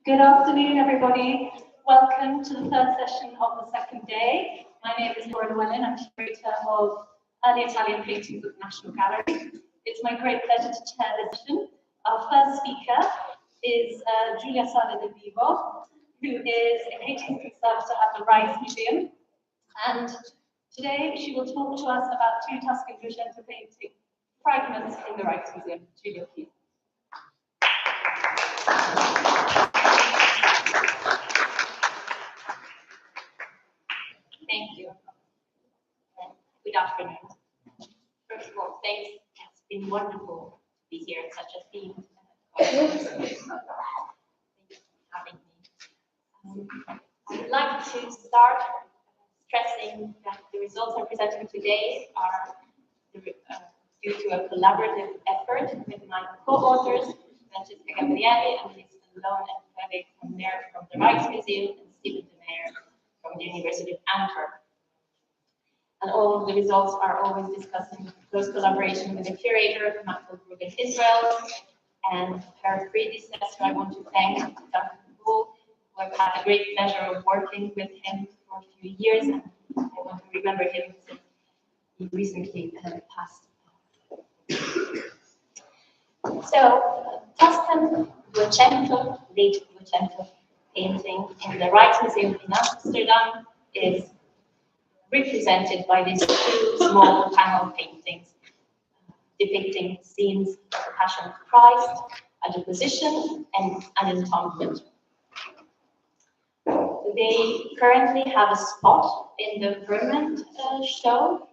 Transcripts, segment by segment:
Good afternoon, everybody. Welcome to the third session of the second day. My name is Laura Llewellyn. I'm curator of Early Italian Paintings at the National Gallery. It's my great pleasure to chair this session. Our first speaker is Giulia Sala de Vivo, who is a painting conservator at the Rice Museum. And today she will talk to us about two Tuscan Duecento painting fragments in the Rice Museum. Giulia, please. Thank you. Good afternoon. First of all, thanks. It's been wonderful to be here at such a themed conference. Thank you for having me. I would like to start stressing that the results I'm presenting today are due to a collaborative effort with my co-authors, Francesca Gabrielli and Lisa Lone and Fredrik from the Rice Museum and Stephen de Meyer from the University of Antwerp. And all of the results are always discussed in close collaboration with the curator, Michael Bruggen Israel, and her predecessor. I want to thank Dr. Bull, who I've had a great pleasure of working with him for a few years, and I want to remember him since he recently passed. So, Tuscan Duecento, late Duecento painting in the Rijksmuseum in Amsterdam is represented by these two small panel paintings depicting scenes of the Passion of Christ, a deposition, and an entombment. They currently have a spot in the permanent show,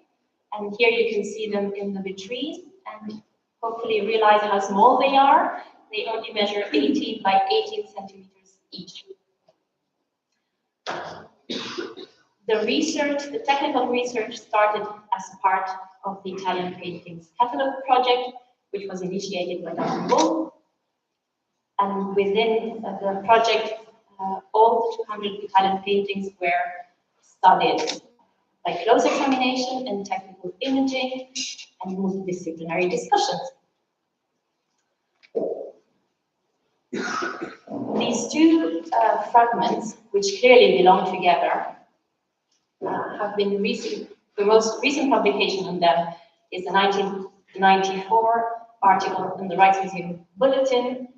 and here you can see them in the vitrine, and hopefully realize how small they are. They only measure 18 by 18 centimeters each. The technical research started as part of the Italian Paintings Catalog project, which was initiated by Dr. Bull. And within the project, all the 200 Italian paintings were studied by close examination and technical imaging and multidisciplinary discussions. These two fragments, which clearly belong together, have been the most recent publication on them is the 1994 article in the Rijksmuseum Bulletin,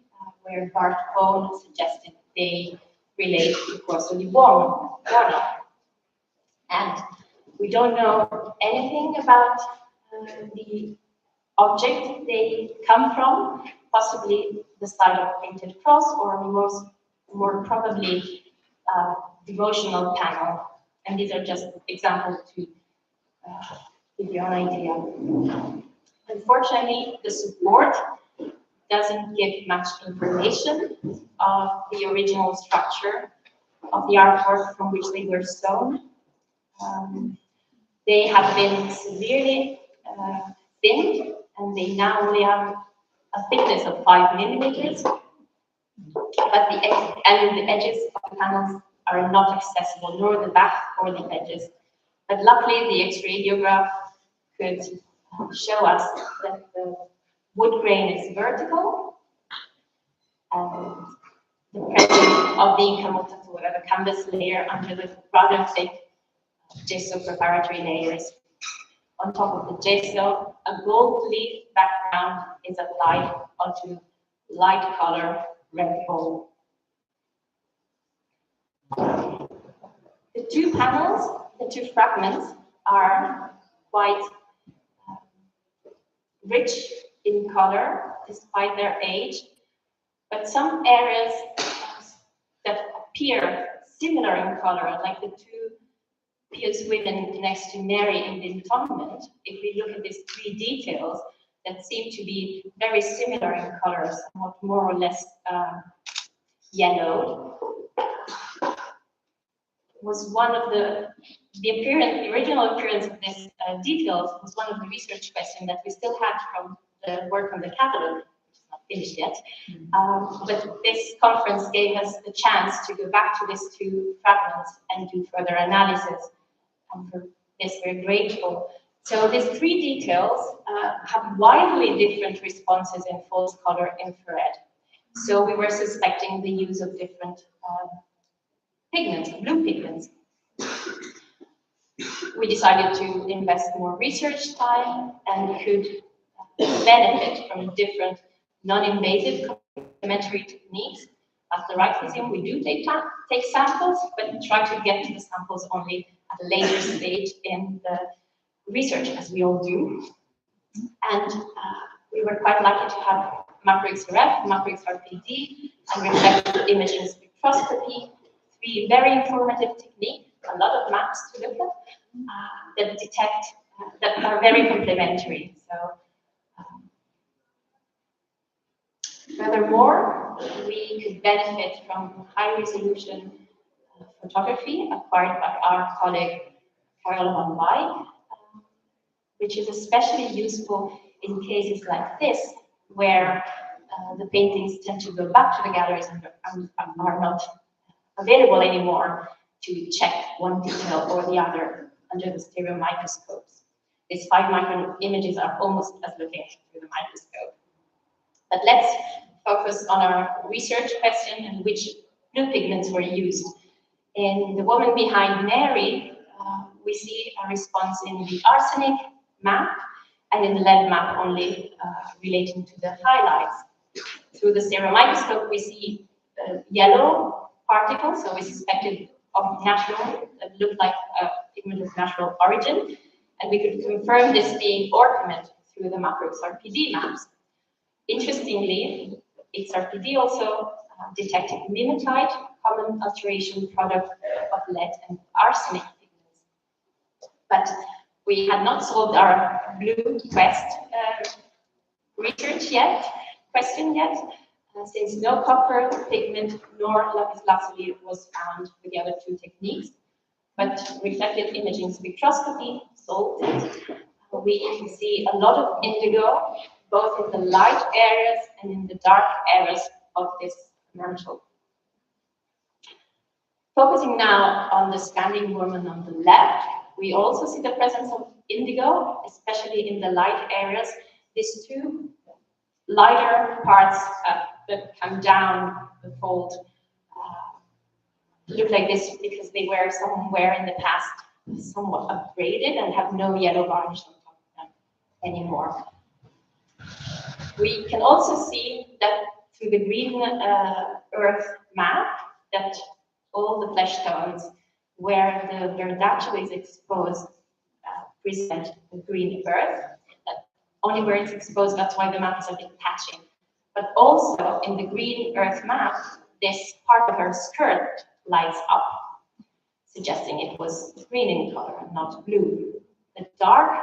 where Bart Cohn suggested they relate to Corso di Giorno. And we don't know anything about the object they come from, possibly the site of painted cross, or more probably devotional panel. And these are just examples to give you an idea. Unfortunately, the support doesn't give much information of the original structure of the artwork from which they were sewn. They have been severely thinned, and they now only have a thickness of 5 millimeters, but the edges of the panels are not accessible, nor the back or the edges. But luckily, the X-radiograph could show us that the wood grain is vertical, and the presence of the incamotatura, the canvas layer under the rather thick gesso preparatory layers. On top of the gesso, a gold leaf background is applied onto light color red gold. The two panels, the two fragments, are quite rich in color despite their age, but some areas that appear similar in color, like the two Pious women next to Mary in the entombment, if we look at these three details that seem to be very similar in color, somewhat more or less yellowed, was one of the original appearance of these details was one of the research questions that we still had from the work on the catalog, which is not finished yet. But this conference gave us the chance to go back to these two fragments and do further analysis. And for this, we're grateful. So these three details have widely different responses in false color infrared. So we were suspecting the use of different pigments, blue pigments. We decided to invest more research time and could benefit from different non-invasive complementary techniques. At the Right Museum, we do take samples, but we try to get to the samples only at a later stage in the research, as we all do. And we were quite lucky to have macro-XRF, macro-XRPD, and reflective imaging spectroscopy, three very informative techniques, a lot of maps to look at, that detect, that are very complementary. So, furthermore, we could benefit from high-resolution photography acquired by our colleague Carol van Wyk, which is especially useful in cases like this, where the paintings tend to go back to the galleries and are not available anymore to check one detail or the other under the stereo microscopes. These 5 micron images are almost as looking through the microscope. But let's focus on our research question and which blue pigments were used. In the woman behind Mary, we see a response in the arsenic map and in the lead map only relating to the highlights. Through the stereo microscope, we see yellow particles, so we suspected of natural, that looked like a pigment of natural origin, and we could confirm this being ore pigment through the macro-XRPD maps. Interestingly, XRPD also detected mimetite, common alteration product of lead and arsenic pigments. But we had not solved our blue quest question yet, since no copper pigment nor lapis lazuli was found with the other 2 techniques. But reflective imaging spectroscopy solved it. We can see a lot of indigo, both in the light areas and in the dark areas of this mantle. Focusing now on the standing woman on the left, we also see the presence of indigo, especially in the light areas. These 2 lighter parts that come down the fold look like this because they were somewhere in the past somewhat upgraded and have no yellow varnish on top of them anymore. We can also see that through the green earth map that all the flesh tones where the verdato is exposed present the green earth. Only where it's exposed, that's why the map is a bit patchy. But also in the green earth map, this part of her skirt lights up, suggesting it was green in color and not blue. The dark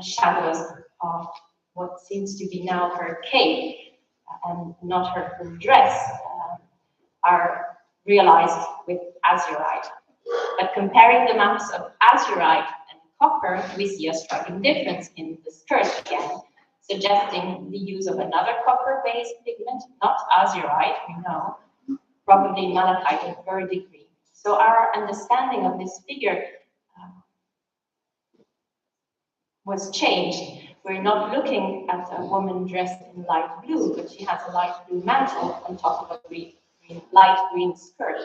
shadows of what seems to be now her cape and not her full dress are realized with azurite. But comparing the maps of azurite and copper, we see a striking difference in the skirt again, suggesting the use of another copper-based pigment, not azurite, we know, probably malachite and verdigris. So our understanding of this figure was changed. We're not looking at a woman dressed in light blue, but she has a light blue mantle on top of a light green skirt.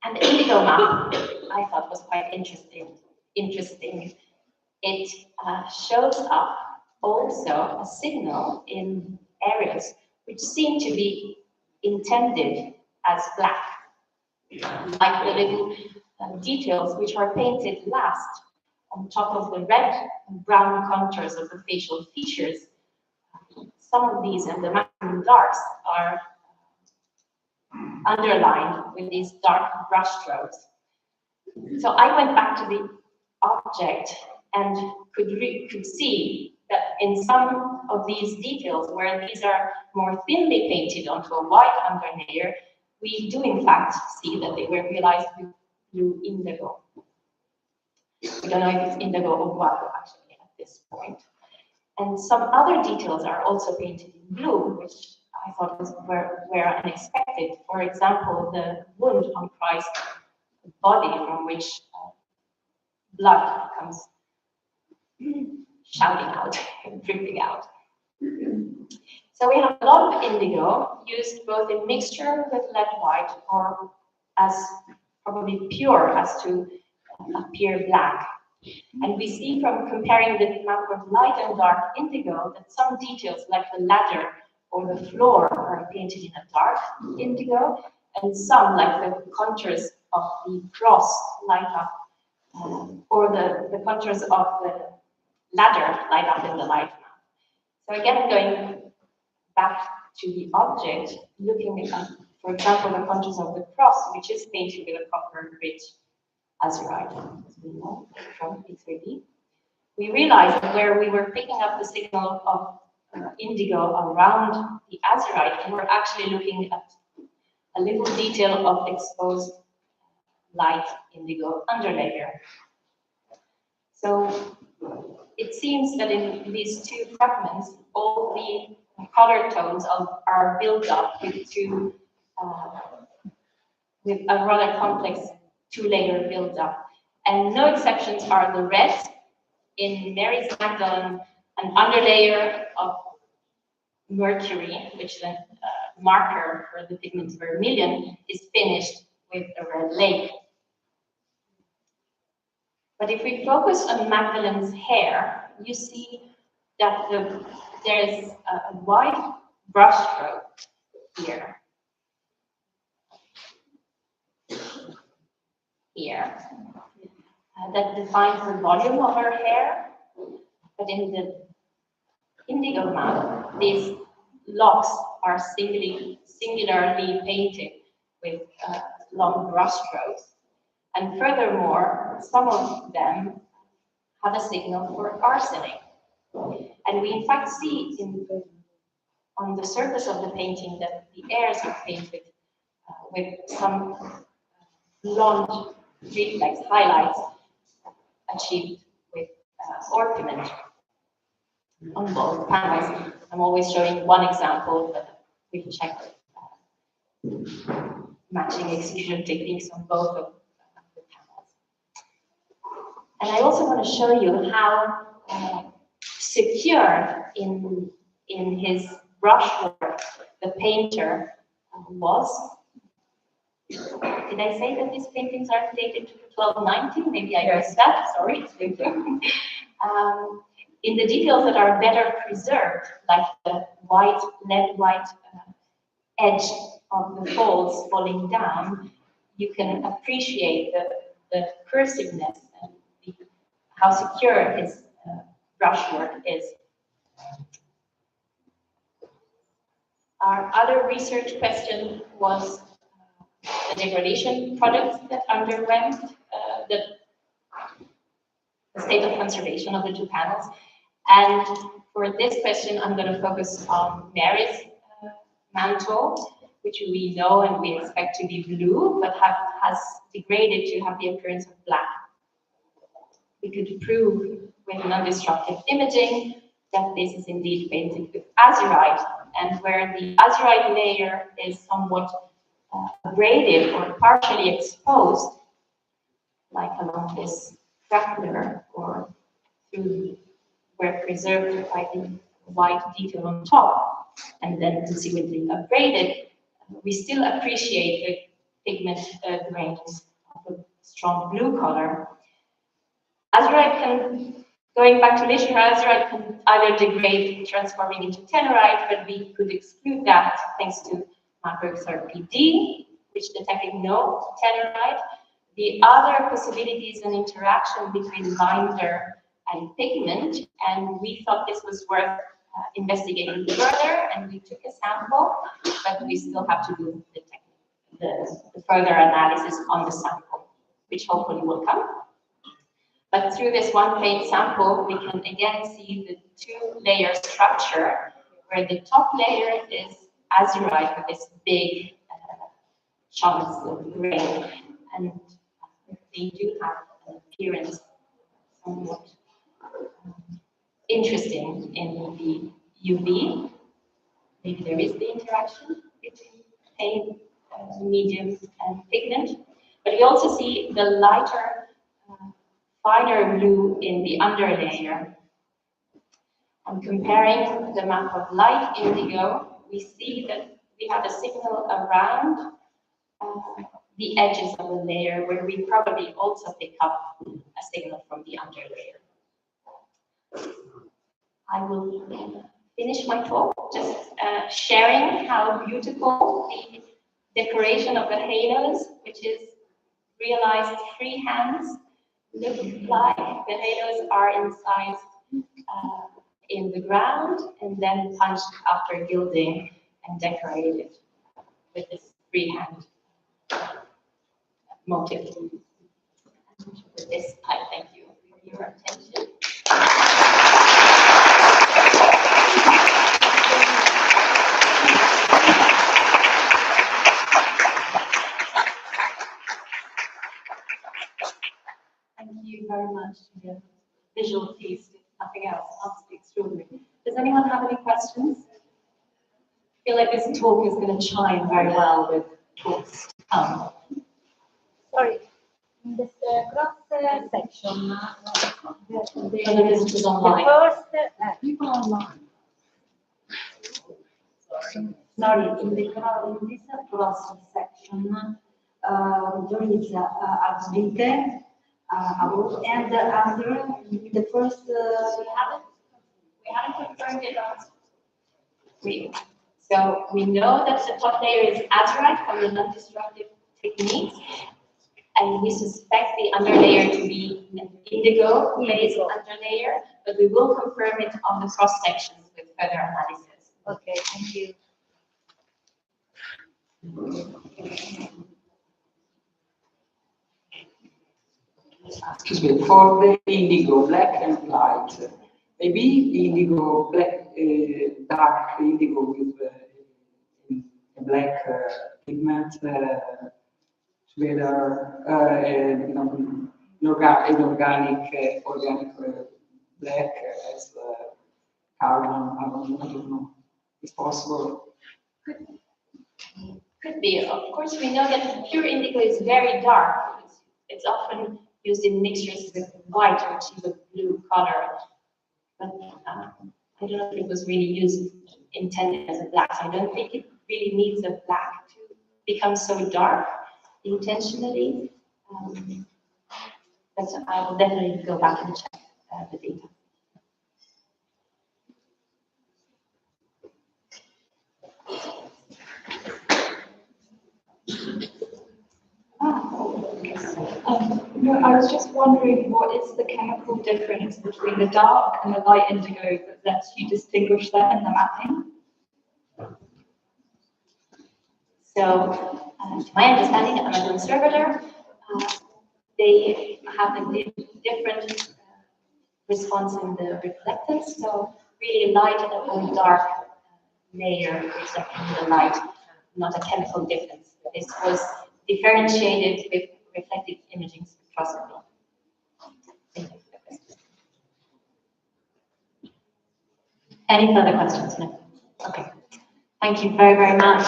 And the indigo map, I thought, was quite interesting. It shows up also a signal in areas which seem to be intended as black, like the little details which are painted last on top of the red and brown contours of the facial features. Some of these and the maximum darks are underlined with these dark brush strokes. So I went back to the object and could see that in some of these details, where these are more thinly painted onto a white underlayer, we do in fact see that they were realized with blue indigo. We don't know if it's indigo or guapo actually at this point. And some other details are also painted in blue, which I thought were unexpected. For example, the wound on Christ's body, from which blood comes shouting out, dripping out. So we have a lot of indigo used both in mixture with lead white or as probably pure as to appear black. And we see from comparing the amount of light and dark indigo that some details like the ladder or the floor are painted in a dark indigo, and some like the contours of the cross light up, or the contours of the ladder light up in the light. So again, going back to the object, looking at, for example, the contours of the cross, which is painted with a copper-rich azurite, as we know from P3D. We realized that where we were picking up the signal of indigo around the azurite, we were actually looking at a little detail of exposed light indigo underlayer. So it seems that in these two fragments, all the color tones are built up with a rather complex two-layer build-up. And no exceptions are the red. In Mary's Magdalene, an underlayer of mercury, which is a marker for the pigment vermilion, is finished with a red lake. But if we focus on Magdalene's hair, you see that there's a white brushstroke here. That defines the volume of her hair, but in the indigo map, these locks are singularly painted with long brush strokes, and furthermore, some of them have a signal for arsenic. And we in fact see on the surface of the painting that the airs are painted with some blonde reflex highlights achieved with ornament on both panels. I'm always showing one example, but we've checked matching execution techniques on both of the panels. And I also want to show you how secure in his brushwork the painter was. Did I say that these paintings are dated to 1290? Maybe I missed that, sorry. In the details that are better preserved, like the white, lead white edge of the folds falling down, you can appreciate the cursiveness and how secure his brushwork is. Our other research question was the degradation products that underwent the state of conservation of the two panels. And for this question, I'm going to focus on Mary's mantle, which we know and we expect to be blue, but has degraded to have the appearance of black. We could prove with non-destructive imaging that this is indeed painted with azurite, and where the azurite layer is somewhat abraded or partially exposed, like along this scapula or through where preserved by the white detail on top, and then consequently abraded, we still appreciate the pigment grains of a strong blue color. Azurite can, going back to literature, azurite can either degrade transforming into tenorite, but we could exclude that thanks to Margarito PD, which detected no tenorite. The other possibility is an interaction between binder and pigment, and we thought this was worth investigating further, and we took a sample, but we still have to do the further analysis on the sample, which hopefully will come. But through this one plate sample, we can again see the two-layer structure, where the top layer is azurite with this big chunks of grain, and they do have an appearance somewhat interesting in the UV. Maybe there is the interaction between paint, medium, and pigment. But we also see the lighter, finer blue in the underlayer. And comparing the map of light indigo, we see that we have a signal around the edges of the layer where we probably also pick up a signal from the underlayer. I will finish my talk just sharing how beautiful the decoration of the halos, which is realized freehand, look like. The halos are incised in the ground and then punched after gilding and decorated with this freehand motif. With this, I thank you for your attention. Thank you very much for your visual piece, if nothing else. Absolutely extraordinary. Does anyone have any questions? I feel like this talk is going to chime very well with talks to come. Sorry, in this cross section, The visitors online. first people online. Sorry, in this cross section, there is a bit, and under the first. We haven't confirmed it last week. So we know that the top layer is azurite from the non-destructive techniques, and we suspect the underlayer to be an indigo based underlayer, but we will confirm it on the cross sections with further analysis. Okay, thank you. Excuse me, for the indigo, black and white, maybe the indigo, black, dark indigo with a black pigment together, an organic black as carbon, I don't know, it's possible. Could be. Of course, we know that pure indigo is very dark. It's often used in mixtures with white, which is a blue color. But I don't know if it was really used intended as a black. So I don't think it really needs a black to become so dark intentionally. But I will definitely go back and check the data. No, I was just wondering, what is the chemical difference between the dark and the light indigo that lets you distinguish that in the mapping? So, to my understanding, I'm a conservator. They have a different response in the reflectance. So, really light and dark layer reflecting the light, not a chemical difference. This was differentiated with reflective imaging spectroscopy. Thank you for the question. Any further questions? No? Okay. Thank you very, very much.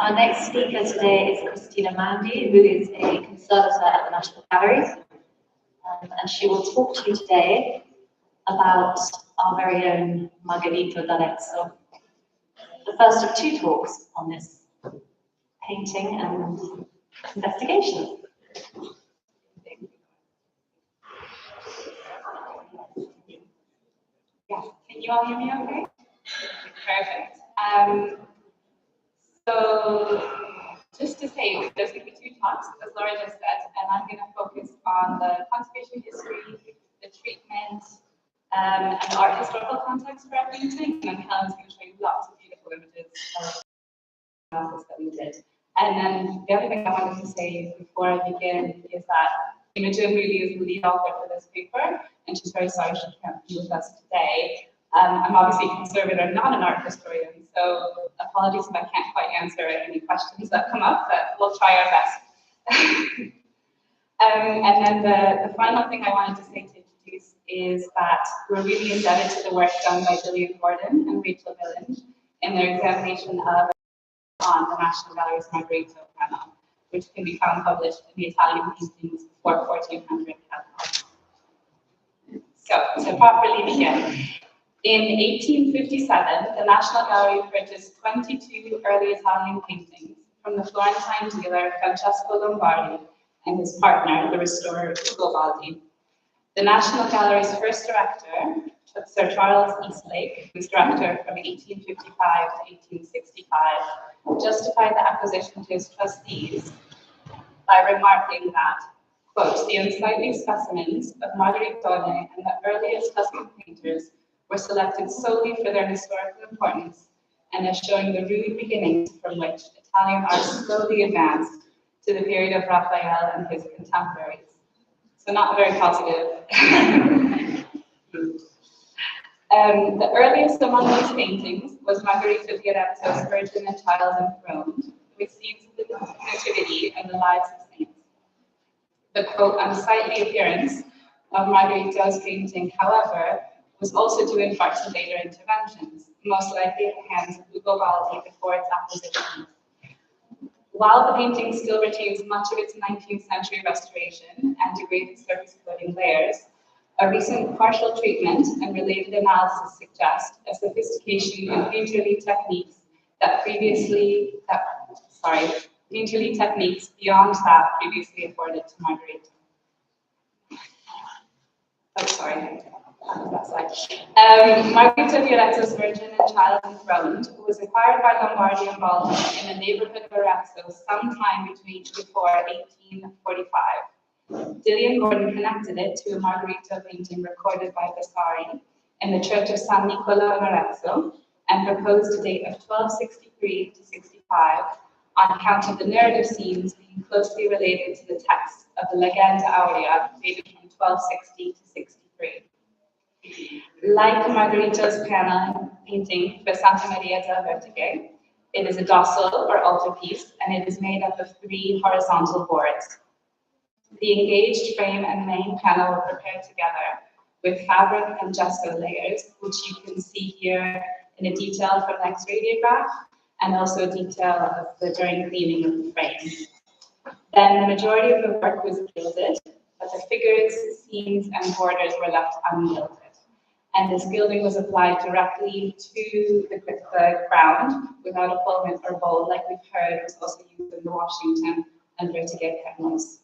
Our next speaker today is Christina Mandi, who is a conservator at the National Gallery. And she will talk to you today about our very own Margarito d'Arezzo. The first of two talks on this painting and investigation. Yeah, can you all hear me okay? Perfect. So just to say, there's going to be two talks, as Laura just said, and I'm going to focus on the conservation history, the treatment, and the art historical context for our painting, and then Helen's going to show you lots of beautiful images of the analysis that we did. And then the other thing I wanted to say before I begin is that Imogen really is the lead author for this paper, and she's very sorry she can't be with us today. I'm obviously a conservator, not an art historian, so apologies if I can't quite answer any questions that come up, but we'll try our best. And then the final thing I wanted to say to introduce is that we're really indebted to the work done by Gillian Gordon and Rachel Milland in their examination of on the National Gallery's Margarito panel, which can be found published in the Italian paintings before 1400 catalog. So, to properly begin, in 1857, the National Gallery purchased 22 early Italian paintings from the Florentine dealer Francesco Lombardi and his partner, the restorer Ugo Baldi. The National Gallery's first director, Sir Charles Eastlake, who was director from 1855 to 1865, justified the acquisition to his trustees by remarking that, quote, the unsightly specimens of Margarito and the earliest Tuscan painters were selected solely for their historical importance and as showing the rude beginnings from which Italian art slowly advanced to the period of Raphael and his contemporaries. So not very positive. The earliest among these paintings was Margarito di Arezzo's Virgin and Child Enthroned, with scenes of the Nativity and the lives of saints. The quote, unsightly appearance of Margarito's painting, however, was also due in part to later interventions, most likely at the hands of Ugo Baldi before its acquisition. While the painting still retains much of its 19th century restoration and degraded surface coating layers, a recent partial treatment and related analysis suggest a sophistication in painterly techniques painterly techniques beyond that previously afforded to Margarito. Oh, sorry. Margarito di Arezzo's Virgin and Child Enthroned was acquired by Lombardi and Baldi in the neighborhood of Arezzo sometime before 1845. Dillian Gordon connected it to a Margarito painting recorded by Vasari in the church of San Nicola in Arezzo and proposed a date of 1263 to 65 on account of the narrative scenes being closely related to the text of the Legenda Aurea dated from 1260 to 63. Like Margarito's piano painting for Santa Maria del Vertighe, it is a docile or altarpiece, and it is made up of 3 horizontal boards. The engaged frame and main panel were prepared together with fabric and gesso layers, which you can see here in a detail from the next radiograph, and also a detail of the during cleaning of the frame. Then the majority of the work was gilded, but the figures, scenes, and borders were left ungilded. And this gilding was applied directly to the ground without a fulminate or bowl, like we've heard was also used in the Washington and Vertighe panels.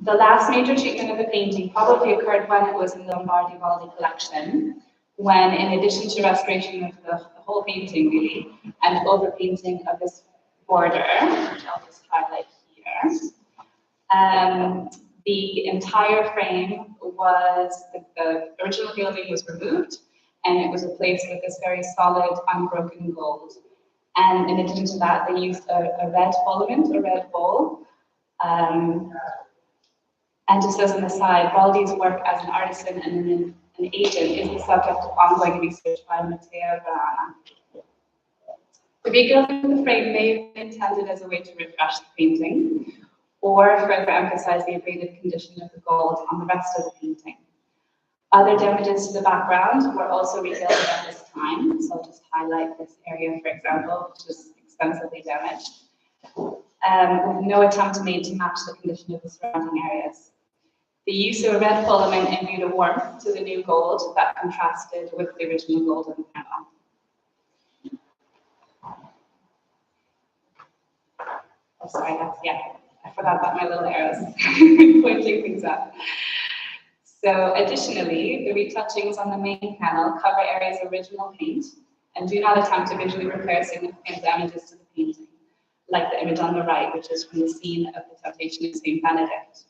The last major treatment of the painting probably occurred when it was in the Lombardi-Baldi collection, when in addition to restoration of the whole painting really, and overpainting of this border, which I'll just highlight here, the entire frame was, the original gilding was removed, and it was replaced with this very solid, unbroken gold. And in addition to that, they used a red filament, a red bowl. And just as an aside, Baldi's work as an artisan and an agent is the subject of ongoing research by Matteo Verana. The regilding of the frame may have been intended as a way to refresh the painting, or further emphasize the abraded condition of the gold on the rest of the painting. Other damages to the background were also regilded at this time, so I'll just highlight this area, for example, which was extensively damaged, with no attempt made to match the condition of the surrounding areas. The use of a red filament imbued a warmth to the new gold that contrasted with the original gold on the panel. Oh, sorry, I forgot about my little arrows pointing things up. So additionally, the retouchings on the main panel cover areas of original paint and do not attempt to visually repair significant damages to the painting, like the image on the right, which is from the scene of the Temptation of St. Benedict.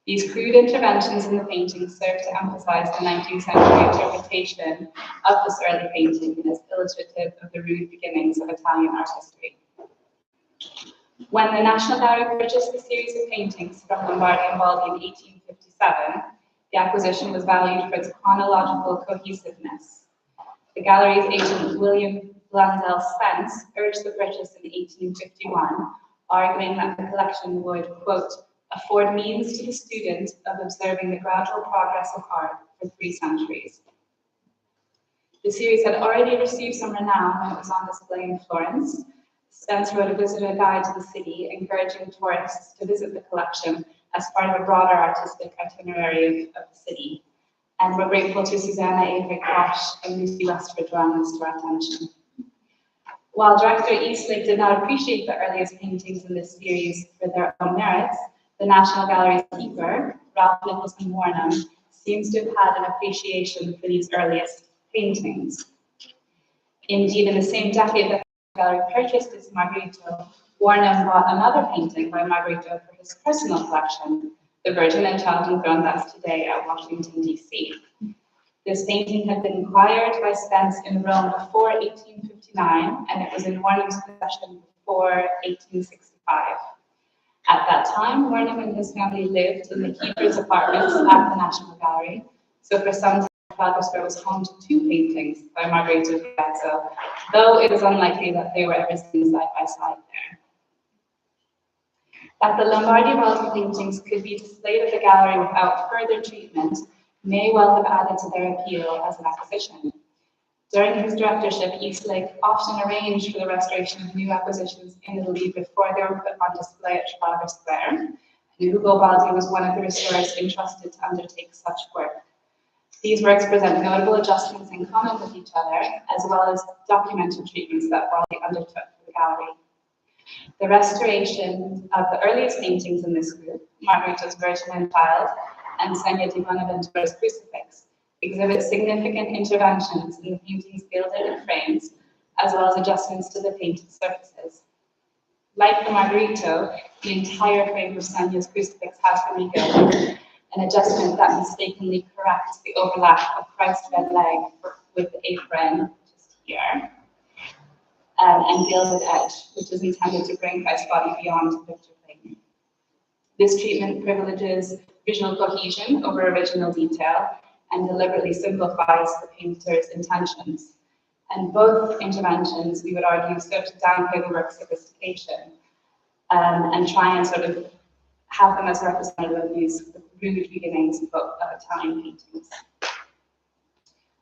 These crude interventions in the painting serve to emphasize the 19th century interpretation of this early painting as illustrative of the rude beginnings of Italian art history. When the National Gallery purchased the series of paintings from Lombardi and Baldi in 1857, the acquisition was valued for its chronological cohesiveness. The gallery's agent, William Blundell Spence, urged the purchase in 1851, arguing that the collection would, quote, afford means to the student of observing the gradual progress of art for 3 centuries. The series had already received some renown when it was on display in Florence. Spence wrote a visitor guide to the city, encouraging tourists to visit the collection as part of a broader artistic itinerary of the city. And we're grateful to Susanna Avery Koch and Lucy Westford drawing this to our attention. While director Eastlake did not appreciate the earliest paintings in this series for their own merits, the National Gallery's keeper, Ralph Nicholson Warnham, seems to have had an appreciation for these earliest paintings. Indeed, in the same decade that the gallery purchased its Margarito, Warnham bought another painting by Margarito for his personal collection, The Virgin and Child Enthroned as Today at Washington, D.C. This painting had been acquired by Spence in Rome before 1859, and it was in Warnham's possession before 1865. At that time, Warnham and his family lived in the keeper's apartments at the National Gallery, so for some time, Trafalgar Square was home to two paintings by Margarito and Arezzo, though it is unlikely that they were ever seen side by side there. That the Lombardi royalty paintings could be displayed at the gallery without further treatment may well have added to their appeal as an acquisition. During his directorship, Eastlake often arranged for the restoration of new acquisitions in Italy before they were put on display at Trafalgar Square, and Ugo Baldi was one of the restorers entrusted to undertake such work. These works present notable adjustments in common with each other, as well as documented treatments that Baldi undertook for the gallery. The restoration of the earliest paintings in this group, Margarito's Virgin and Child and Segna di Bonaventura's Crucifix, exhibit significant interventions in the painting's gilded and frames, as well as adjustments to the painted surfaces. Like the Margarito, the entire frame of Segna's Crucifix has been regilded, an adjustment that mistakenly corrects the overlap of Christ's red leg with the apron, just here, and gilded edge, which is intended to bring Christ's body beyond the picture frame. This treatment privileges visual cohesion over original detail and deliberately simplifies the painter's intentions. And both interventions, we would argue, serve to downplay the work's sophistication and try and sort of have them as representative of these rude beginnings of Italian paintings.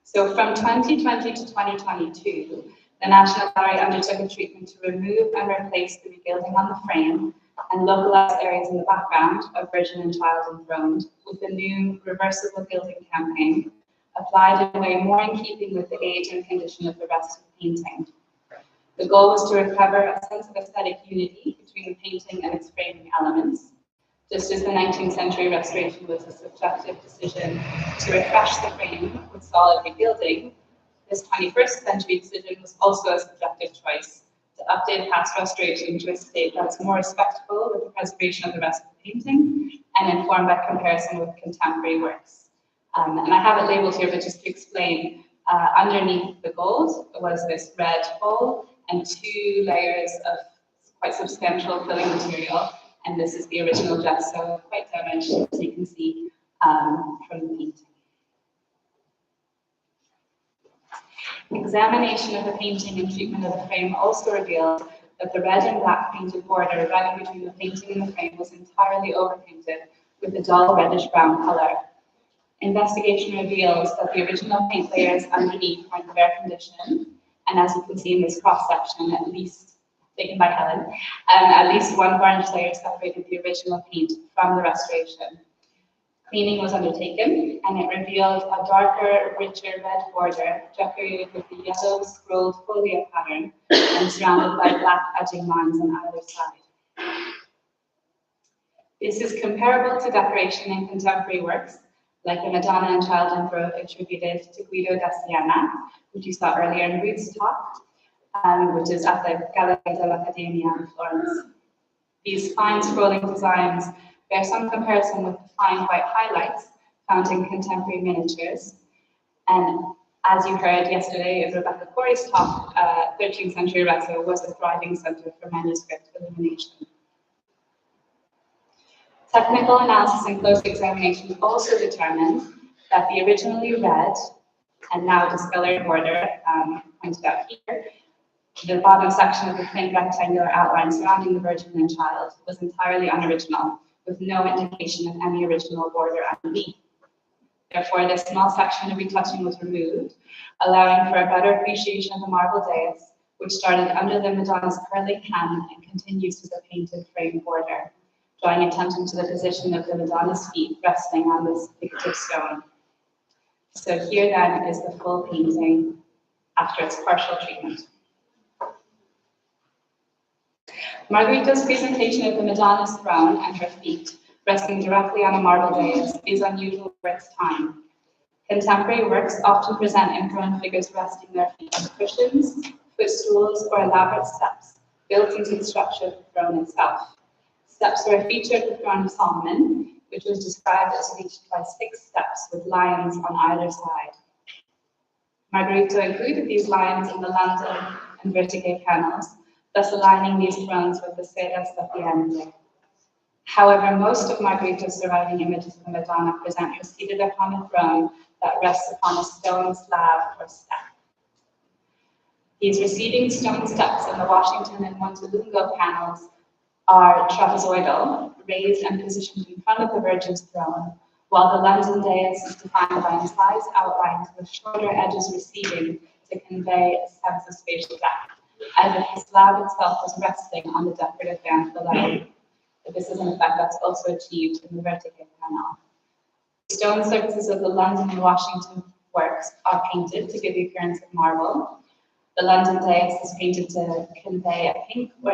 So from 2020 to 2022, the National Gallery undertook a treatment to remove and replace the regilding on the frame and localize areas in the background of Virgin and Child Enthroned with a new reversible gilding campaign applied in a way more in keeping with the age and condition of the rest of the painting. The goal was to recover a sense of aesthetic unity between the painting and its framing elements. Just as the 19th century restoration was a subjective decision to refresh the frame with solid regilding, this 21st century decision was also a subjective choice to update past restoration to a state that is more respectful with the preservation of the rest of the painting and informed by comparison with contemporary works. And I have it labeled here, but just to explain, underneath the gold was this red bowl and two layers of quite substantial filling material. And this is the original gesso, quite damaged, as you can see from the painting. Examination of the painting and treatment of the frame also revealed that the red and black painted border running between the painting and the frame was entirely overpainted with a dull reddish-brown color. Investigation reveals that the original paint layers underneath were in fair condition, and as you can see in this cross-section, at least taken by Helen, at least one varnish layer separated the original paint from the restoration. Cleaning was undertaken, and it revealed a darker, richer red border decorated with the yellow scrolled folio pattern and surrounded by black edging lines on either side. This is comparable to decoration in contemporary works, like the Madonna and Child Emperor attributed to Guido da Siena, which you saw earlier in Ruth's talk, which is at the Galleria dell'Accademia in Florence. These fine scrolling designs bear some comparison with the fine white highlights found in contemporary miniatures. And as you heard yesterday in Rebecca Corey's talk, 13th century Arezzo was a thriving center for manuscript illumination. Technical analysis and close examination also determined that the originally red and now discolored border, pointed out here, the bottom section of the faint rectangular outline surrounding the Virgin and Child was entirely unoriginal, with no indication of any original border underneath. Therefore, this small section of retouching was removed, allowing for a better appreciation of the marble dais, which started under the Madonna's curling hem and continues to the painted frame border, drawing attention to the position of the Madonna's feet resting on this figurative stone. So here then is the full painting after its partial treatment. Margarito's presentation of the Madonna's throne and her feet resting directly on a marble dais is unusual for its time. Contemporary works often present enthroned figures resting their feet on cushions, footstools, or elaborate steps built into the structure of the throne itself. Steps were a feature of the throne of Solomon, which was described as reached by 6 steps with lions on either side. Margarito included these lions in the London and verticale panels, thus aligning these thrones with the Sera Sapiente. However, most of Margarito's surviving images of the Madonna present her seated upon a throne that rests upon a stone slab or step. These receding stone steps in the Washington and Montelungo panels are trapezoidal, raised and positioned in front of the Virgin's throne, while the London dais is defined by incised outlines with shorter edges receding to convey a sense of spatial depth, as if the slab itself was resting on the decorative band below. But this is an effect that's also achieved in the vertical panel. The stone surfaces of the London and Washington works are painted to give the appearance of marble. The London dais is painted to convey a pink or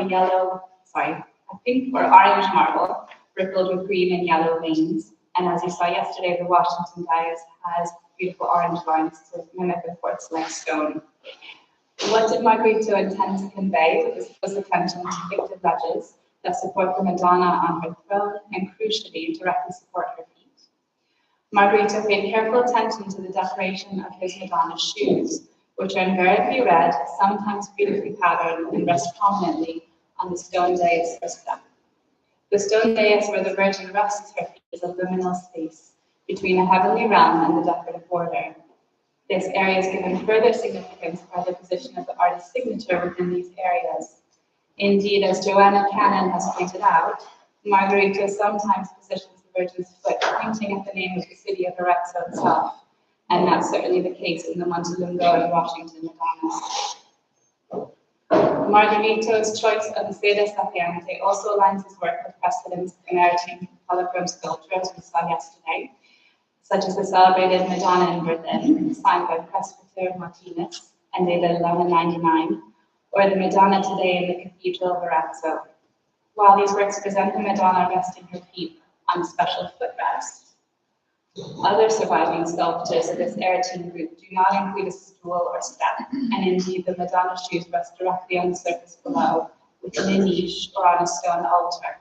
orange marble, rippled with green and yellow veins. And as you saw yesterday, the Washington dais has beautiful orange lines to mimic a quartz-like stone. What did Margarito intend to convey with this close attention to figurative ledges that support the Madonna on her throne and, crucially, directly support her feet? Margarito paid careful attention to the decoration of his Madonna's shoes, which are invariably red, sometimes beautifully patterned, and rest prominently on the stone dais or step. The stone dais where the Virgin rests her feet is a liminal space between a heavenly realm and the decorative border. This area is given further significance by the position of the artist's signature within these areas. Indeed, as Joanna Cannon has pointed out, Margarito sometimes positions the Virgin's foot pointing at the name of the city of Arezzo itself, and that's certainly the case in the Montelungo and Washington Madonnas. Margarito's choice of the Sera Sapiente also aligns his work with precedents emerging polychrome sculpture, as we saw yesterday, such as the celebrated Madonna in Berlin, signed by Presbyter Martinez and dated 1199, or the Madonna today in the Cathedral of Arezzo. While these works present the Madonna resting her feet on a special footrest, other surviving sculptures of this Aretine group do not include a stool or step, and indeed the Madonna's shoes rest directly on the surface below, within a niche or on a stone altar.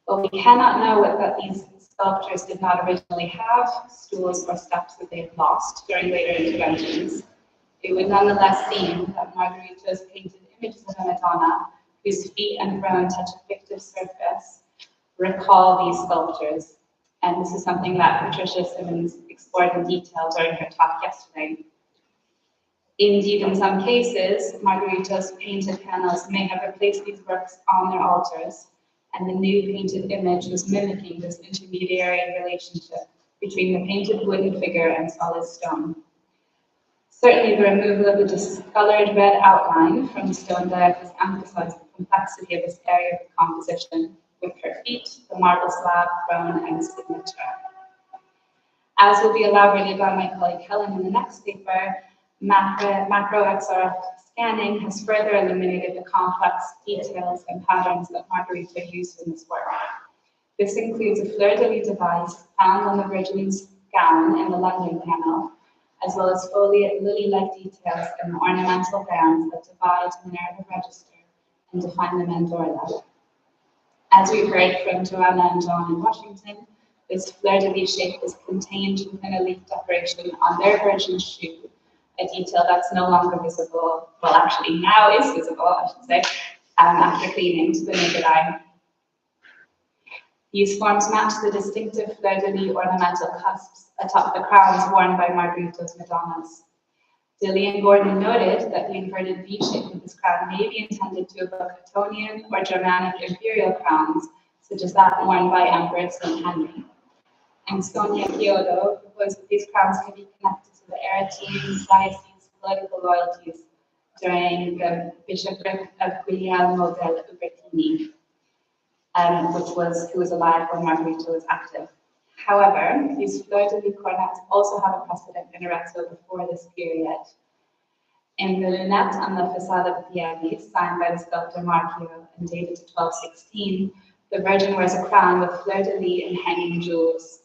But we cannot know that these sculptures did not originally have stools or steps that they had lost during later interventions. It would nonetheless seem that Margarito's painted images of the Madonna, whose feet and throne touch a fictive surface, recall these sculptures. And this is something that Patricia Simmons explored in detail during her talk yesterday. Indeed, in some cases, Margarito's painted panels may have replaced these works on their altars, and the new painted image was mimicking this intermediary relationship between the painted wooden figure and solid stone. Certainly, the removal of the discolored red outline from the stone diaphragm emphasized the complexity of this area of the composition, with her feet, the marble slab, throne, and signature. As will be elaborated by my colleague Helen in the next paper, macro XRF scanning has further illuminated the complex details and patterns that Margarito used in this work. This includes a fleur-de-lis device found on the Virgin's gown in the London panel, as well as foliate lily-like details in the ornamental bands that divide the narrative register and define the mandorla. As we heard from Joanna and John in Washington, this fleur-de-lis shape is contained within a leaf decoration on their Virgin's shoe, a detail that's no longer visible, well actually now is visible, I should say, after cleaning to the naked eye. These forms match the distinctive fleur-de-lis ornamental cusps atop the crowns worn by Margarito's Madonnas. Dillian Gordon noted that the inverted V shape of this crown may be intended to evoke Cottonian or Germanic imperial crowns, such as that worn by Emperor St. Henry. and Sonia Chiodo proposed that these crowns can be connected to the Aretine diocese political loyalties during the bishopric of Guglielmo del Ubertini, who was alive when Margarito was active. However, these fleur-de-lis cornets also have a precedent in Arezzo before this period. In the lunette on the facade of Piedi, signed by the sculptor Marchio and dated to 1216, the Virgin wears a crown with fleur-de-lis and hanging jewels.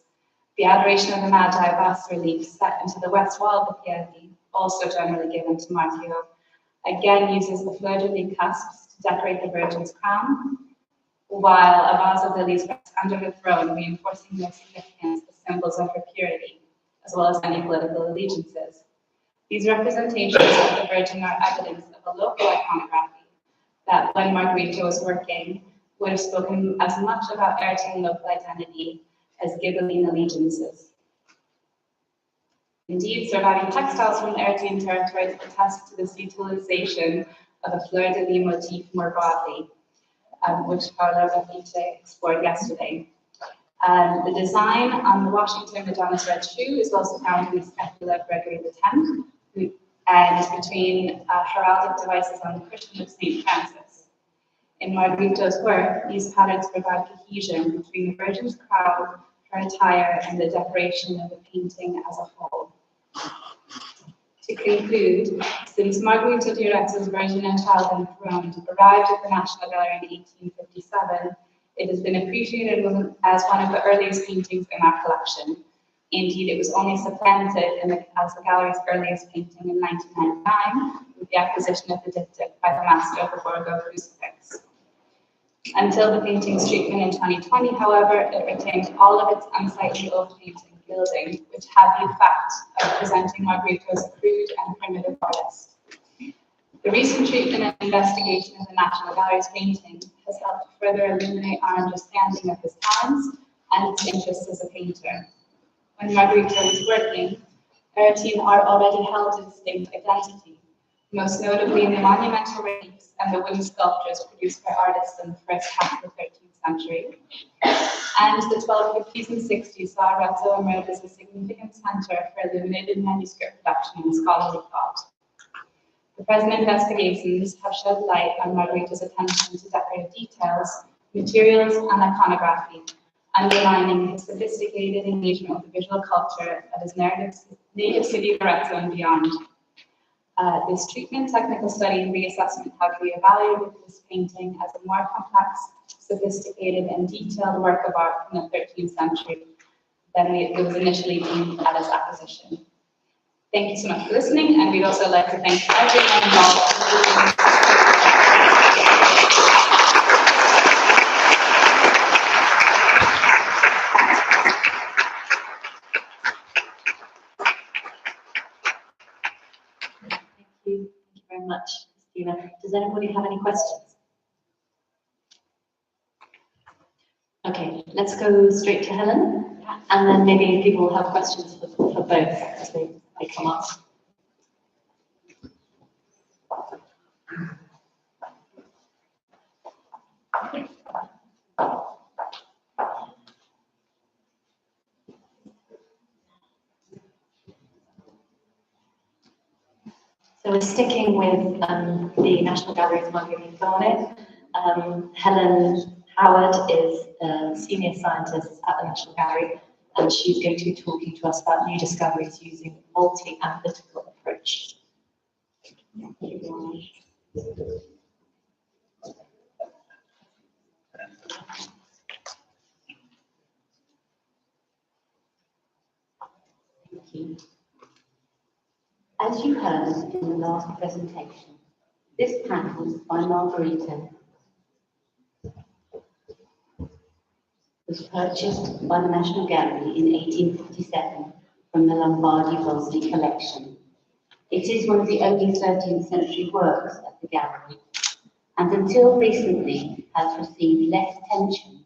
The Adoration of the Magi bas-relief set into the west wall of the Piedi, also generally given to Marchio, again uses the fleur-de-lis cusps to decorate the Virgin's crown, while a vase of lilies rests under the throne, reinforcing their significance as symbols of her purity, as well as any political allegiances. These representations of the Virgin are evidence of a local iconography that, when Margarito was working, would have spoken as much about Aretine local identity as Ghibelline allegiances. Indeed, surviving textiles from the Aretine territories attest to this utilization of a fleur-de-lis motif more broadly, which Paolo Rafice explored yesterday. The design on the Washington Madonna's red shoe is also found in the scapula of Gregory X, and between heraldic devices on the cushion of St. Francis. In Margarito's work, these patterns provide cohesion between the Virgin's crown, her attire, and the decoration of the painting as a whole. To conclude, since Margarito di Arezzo's Virgin and Child Enthroned arrived at the National Gallery in 1857, it has been appreciated as one of the earliest paintings in our collection. Indeed, it was only supplanted as the gallery's earliest painting in 1999 with the acquisition of the diptych by the master of the Borgo crucifix. Until the painting's treatment in 2020, however, it retained all of its unsightly old painting gilding, which had the effect of presenting Margarito as a crude and primitive artist. The recent treatment and investigation of the National Gallery's painting has helped further illuminate our understanding of his talents and his interests as a painter. When Margarito was working, Aretine art already held a distinct identity, most notably in the monumental reliefs and the wooden sculptures produced by artists in the first half of the 13th century. And the 1250s and 60s saw Arezzo emerge as a significant center for illuminated manuscript production and scholarly thought. The present investigations have shed light on Margarito's attention to decorative details, materials, and iconography, underlining his sophisticated engagement with the visual culture of his native city of Arezzo and beyond. This treatment, technical study, and reassessment have reevaluated this painting as a more complex, sophisticated, and detailed work of art from the 13th century than it was initially deemed at its acquisition. Thank you so much for listening, and we'd also like to thank everyone involved. Thank you very much, Christina. Does anybody have any questions? Okay, let's go straight to Helen, and then maybe people will have questions for both as they come up. So we're sticking with the National Gallery's Margarito. Helen Howard is a senior scientist at the National Gallery, and she's going to be talking to us about new discoveries using a multi-analytical approach. Thank you. As you heard in the last presentation, this panel by Margarito was purchased by the National Gallery in 1857 from the Lombardi-Wolsey collection. It is one of the only 13th century works at the gallery, and until recently has received less attention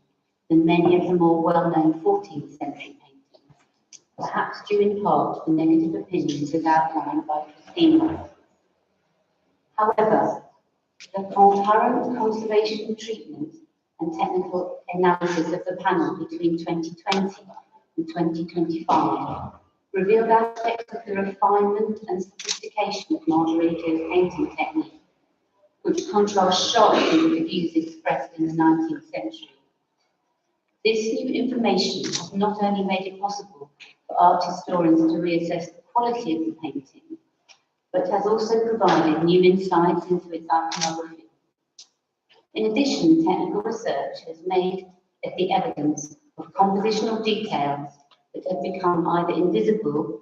than many of the more well-known 14th century paintings, perhaps due in part to the negative opinions as outlined by Christina. However, the concurrent conservation treatment and technical analysis of the panel between 2020 in 2025 revealed aspects of the refinement and sophistication of Margarito's painting technique, which contrasts sharply with the views expressed in the 19th century. This new information has not only made it possible for art historians to reassess the quality of the painting, but has also provided new insights into its iconography. In addition, technical research has made the evidence of compositional details that have become either invisible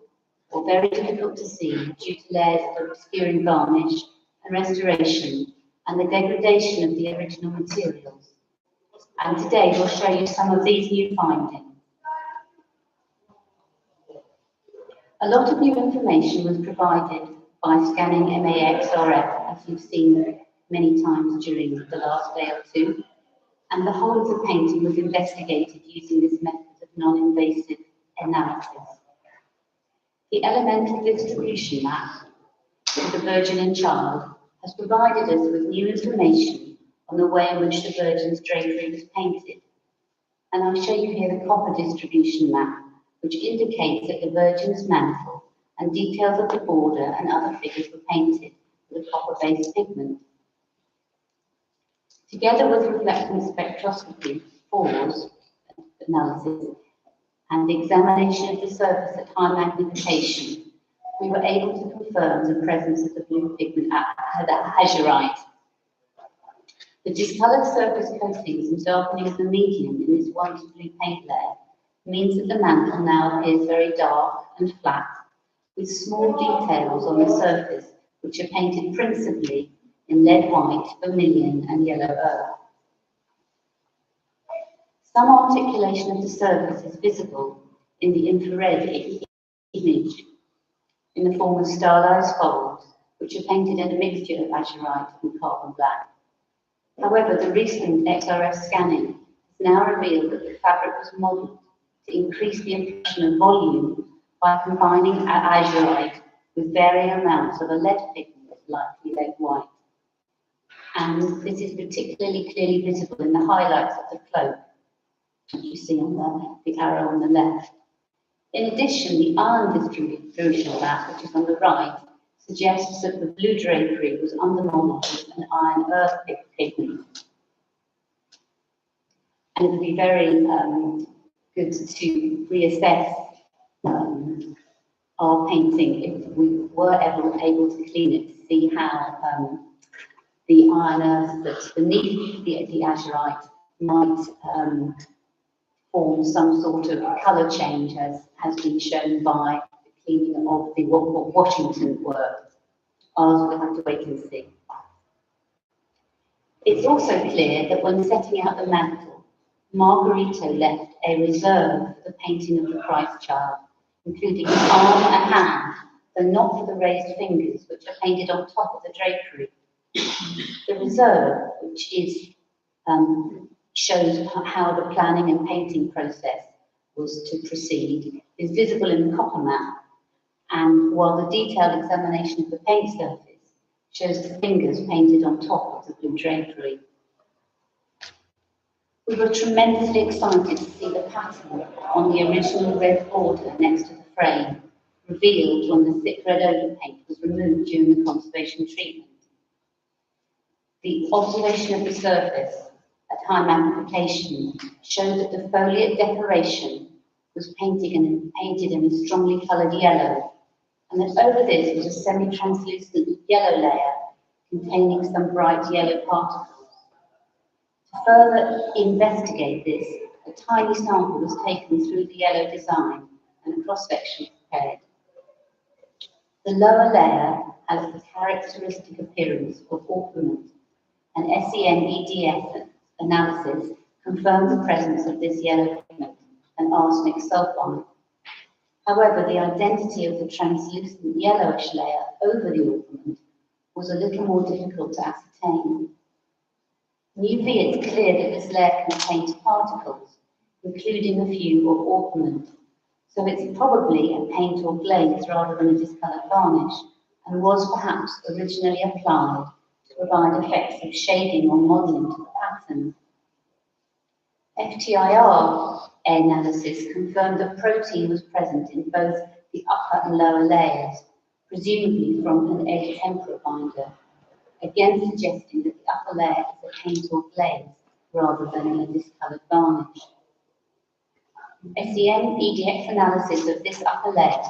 or very difficult to see due to layers of obscuring varnish and restoration and the degradation of the original materials. And today we'll show you some of these new findings. A lot of new information was provided by scanning MAXRF, as you've seen many times during the last day or two, and the whole of the painting was investigated using this method of non-invasive analysis. The elemental distribution map of the Virgin and Child has provided us with new information on the way in which the Virgin's drapery was painted. And I'll show you here the copper distribution map, which indicates that the Virgin's mantle and details of the border and other figures were painted with a copper-based pigment. Together with reflectance spectroscopy, pores analysis, and the examination of the surface at high magnification, we were able to confirm the presence of the blue pigment azurite. The discoloured surface coatings and darkening of the medium in this once blue paint layer means that the mantle now appears very dark and flat, with small details on the surface which are painted principally in lead white, vermilion and yellow earth. Some articulation of the surface is visible in the infrared image in the form of stylized folds, which are painted in a mixture of azurite and carbon black. However, the recent XRF scanning has now revealed that the fabric was modelled to increase the impression of volume by combining azurite with varying amounts of a lead pigment, likely lead white. And this is particularly clearly visible in the highlights of the cloak, which you see on the arrow on the left. In addition, the iron distribution map, which is on the right, suggests that the blue drapery was undermodeled with an iron earth pigment. And it would be very good to reassess our painting if we were ever able to clean it, to see how the iron earth that's beneath the azurite might form some sort of colour change, as has been shown by the cleaning of the Washington work. Ours will have to wait and see. It's also clear that when setting out the mantle, Margarito left a reserve for the painting of the Christ child, including an arm and hand, though not for the raised fingers, which are painted on top of the drapery. The reserve, which is shows how the planning and painting process was to proceed, is visible in the copper map, and while the detailed examination of the paint surface shows the fingers painted on top of the blue drapery. We were tremendously excited to see the pattern on the original red border next to the frame, revealed when the thick red overpaint was removed during the conservation treatment. The observation of the surface at high magnification showed that the foliate decoration was painted in a strongly coloured yellow, and that over this was a semi-translucent yellow layer containing some bright yellow particles. To further investigate this, a tiny sample was taken through the yellow design and a cross-section prepared. The lower layer has the characteristic appearance of orpiment, and SEN-EDS analysis confirmed the presence of this yellow pigment and arsenic sulfide. However, the identity of the translucent yellowish layer over the orpiment was a little more difficult to ascertain. In UV, it's clear that this layer contains particles, including a few of orpiment, so it's probably a paint or glaze rather than a discoloured varnish, and was perhaps originally applied to provide effects of shading or modelling to the pattern. FTIR analysis confirmed that protein was present in both the upper and lower layers, presumably from an egg tempera binder, again suggesting that the upper layer is a paint or glaze rather than a discoloured varnish. SEM EDX analysis of this upper layer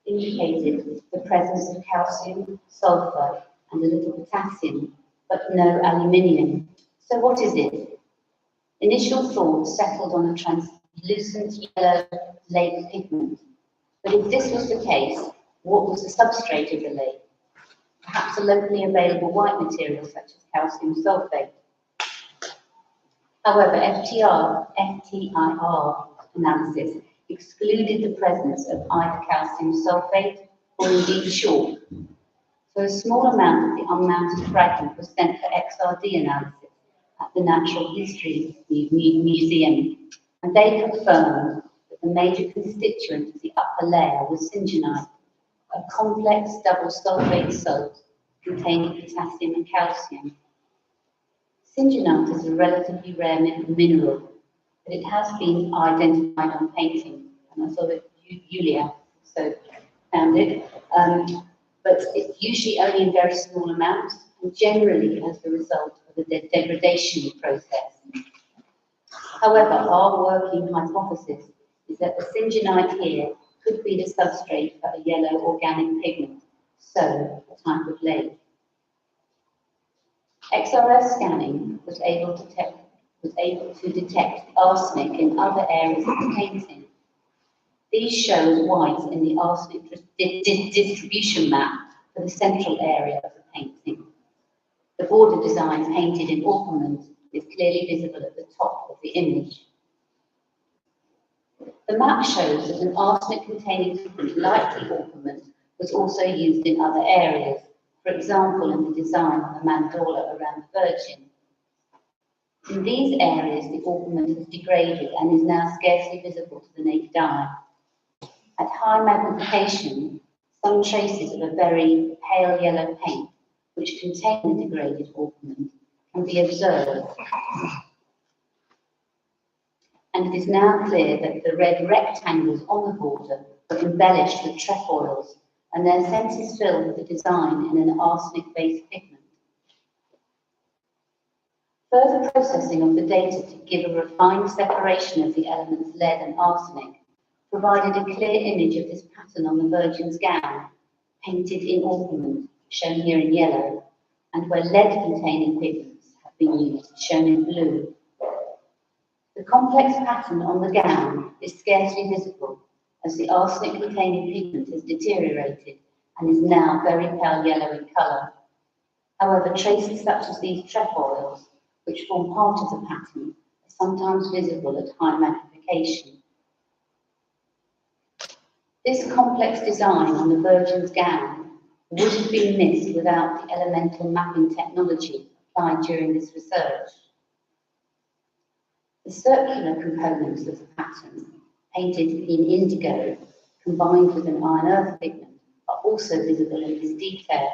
indicated the presence of calcium, sulfur, and a little potassium, but no aluminium. So what is it? Initial thoughts settled on a translucent yellow lake pigment. But if this was the case, what was the substrate of the lake? Perhaps a locally available white material such as calcium sulfate. However, FTIR analysis excluded the presence of either calcium sulfate or indeed chalk. So a small amount of the unmounted fragment was sent for XRD analysis at the Natural History Museum, and they confirmed that the major constituent of the upper layer was syngenite, a complex double sulfate salt containing potassium and calcium. Syngenite is a relatively rare mineral, but it has been identified on painting, and I saw that Julia also found it, but it's usually only in very small amounts, and generally as the result of a degradation process. However, our working hypothesis is that the syngenite here could be the substrate for a yellow organic pigment, so a type of lake. XRF scanning was able to detect arsenic in other areas of the painting. These show white in the arsenic distribution map for the central area of the painting. The border design painted in ornament is clearly visible at the top of the image. The map shows that an arsenic-containing pigment like the ornament was also used in other areas, for example in the design on the mandorla around the Virgin. In these areas, the ornament has degraded and is now scarcely visible to the naked eye. At high magnification, some traces of a very pale yellow paint, which contain the degraded ornament, can be observed. And it is now clear that the red rectangles on the border were embellished with trefoils, and their centres filled with the design in an arsenic-based pigment. Further processing of the data to give a refined separation of the elements lead and arsenic provided a clear image of this pattern on the Virgin's gown, painted in ornament, shown here in yellow, and where lead-containing pigments have been used, shown in blue. The complex pattern on the gown is scarcely visible, as the arsenic-containing pigment has deteriorated and is now very pale yellow in colour. However, traces such as these trefoils, which form part of the pattern, are sometimes visible at high magnification. This complex design on the Virgin's gown would have been missed without the elemental mapping technology applied during this research. The circular components of the pattern, painted in indigo, combined with an iron earth pigment, are also visible in this detail.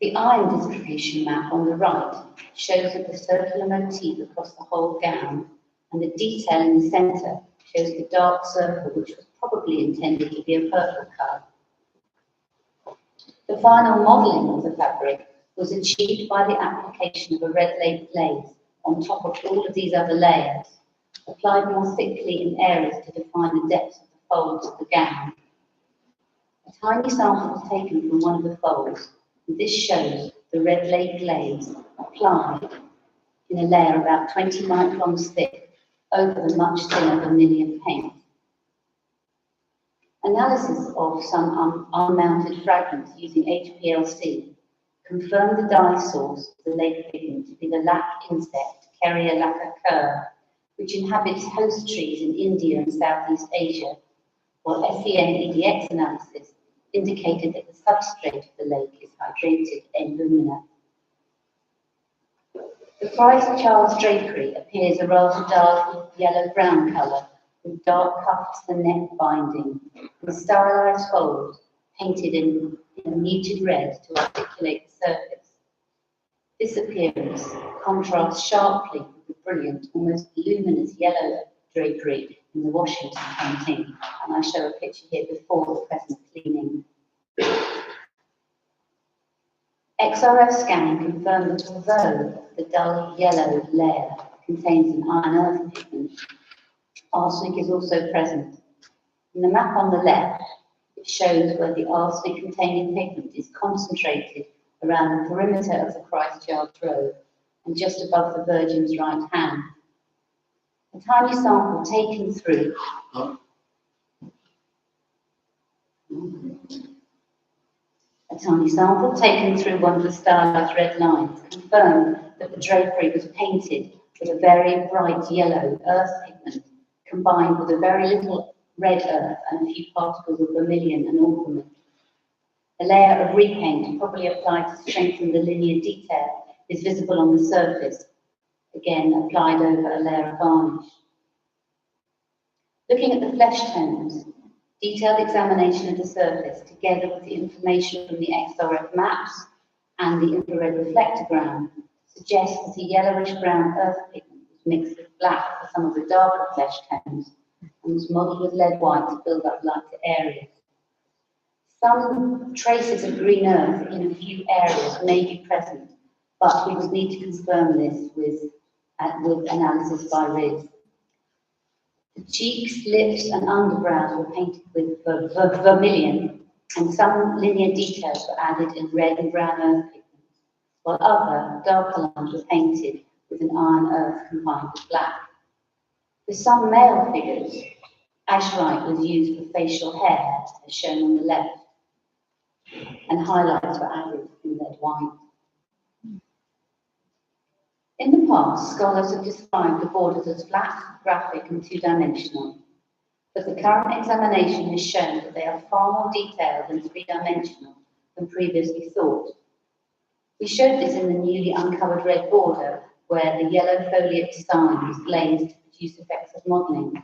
The iron distribution map on the right shows that the circular motif across the whole gown, and the detail in the centre shows the dark circle, which was probably intended to be a purple colour. The final modelling of the fabric was achieved by the application of a red lake glaze on top of all of these other layers, applied more thickly in areas to define the depth of the folds of the gown. A tiny sample was taken from one of the folds, and this shows the red lake glaze applied in a layer about 20 microns thick over the much thinner vermilion paint. Analysis of some unmounted fragments using HPLC confirmed the dye source of the lake pigment to be the lac insect, Kerria lacca, which inhabits host trees in India and Southeast Asia, while SEM EDX analysis indicated that the substrate of the lake is hydrated N lumina. The Price Charles drapery appears a rather dark yellow-brown colour with dark cuffs and neck binding, with stylized folds painted in a muted red to articulate the surface. This appearance contrasts sharply with the brilliant, almost luminous yellow drapery in the Washington painting, and I show a picture here before the present cleaning. XRF scanning confirmed that although the dull yellow layer contains an iron earth pigment, arsenic is also present. In the map on the left, it shows where the arsenic-containing pigment is concentrated around the perimeter of the Christchurch Road and just above the Virgin's right hand. A tiny sample taken through one of the stylized red lines confirmed that the drapery was painted with a very bright yellow earth pigment combined with a very little red earth and a few particles of vermilion and orpiment. A layer of repaint, probably applied to strengthen the linear detail, is visible on the surface, again applied over a layer of varnish. Looking at the flesh tones, detailed examination of the surface, together with the information from the XRF maps and the infrared reflectogram, suggests that a yellowish-brown earth pigment was mixed with black for some of the darker flesh tones and was modelled with lead white to build up lighter areas. Some traces of green earth in a few areas may be present, but we would need to confirm this with analysis by RIS. The cheeks, lips and underbrows were painted with vermilion, and some linear details were added in red and brown earth pigments, while other darker lines were painted with an iron earth combined with black. For some male figures, azurite was used for facial hair, as shown on the left, and highlights were added in red wine. In the past, scholars have described the borders as flat, graphic and two-dimensional, but the current examination has shown that they are far more detailed and three-dimensional than previously thought. We showed this in the newly uncovered red border, where the yellow foliate design was glazed to produce effects of modelling.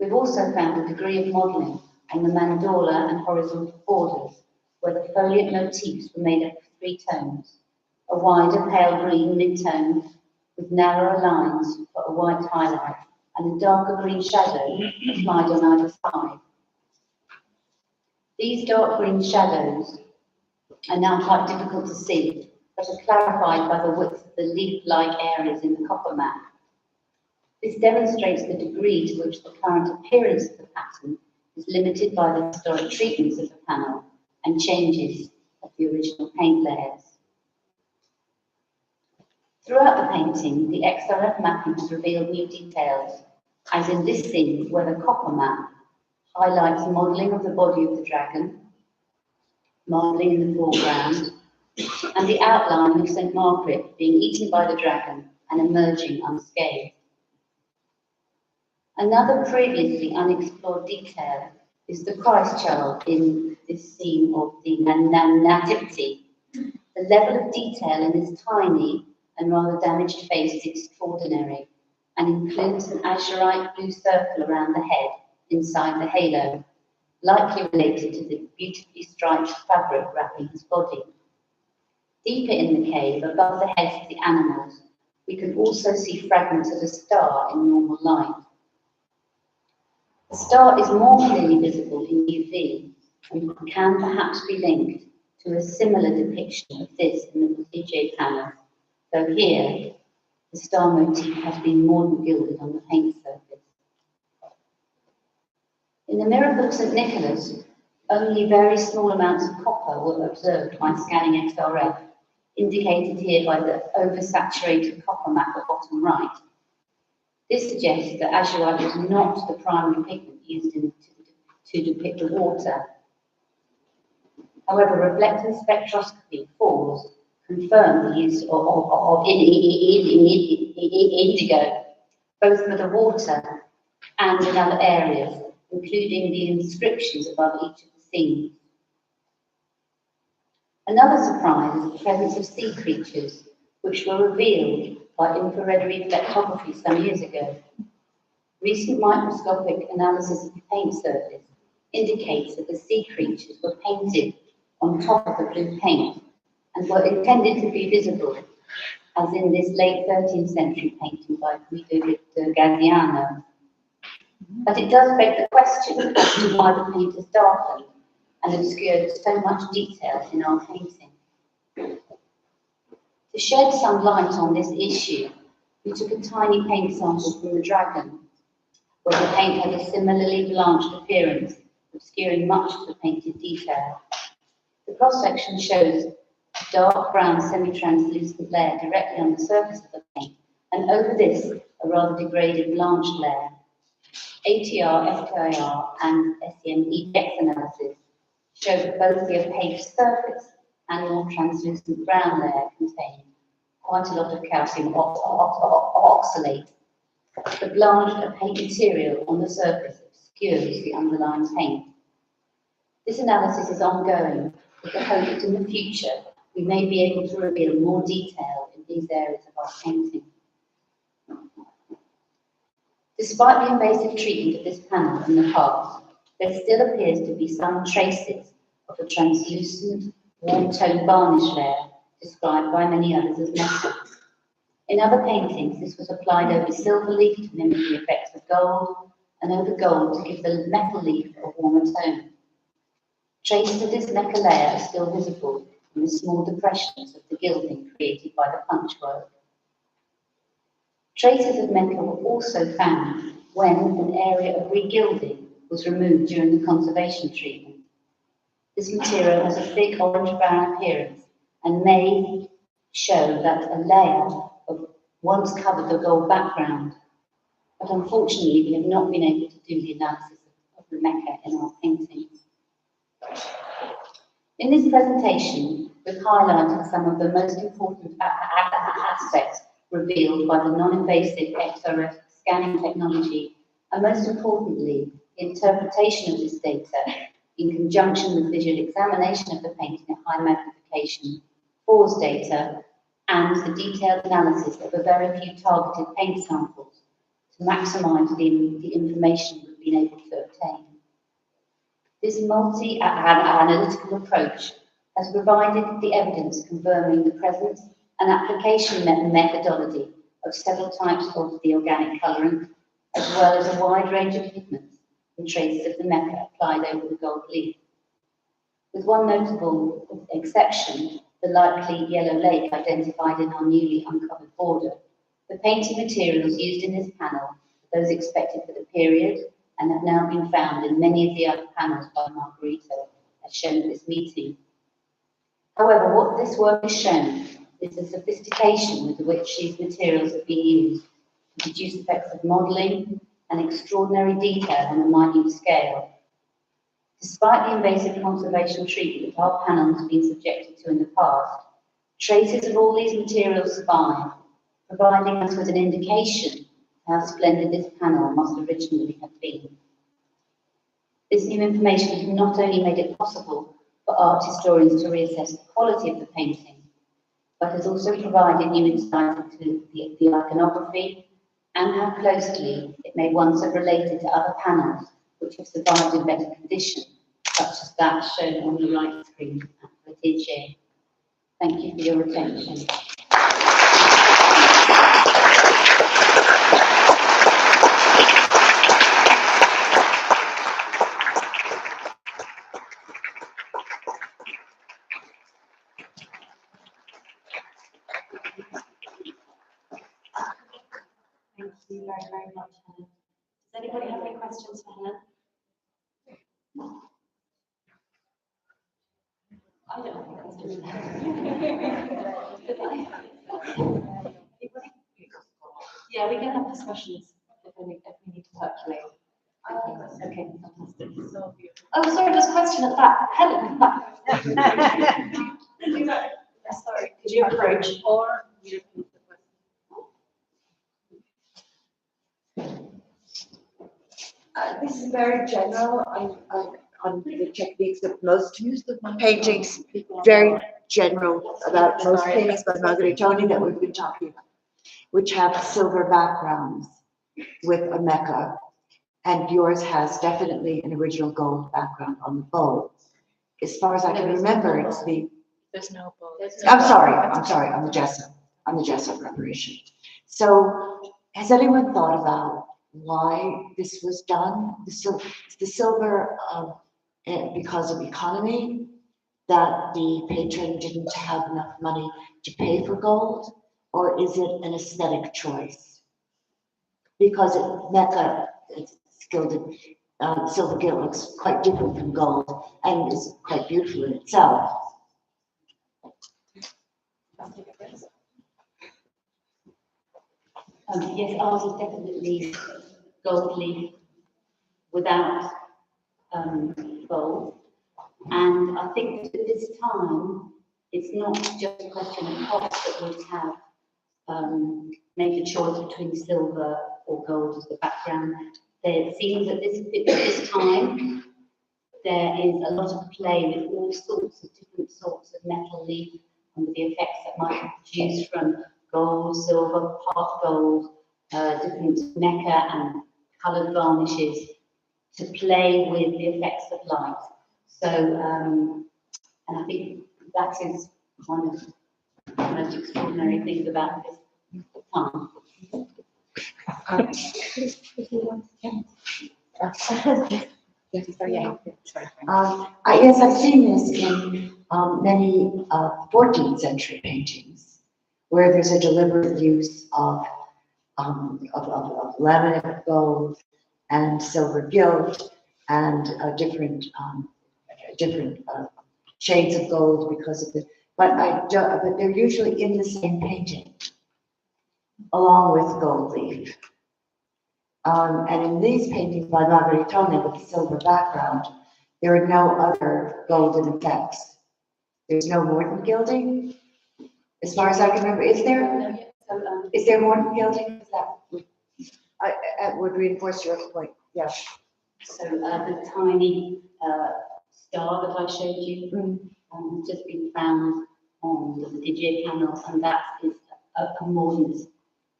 We've also found a degree of modelling on the mandorla and horizontal borders, where the foliate motifs were made up of three tones: a wider pale green mid-tone with narrower lines for a white highlight and a darker green shadow applied on either side. These dark green shadows are now quite difficult to see, but are clarified by the width of the leaf-like areas in the copper map. This demonstrates the degree to which the current appearance of the pattern is limited by the historic treatments of the panel and changes of the original paint layers. Throughout the painting, the XRF mapping has revealed new details, as in this scene where the copper map highlights modelling of the body of the dragon, modelling in the foreground, and the outline of St. Margaret being eaten by the dragon and emerging unscathed. Another previously unexplored detail is the Christ child in this scene of the Nativity. The level of detail in this tiny and rather damaged face is extraordinary and includes an azurite blue circle around the head inside the halo, likely related to the beautifully striped fabric wrapping his body. Deeper in the cave, above the heads of the animals, we can also see fragments of a star in normal light. The star is more clearly visible in UV and can perhaps be linked to a similar depiction of this in the Protégé panel, though here the star motif has been more than gilded on the paint surface. In the Miracle of St. Nicholas, only very small amounts of copper were observed by scanning XRF, indicated here by the oversaturated copper map at bottom right. This suggests that azurite was not the primary pigment used to depict the water. However, reflectance spectroscopy cores confirm the use of indigo, both for the water and in other areas, including the inscriptions above each of the scenes. Another surprise is the presence of sea creatures, which were revealed by infrared reflectography some years ago. Recent microscopic analysis of the paint surface indicates that the sea creatures were painted on top of the blue paint and were intended to be visible as in this late 13th century painting by Guido Gaziano. But it does beg the question as to why the painters darkened and obscured so much detail in our painting. To shed some light on this issue, we took a tiny paint sample from the Dragon, where the paint had a similarly blanched appearance, obscuring much of the painted detail. The cross-section shows a dark brown semi-translucent layer directly on the surface of the paint, and over this, a rather degraded blanched layer. ATR, FTIR, and SEM-EDX analysis show that both the opaque surface and more translucent brown layer contain quite a lot of calcium oxalate. The blanched opaque material on the surface obscures the underlying paint. This analysis is ongoing, with the hope that in the future we may be able to reveal more detail in these areas of our painting. Despite the invasive treatment of this panel in the past, there still appears to be some traces of the translucent, warm-tone varnish layer described by many others as metal. In other paintings, this was applied over silver leaf to mimic the effects of gold, and over gold to give the metal leaf a warmer tone. Traces of this metal layer are still visible in the small depressions of the gilding created by the punchwork. Traces of metal were also found when an area of regilding was removed during the conservation treatment. This material has a thick orange-brown appearance and may show that a layer of once covered the gold background, but unfortunately we have not been able to do the analysis of the mica in our paintings. In this presentation, we've highlighted some of the most important aspects revealed by the non-invasive XRF scanning technology, and most importantly, the interpretation of this data in conjunction with visual examination of the painting at high magnification, FORS data, and the detailed analysis of a very few targeted paint samples to maximise the information we've been able to obtain. This multi-analytical approach has provided the evidence confirming the presence and application methodology of several types of the organic colouring, as well as a wide range of pigments and traces of the mica applied over the gold leaf. With one notable exception, the likely yellow lake identified in our newly uncovered border, the painting materials used in this panel are those expected for the period and have now been found in many of the other panels by Margarito, as shown at this meeting. However, what this work has shown is the sophistication with which these materials have been used to produce effects of modelling and extraordinary detail on a minute scale. Despite the invasive conservation treatment that our panel has been subjected to in the past, traces of all these materials survive, providing us with an indication of how splendid this panel must originally have been. This new information has not only made it possible for art historians to reassess the quality of the painting, but has also provided new insight into the iconography and how closely it may once have related to other panels which have survived in better condition, such as that shown on the right screen at Medievale. Thank you for your attention. Thank you very, very much, Helen. Does anybody have any questions for Helen? I don't have any questions. Yeah, we can have discussions if we need to percolate. Okay, fantastic. Oh, sorry, there's a question at the back. Helen, back. Sorry, could you approach or you repeat the question? This is very general on the techniques of most paintings, very general about most paintings by Margarito that we've been talking about, which have silver backgrounds with a mica, and yours has definitely an original gold background on the bowl. As far as I can remember, it's the. There's no bowl. I'm sorry, on the gesso. on the gesso preparation. So has anyone thought about why this was done? The silver, because of economy, that the patron didn't have enough money to pay for gold, or is it an aesthetic choice? Because Mecca, it's gilded, silver gilt looks quite different from gold and is quite beautiful in itself. Yes, ours is definitely gold leaf without gold. And I think that at this time, it's not just a question of cost that would have made the choice between silver or gold as the background. It seems that this time, there is a lot of play with all sorts of different sorts of metal leaf and the effects that might be produced from gold, silver, part gold, different mica and coloured varnishes to play with the effects of light. So, and I think that is one of the most extraordinary things about this time. Yes, I've seen this in many 14th century paintings, where there's a deliberate use of laminate gold and silver gilt and different shades of gold because of the. But they're usually in the same painting, along with gold leaf. And in these paintings by Margarito with the silver background, there are no other golden effects. There's no Morton gilding, as far as I can remember. Is there? Is there Morton gilding? I would reinforce your point. Yes. So the tiny star that I showed you has just been found on the Didier panel, and that is a Morton's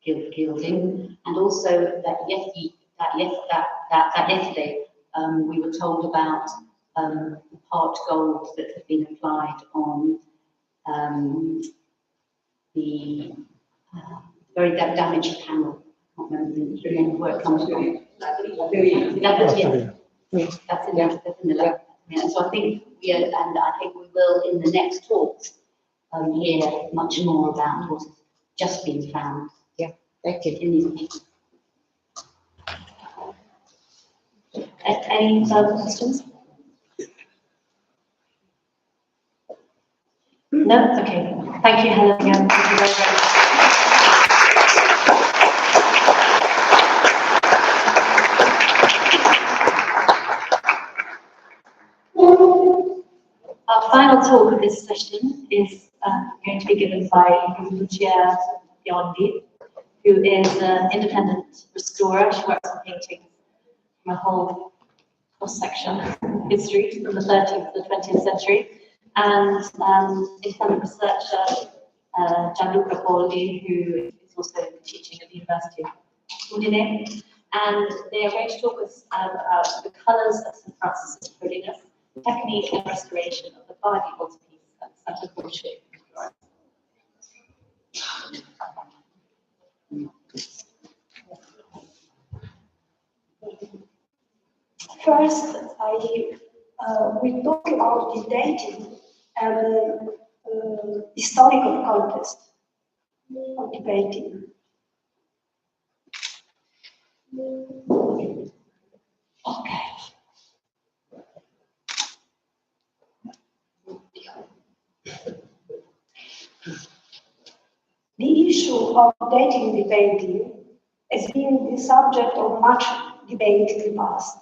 gilding. And also that yesterday we were told about part gold that had been applied on the very damaged panel. I can't remember where it comes from. That's in the lab. Yeah, so I think we will in the next talks hear much more about what has just been found. Yeah, thank you. In these papers. Any further questions? No? Okay. Thank you, Helen, again. Thank you very much. Our final talk of this session is going to be given by Lucia Biondi, who is an independent restorer. She works on paintings from a whole cross-section history from the 13th to the 20th century. And independent researcher Gianluca Polli, who is also teaching at the University of Udine. And they are going to talk us about the colours of St. Francis of Holiness, technique and restoration of the body altarpiece at Santa Croce in Florence. First, we talk about the dating and historical context of the painting. Okay. The issue of dating the painting has been the subject of much debate in the past.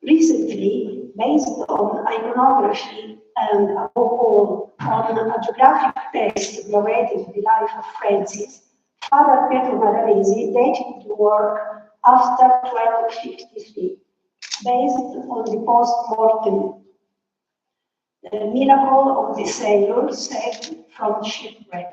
Recently, based on iconography and above all on a geographic text narrating the life of Francis, Father Pietro Maravesi dated the work after 1253, based on the post-mortem miracle of the sailor saved from shipwreck,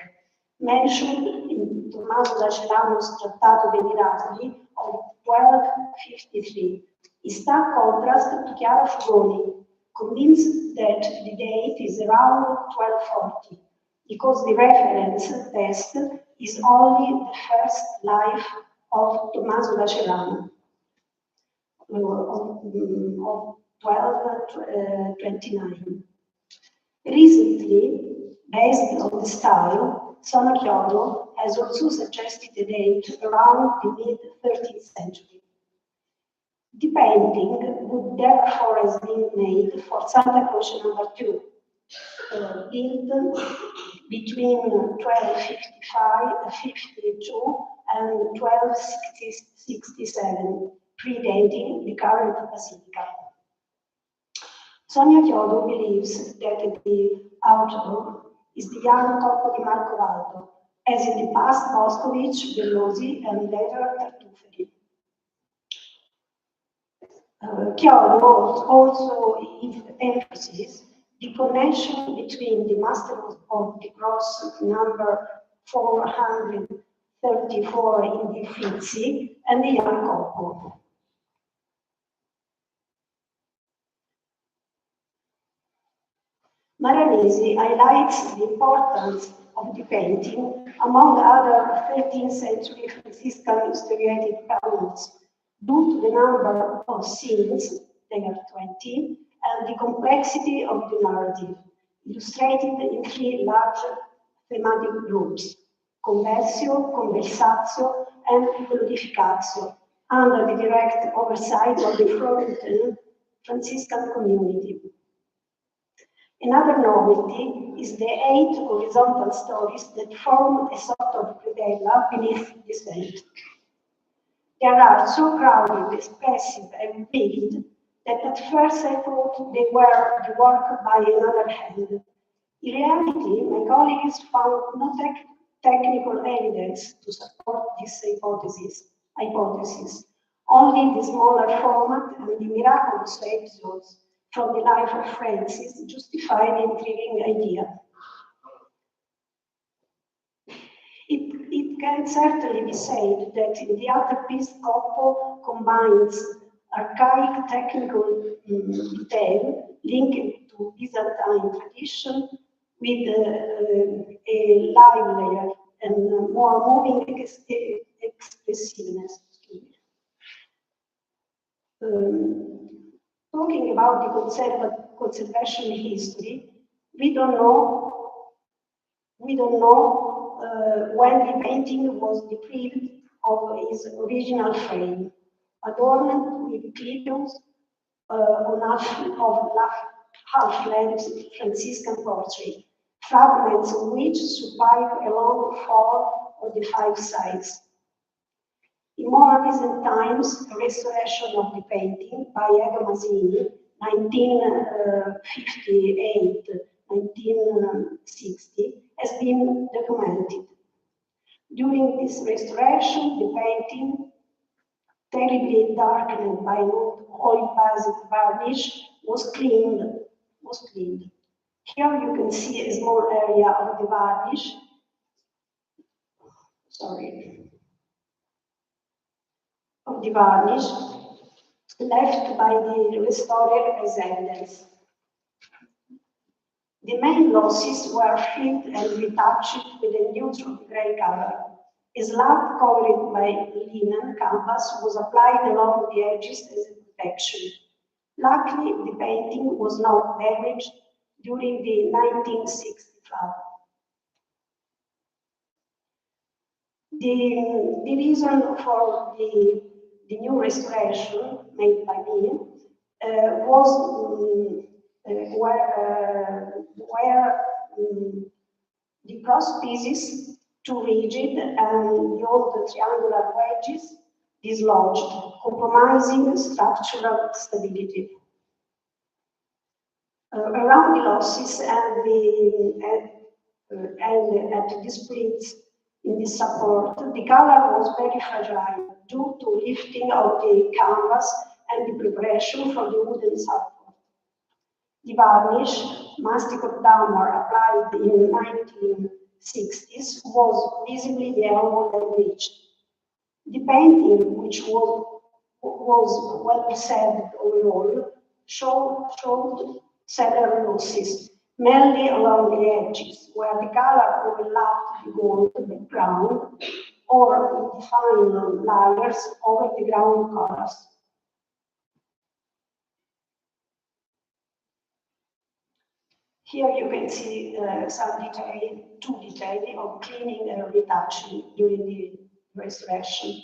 mentioned in Tommaso da Celano's Trattato dei Miracoli of 1253, in stark contrast to Chiara Fugoni, convinced that the date is around 1240, because the reference text is only the first life of Tommaso da Celano of 1229. Recently, based on the style, Sono Chiodo has also suggested a date around the mid-13th century. The painting would therefore have been made for Santa Croce No. 2, built between 1252 and 1267, predating the current basilica. Sonia Chiodo believes that the author is the young Coppo di Marcovaldo, as in the past Boscovich, Bellosi, and later Tartuferi. Chiodo also emphasizes the connection between the Master of the Cross number 434 in the Uffizi and the young Coppo. Maranesi highlights the importance of the painting among other 13th century Franciscan historiated panels due to the number of scenes, there are 20, and the complexity of the narrative, illustrated in 3 large thematic groups: Conversio, Conversatio, and Glorificatio, under the direct oversight of the Florentine Franciscan community. Another novelty is the 8 horizontal stories that form a sort of predella beneath the saint. They are so crowded, expressive, and vivid that at first I thought they were the work by another hand. In reality, my colleagues found no technical evidence to support this hypothesis, only the smaller format and the miraculous episodes from the life of Francis justify the intriguing idea. It can certainly be said that in the altarpiece Coppo combines archaic technical detail linked to Byzantine tradition with a livelier and more moving expressiveness. Talking about the conservation history, we don't know when the painting was deprived of its original frame, adorned with clippings of half-length Franciscan portrait, fragments of which survive along 4 of the 5 sides. In more recent times, a restoration of the painting by Ego Masini, 1958-1960, has been documented. During this restoration, the painting, terribly darkened by an oil-based varnish, was cleaned. Here you can see a small area of the varnish. Of the varnish left by the restored resemblance. The main losses were filled and retouched with a neutral grey color. A slab covered by linen canvas was applied along the edges as a protection. Luckily, the painting was not damaged during the 1960 flood. The reason for the new restoration made by me was where the cross pieces, too rigid, and the old triangular wedges dislodged, compromising structural stability. Around the losses and at the splits in the support, the color was very fragile due to lifting of the canvas and the preparation for the wooden support. The varnish, masticot damar, applied in the 1960s, was visibly yellow and bleached. The painting, which was well preserved overall, showed several losses, mainly along the edges, where the color overlapped the gold background, or in fine layers over the ground colors. Here you can see some two details of cleaning and retouching during the restoration.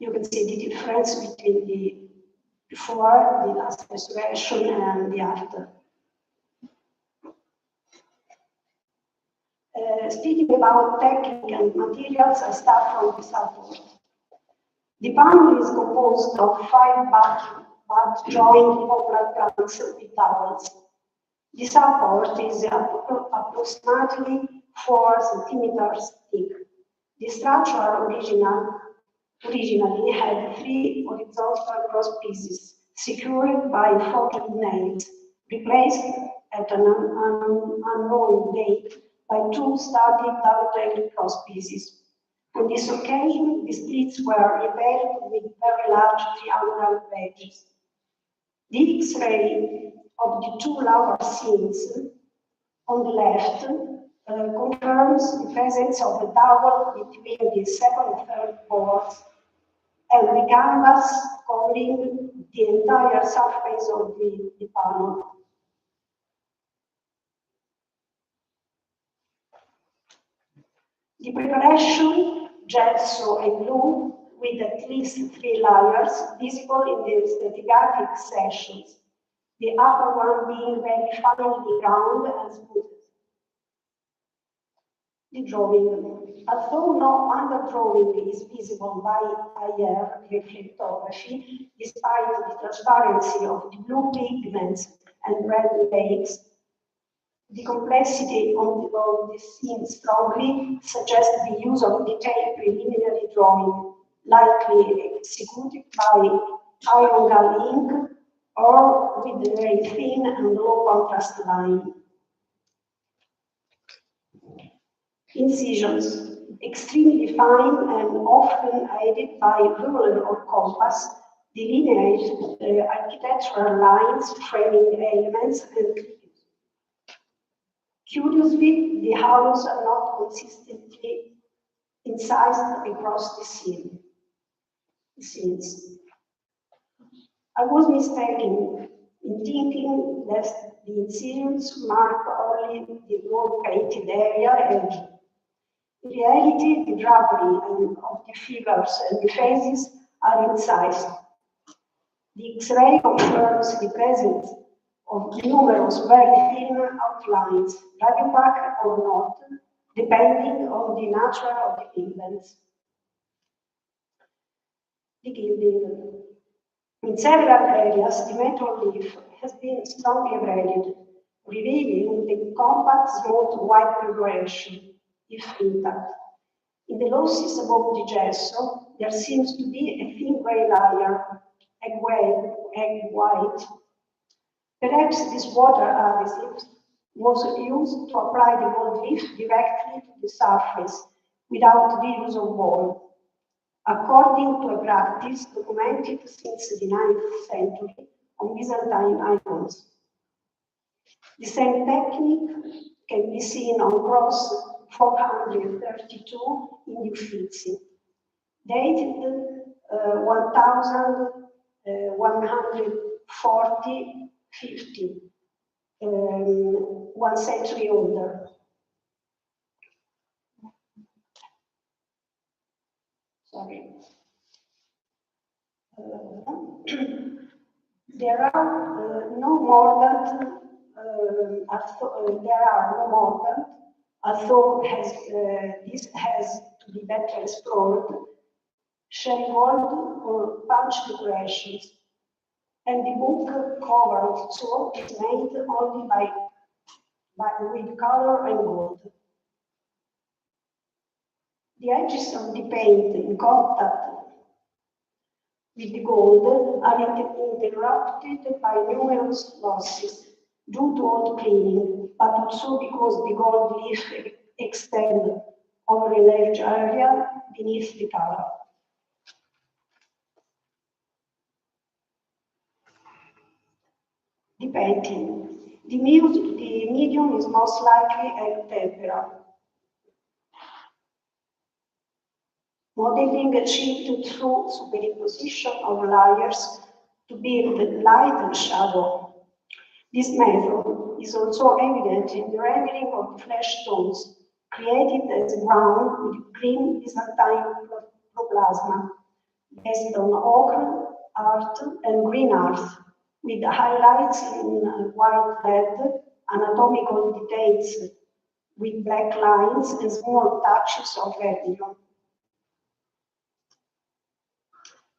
You can see the difference between the before, the last restoration, and the after. Speaking about technique and materials, I start from the support. The panel is composed of 5 butt-joined poplar planks with towels. The support is approximately 4 centimeters thick. The structure originally had 3 horizontal cross pieces secured by forged nails, replaced at an unknown date by 2 sturdy double-tailed cross pieces. On this occasion, the slits were repaired with very large triangular wedges. The X-ray of the 2 lower scenes on the left confirms the presence of a dowel between the second and third boards and the canvas covering the entire surface of the panel. The preparation, gesso and glue, with at least 3 layers visible in the stratigraphic sections, the upper one being very finely ground and smooth. The drawing. Although no underdrawing is visible by IR reflectography, despite the transparency of the blue pigments and red lakes, the complexity of the scene strongly suggests the use of detailed preliminary drawing, likely executed by iron gall ink or with a very thin and low contrast line. Incisions, extremely fine and often aided by ruler or compass, delineate architectural lines, framing elements, and clips. Curiously, the hollows are not consistently incised across the scenes. I was mistaken in thinking that the incisions mark only the gold-painted area edge. In reality, the drapery of the figures and the faces are incised. The X-ray confirms the presence of numerous very thin outlines, radiopaque or not, depending on the nature of the pigments. The gilding. In several areas, the metal leaf has been strongly abraded, revealing the compact, smooth white progression, if intact. In the losses above the gesso, there seems to be a thin gray layer, egg white. Perhaps this water adhesive was used to apply the gold leaf directly to the surface without the use of wool, according to a practice documented since the 9th century on Byzantine icons. The same technique can be seen on cross 432 in the Uffizi, dated 1140-50, 1 century older. Sorry. There are no more than, although this has to be better explored, shell gold or punch decorations, and the book cover also is made only with color and gold. The edges of the paint in contact with the gold are interrupted by numerous losses due to old cleaning, but also because the gold leaf extends over a large area beneath the color. the painting. The medium is most likely a tempera. Modeling achieved through superimposition of layers to build light and shadow. This method is also evident in the rendering of the flesh tones, created as brown with green Byzantine proplasma, based on ochre art and green art, with highlights in white lead, anatomical details with black lines and small touches of vermilion.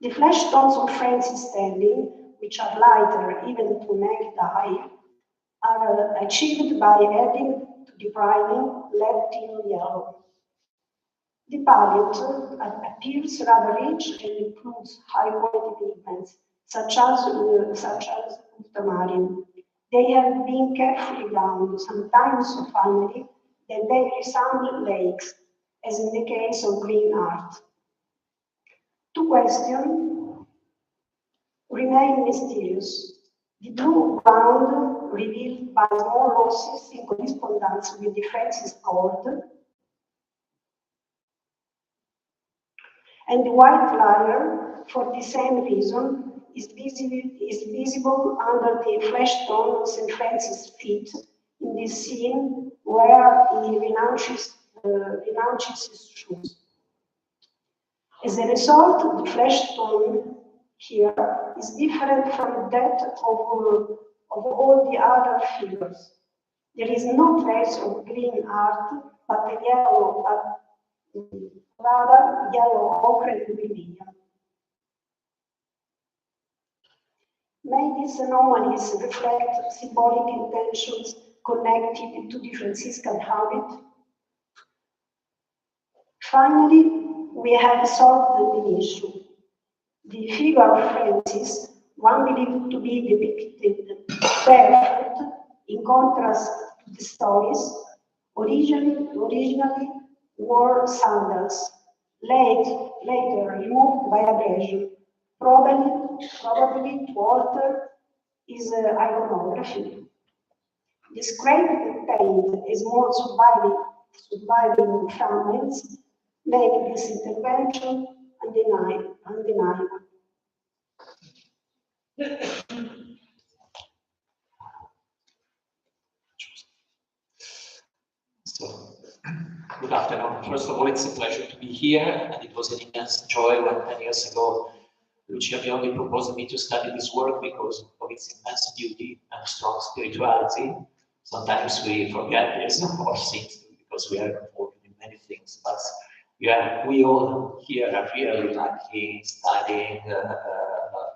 The flesh tones of Francis standing, which are lighter even to naked eye, are achieved by adding to the priming lead-tin yellow. The palette appears rather rich and includes high-quality pigments, such as ultramarine. They have been carefully ground, sometimes so finely that they resemble lakes, as in the case of green art. Two questions remain mysterious. The blue ground revealed by small losses in correspondence with the Francis gold, and the white layer, for the same reason, is visible under the flesh tone of St. Francis' feet in this scene where he renounces his shoes. As a result, the flesh tone here is different from that of all the other figures. There is no trace of green art, but a yellow, rather yellow ochre and vermilion. May these anomalies reflect symbolic intentions connected to the Franciscan habit? Finally, we have solved the issue. The figure of Francis, one believed to be depicted barefoot, in contrast to the stories, originally wore sandals, later removed by abrasion, probably to alter his iconography. Described paint as more surviving fragments make this intervention undeniable. So, good afternoon. First of all, it's a pleasure to be here, and it was an immense joy when 10 years ago Lucia Biondi proposed me to study this work because of its immense beauty and strong spirituality. Sometimes we forget this, or think, because we are involved in many things, but we all here are really lucky studying,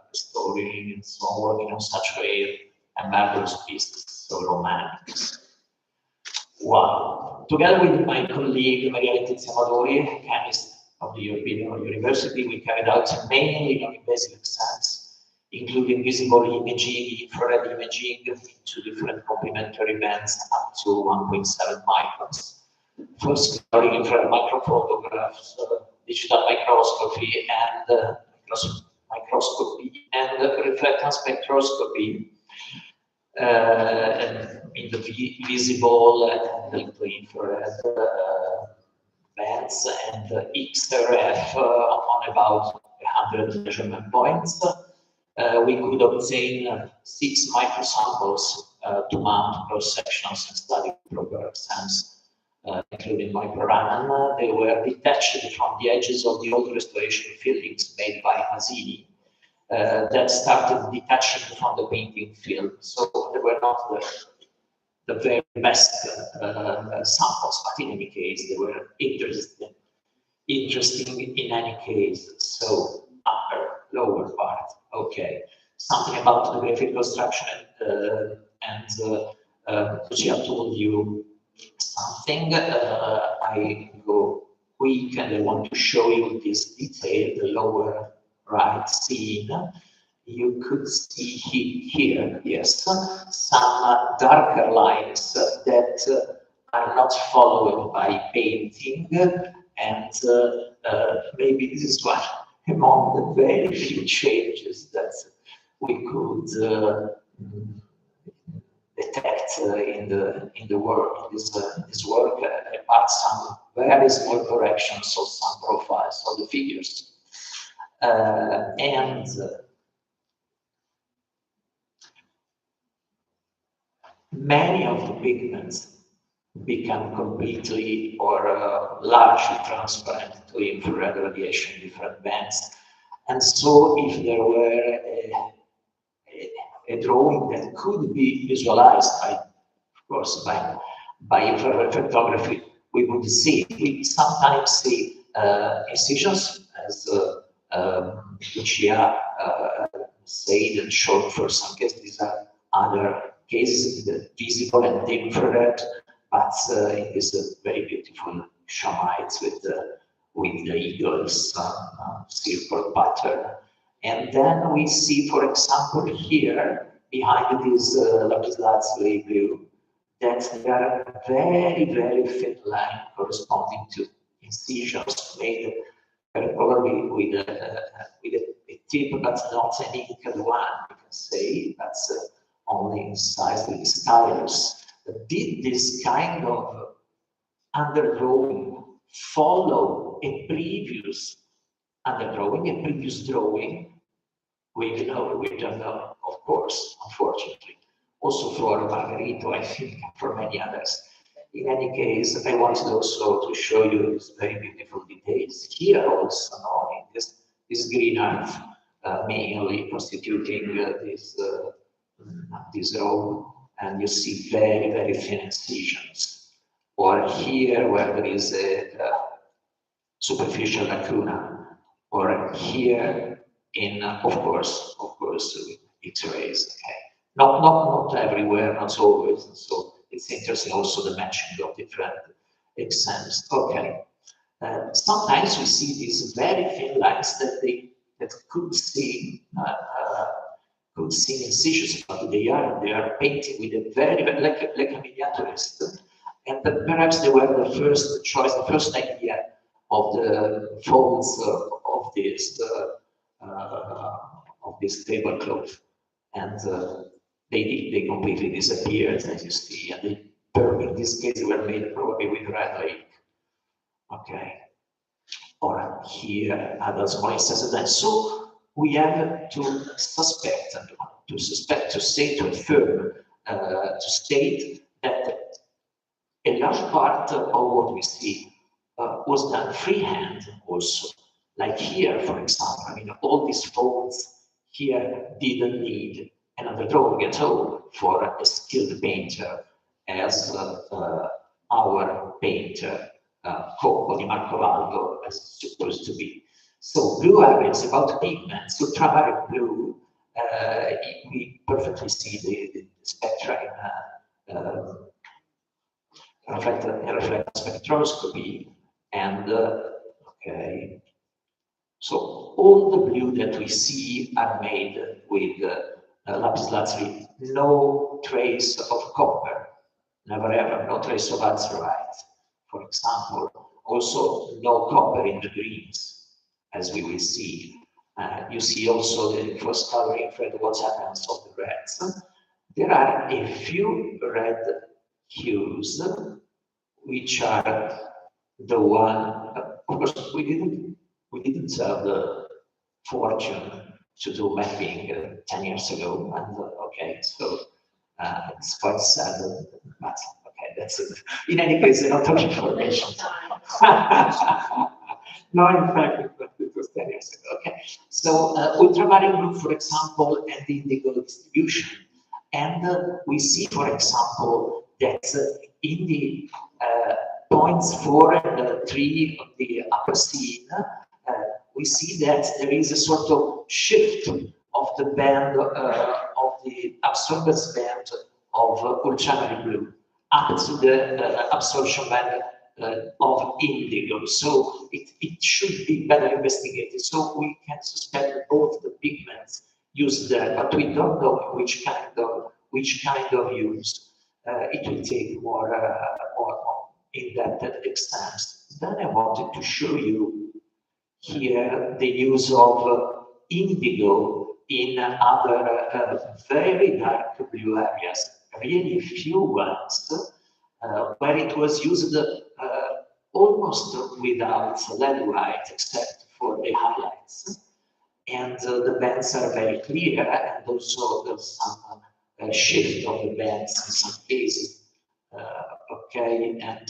restoring, and so on, working on such rare and marvelous pieces, so romantic. Wow. Together with my colleague Maria Letizia, chemist of the European University, we carried out mainly non-invasive exams, including visible imaging, infrared imaging, to different complementary bands up to 1.7 microns. First, exploring infrared microphotographs, digital microscopy, and microscopy and reflectance spectroscopy in the visible and the infrared bands, and XRF on about 100 measurement points. We could obtain 6 microsamples to mount cross sections and study proper exams. Including microraman. They were detached from the edges of the old restoration fillings made by Masini that started detaching from the painting film. So they were not the very best samples, but in any case, they were interesting in any case. So upper, lower part, okay. Something about the graphic construction, and Lucia told you something. I go quick and I want to show you this detail, the lower right scene. You could see here, yes, some darker lines that are not followed by painting, and maybe this is one among the very few changes that we could detect in the work in this work, apart some very small corrections of some profiles of the figures, and many of the pigments become completely or largely transparent to infrared radiation in different bands. And so if there were a drawing that could be visualized by, of course, by infrared photography, we would see, we sometimes see incisions, as Lucia said and showed for some cases. These are other cases, visible and infrared, but it is a very beautiful shamites with the eagles circle pattern. And then we see, for example, here behind this lapislazuli blue, that there are very, very thin line corresponding to incisions made probably with a tip, but not an inked one, you can say. That's only incised with the stylus. Did this kind of underdrawing follow a previous underdrawing, a previous drawing? We don't know, of course, unfortunately. Also for Margarito, I think, for many others. In any case, I wanted also to show you these very beautiful details here also, no? In this green earth, mainly constituting this row, and you see very, very thin incisions. Or here, where there is a superficial lacuna, or here in, of course, X-rays. Okay, not everywhere, not always. So it's interesting also the matching of different exams. Okay, sometimes we see these very thin lines that could seem incisions, but they are painted with a very like a miniaturist, and perhaps they were the first choice, the first idea of the folds of this tablecloth, and they completely disappeared, as you see, and in this case they were made probably with red lake. Okay, or here other small instances, and so we have to suspect, to affirm, to state that a large part of what we see was done freehand also. Like here, for example, I mean, all these folds here didn't need another drawing at all for a skilled painter, as our painter, Coppo di Marcovaldo, is supposed to be. So blue areas about pigments, ultraviolet blue, we perfectly see the spectra in reflector spectroscopy, and okay. So all the blue that we see are made with lapis lazuli, no trace of copper, never ever, no trace of azurite, for example. Also no copper in the greens, as we will see. You see also the first coloring for what happens of the reds. There are a few red hues, which are the one, of course, we didn't have the fortune to do mapping 10 years ago, and okay, so it's quite sad, but okay, that's it. In any case, a lot of information. No, in fact, it was 10 years ago. Okay, so ultramarine blue, for example, and the indigo distribution, and we see, for example, that in the points 4 and 3 of the upper scene, we see that there is a sort of shift of the band, of the absorbance band of ultramarine blue up to the absorption band of indigo. So it should be better investigated. So we can suspect both the pigments used there, but we don't know which kind of use. It will take more in-depth exams. Then I wanted to show you here the use of indigo in other very dark blue areas, really few ones, where it was used almost without lead white, except for the highlights. And the bands are very clear, and also there's some shift of the bands in some cases. Okay, and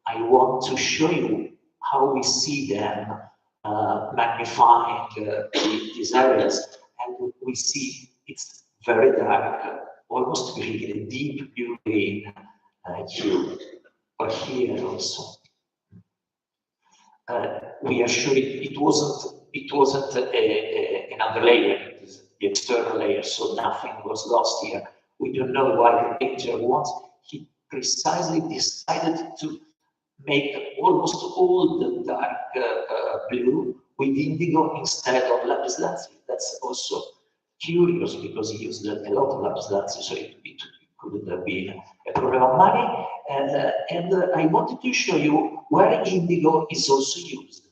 I want to show you how we see them magnifying these areas, and we see it's very dark, almost green, a deep blue green hue, or here also. We are sure it wasn't another layer, it is the external layer, so nothing was lost here. We don't know why the painter wants. He precisely decided to make almost all the dark blue with indigo instead of lapis lazuli. That's also curious because he used a lot of lapis lazuli, so it couldn't have been a problem of money. And I wanted to show you where indigo is also used.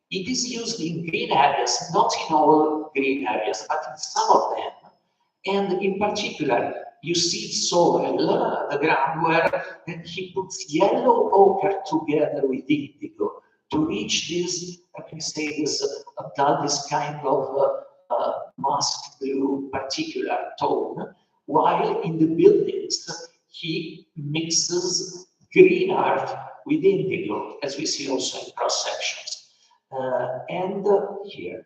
It is used in green areas, not in all green areas, but in some of them. And in particular, you see soil, the ground, where he puts yellow ochre together with indigo to reach this, I can say, this kind of musk blue particular tone, while in the buildings he mixes green art with indigo, as we see also in cross sections. And here.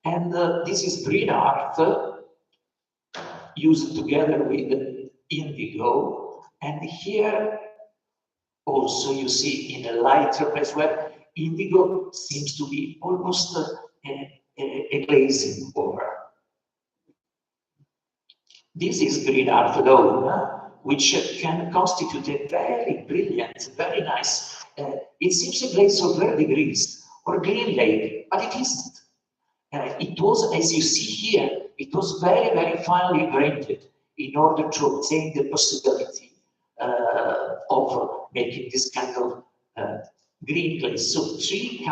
And this is green art used together with indigo. And here also you see in a lighter place where indigo seems to be almost a glazing over. This is green art alone, which can constitute a very brilliant, very nice, it seems a glaze of verde grease or green lake, but it isn't. It was, as you see here, it was very, very finely grained in order to obtain the possibility of making this kind of green glaze. So three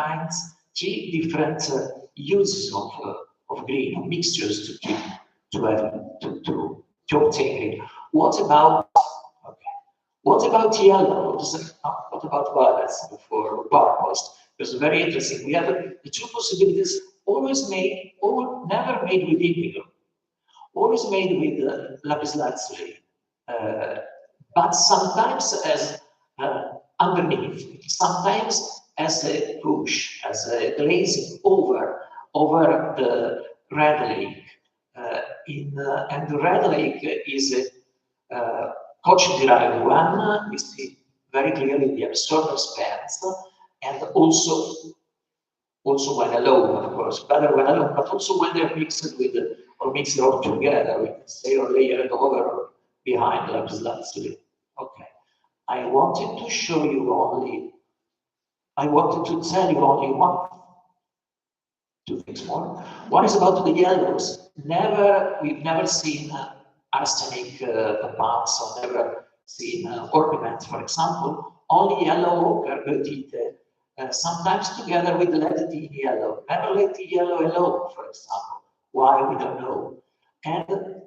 different uses of green, mixtures to obtain green. What about yellows? What about violets for purples? It's very interesting. We have the two possibilities, never made with indigo, always made with lapis lazuli, but sometimes as underneath, sometimes as a push, as a glazing over the red lake. And the red lake is a coach-derived one. We see very clearly the absorbance bands, and also when alone, of course, better when alone, but also when they're mixed with, or mixed all together, we can say, or layered over or behind lapis lazuli. Okay. I wanted to tell you only two things more. One is about the yellows. We've never seen arsenic compounds, or never seen orpiment, for example. Only yellow ochre, goethite, sometimes together with lead yellow. Never lead yellow alone, for example. Why, we don't know. And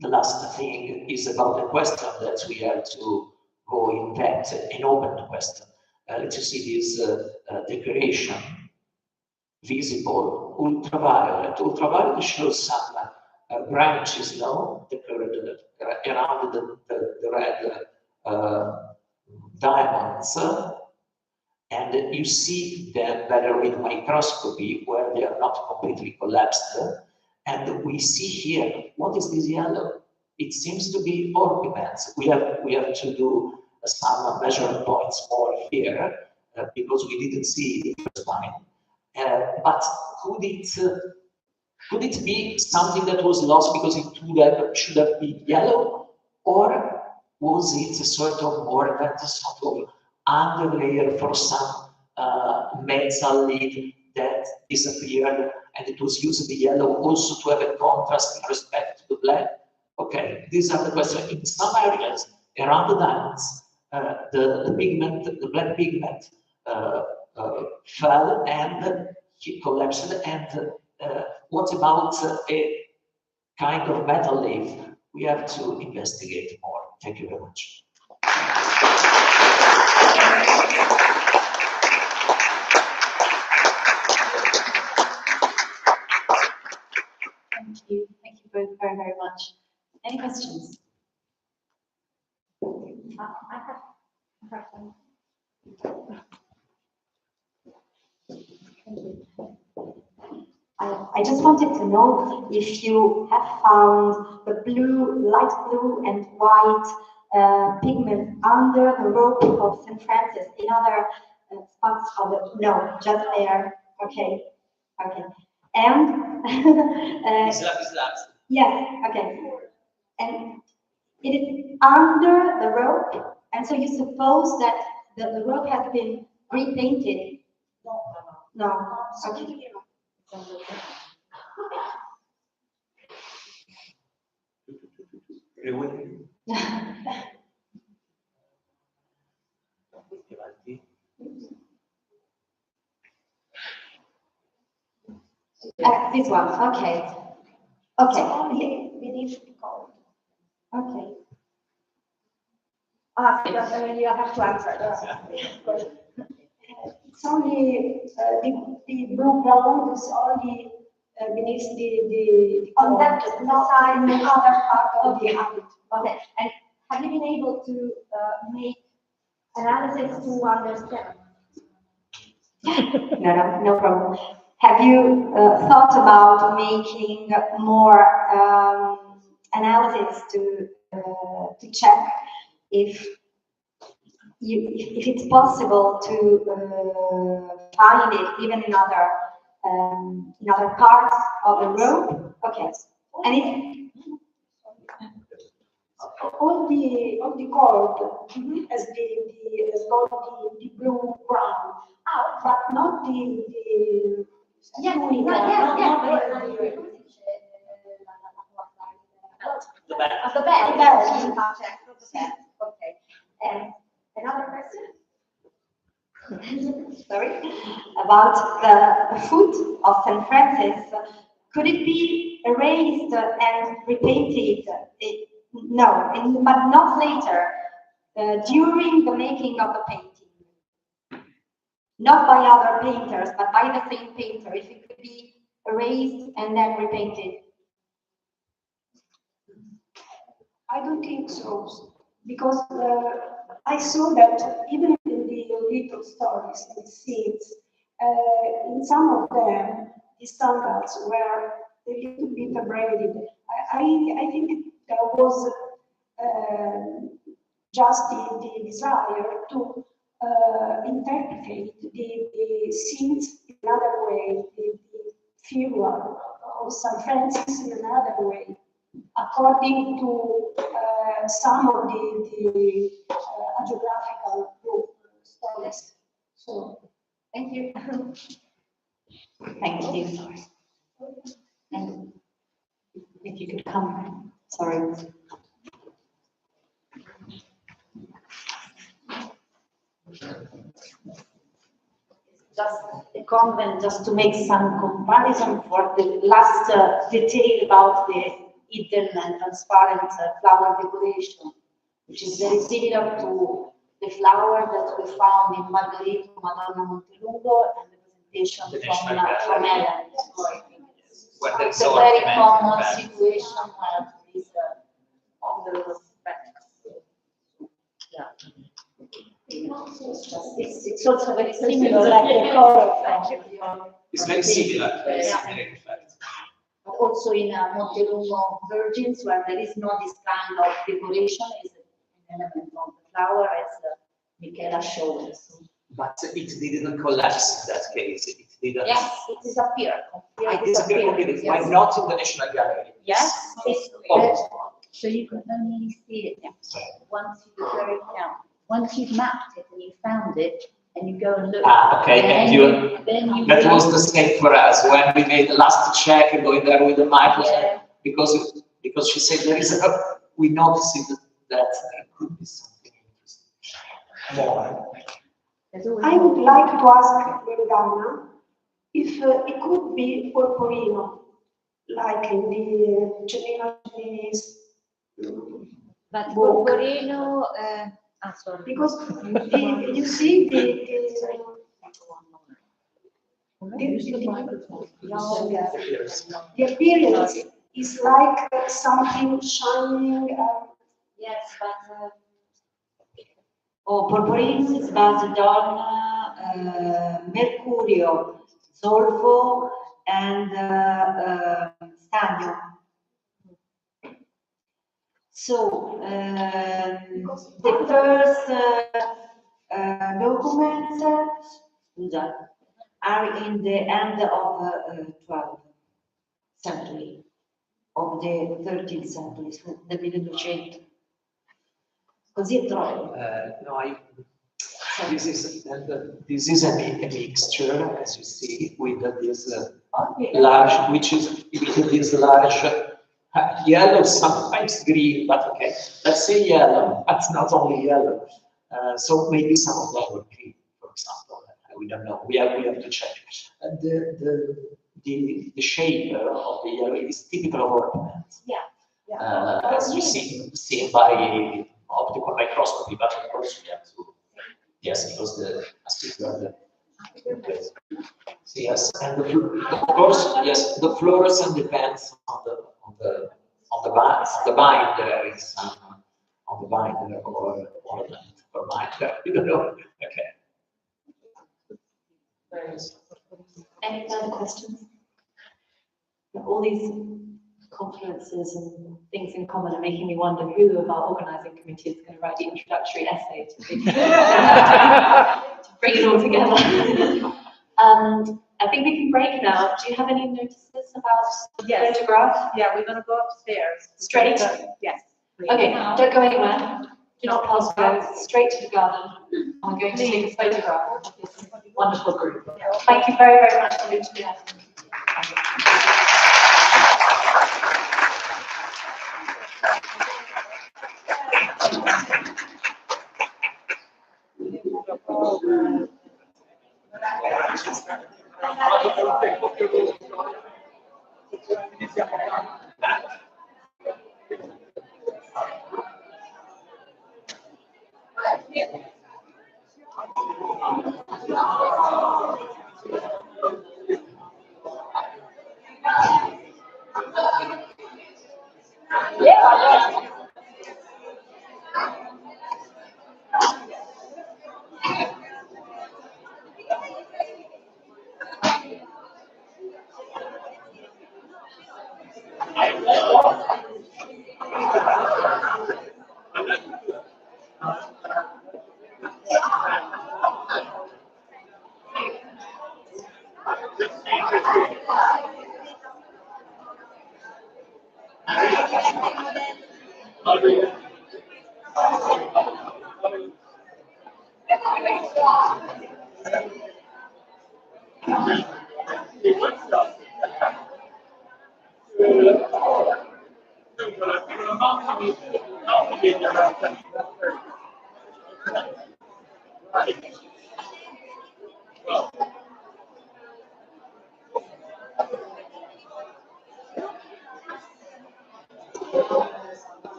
the last thing is about the question that we have to go in depth, an open question. Let's see this decoration, visible, ultraviolet. Ultraviolet shows some branches, no, decorated around the red diamonds, and you see them better with microscopy where they are not completely collapsed. And we see here, what is this yellow? It seems to be orpiments. We have to do some measuring points more here because we didn't see it the first time. But could it be something that was lost because it should have been yellow, or was it a sort of more than a sort of underlayer for some metal lead that disappeared, and it was used the yellow also to have a contrast in respect to the black? Okay, these are the questions. In some areas around the diamonds, the pigment, the black pigment, fell and he collapsed. And what about a kind of metal leaf? we have to investigate more. Thank you very much. Thank you both very, very much. Any questions? I have a question. I just wanted to know if you have found the blue, light blue and white pigment under the rope of St. Francis in other spots of the, no, just there. Okay, okay. And yes, okay. And it is under the rope, and so you suppose that the rope has been repainted? No, okay. This one, okay. Okay. Only beneath the cold. Okay. You have to answer. It's only the blue ground is only beneath the On that side, the other part of the habit. Okay, and have you been able to make analysis to understand? No problem. Have you thought about making more analysis to check if it's possible to find it even in other parts of the rope? Okay, and it all the cord has the blue brown, but not the Yes, The back. Of the bed. Okay. And another question? sorry, about the foot of St. Francis. Could it be erased and repainted? No, but not later, during the making of the painting. Not by other painters, but by the same painter, if it could be erased and then repainted. I don't think so, because I saw that even in the little stories and scenes, in some of them, the standards were a little bit abraded. I think there was just the desire to interpret the scenes in another way, the figure of St. Francis in another way, according to some of the geographical stories. So, Thank you. Thank you. And if you could come, sorry. Just a comment, just to make some comparison for the last detail about the hidden and transparent flower decoration, which is very similar to the flower that we found in Margarito, Madonna Montelungo, and the presentation from Alla. It's a very common situation where this it's also very similar, like the color. It's very similar, in fact. But also in Montelungo Virgins, where there is no this kind of decoration, is an element of the flower, as Michela showed us. But it didn't collapse in that case. It didn't. Yes, it disappeared. It disappeared completely. Why not in the National Gallery? Yes, So you can only see it once you carry it down. Once you've mapped it and you found it, and you go and look. Okay, that was the same for us when we made the last check and going there with the microscope, because she said there is we noticed that there could be something interesting. More. I would like to ask Loredana if it could be Porporino, like in the Cellino Cellini's But walk. Borborino, sorry. Because you see the appearance is like something shining. Yes, but Borborino is based on mercurio, sulfur, and stadium. So the first documents are in the end of 12th century, of the 13th century, del 1200. Così è troppo. No, this is a mixture, as you see, with this large, which is with this large yellow, sometimes green, but okay, let's say yellow. That's not only yellow. So maybe some of them were green, for example. We don't know. We have to check. The shape of the yellow is typical of ornament. Yeah. As you see by optical microscopy, but of course we have to. Yes, because yes, and of course, yes, the fluorescent depends on the binder is on the binder or ornament or binder. You don't know. Okay. Any further questions? All these conferences and things in common are making me wonder who of our organising committee is going to write the introductory essay to bring it all together. I think we can break now. Do you have any notices about the photograph? Yeah, we're going to go upstairs. Straight? Yes. Okay, don't go anywhere. Do not pass go. Straight to the garden. I'm going to take a photograph of this wonderful group. Thank you very, very much for being here.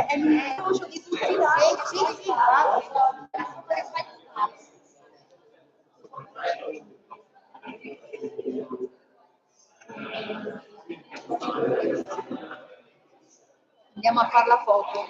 È l'incrocio di tutti i lati. Sì, andiamo a fare la foto.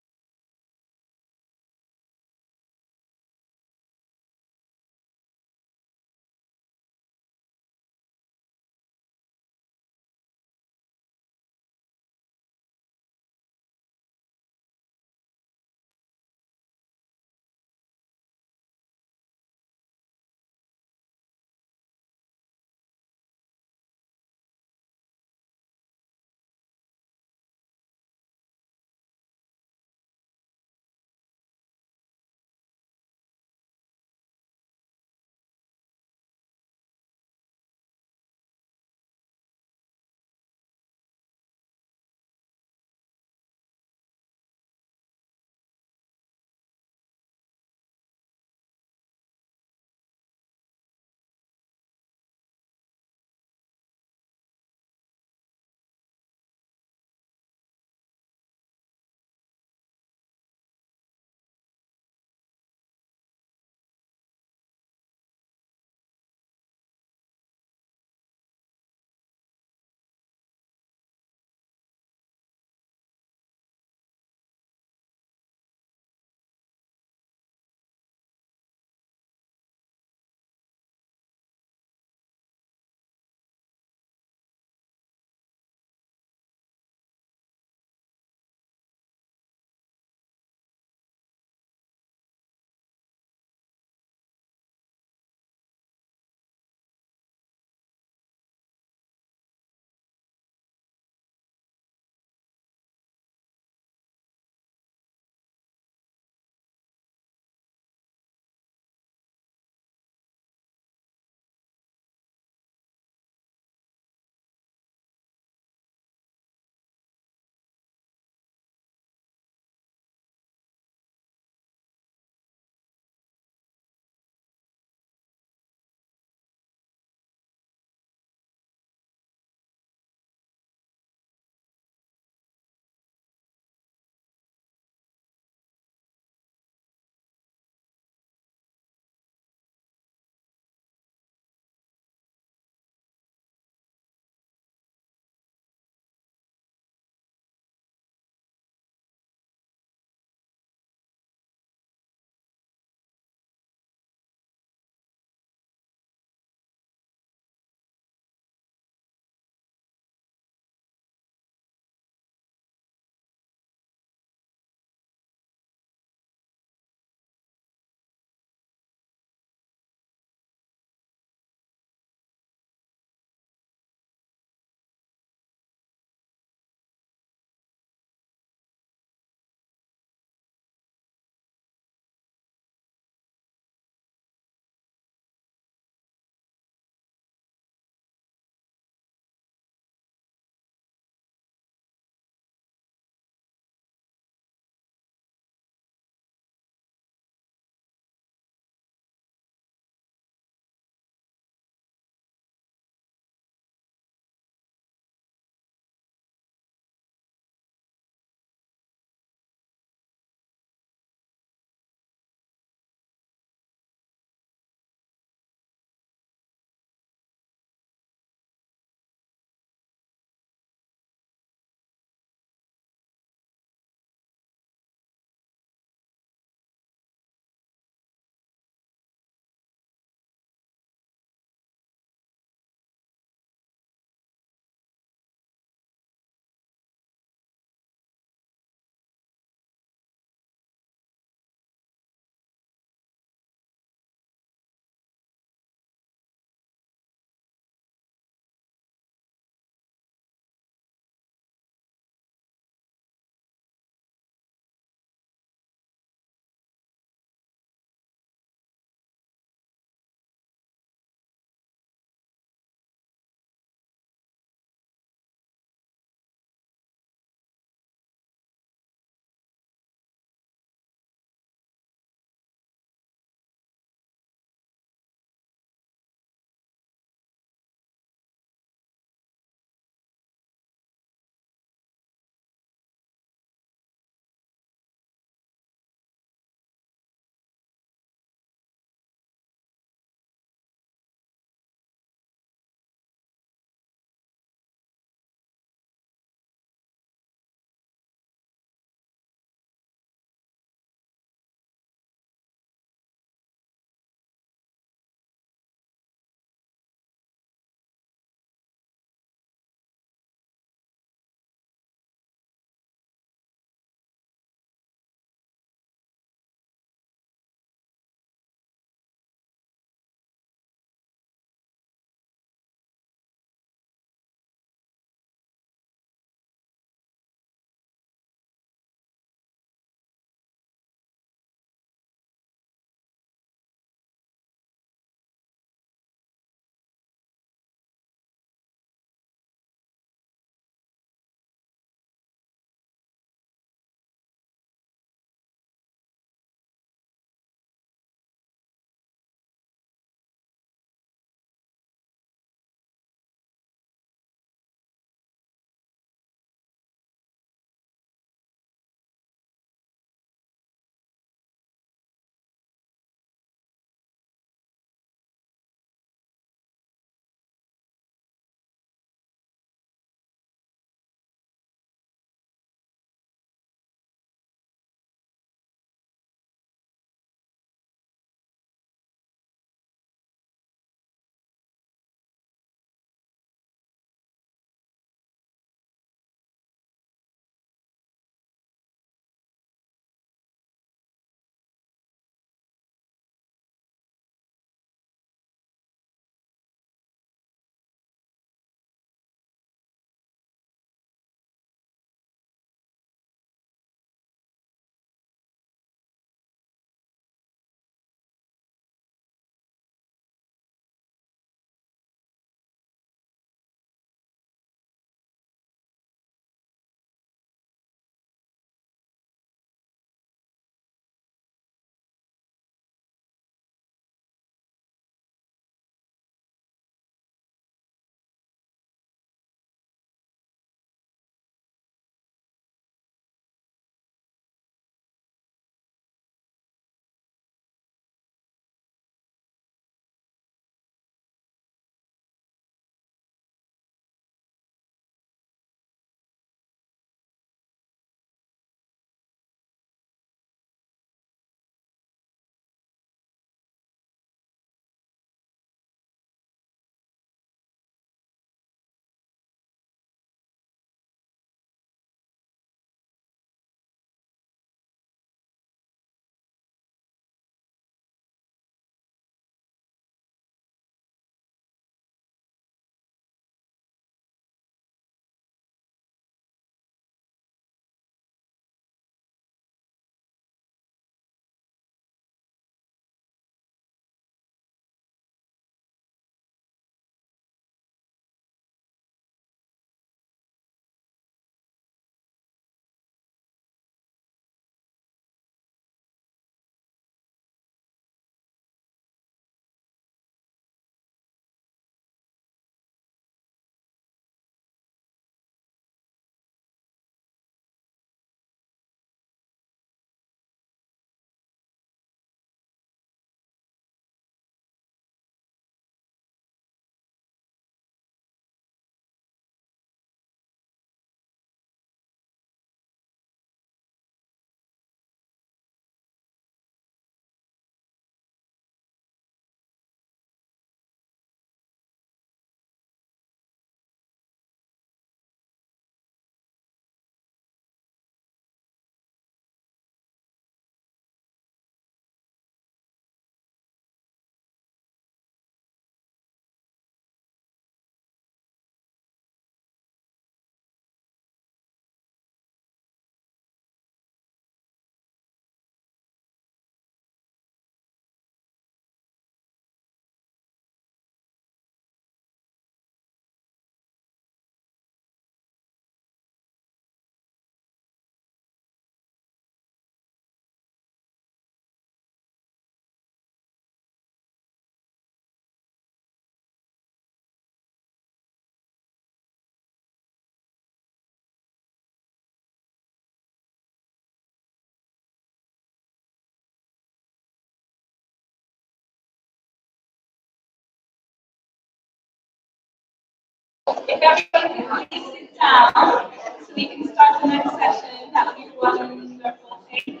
everyone please sit down so we can start the next session. That would be wonderful. Thank you.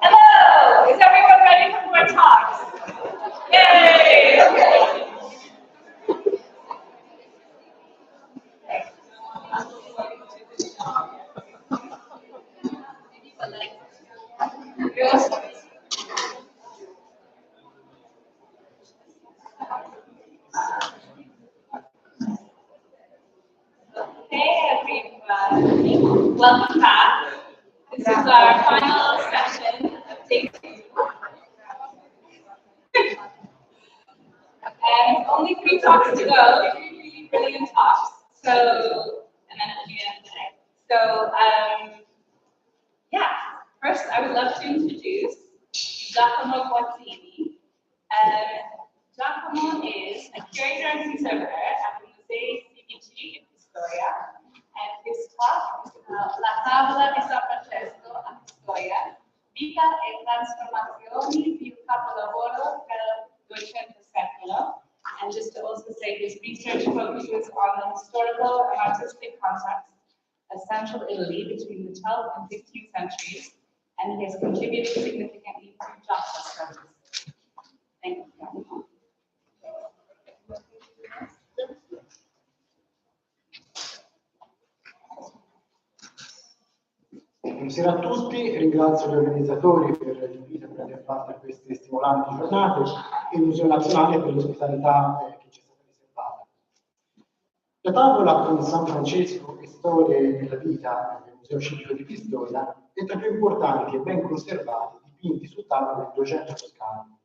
Hello, is everyone ready for more talks? Yay! Hey everybody, welcome back. This is our final session of day 2. And only 3 talks to go, 3 really brilliant talks. So, and then at the end of the day. So, yeah, first I would love to introduce Giacomo Guazzini. Giacomo is a curator and conservator at the Museo in Storia, and his talk is about La tavola di San Francesco a Storia, vita e trasformazioni di un capolavoro del Duecento secolo. And just to also say, his research focuses on the historical and artistic context of central Italy between the 12th and 15th centuries, and he has contributed significantly to justice studies. Thank you. Buonasera a tutti, ringrazio gli organizzatori per l'invito a prendere parte a queste stimolanti giornate e il Museo Nazionale per l'ospitalità che ci è stata riservata. La tavola con San Francesco e storie della vita del Museo Civico di Pistoia è tra i più importanti e ben conservati dipinti su tavola del Duecento toscano.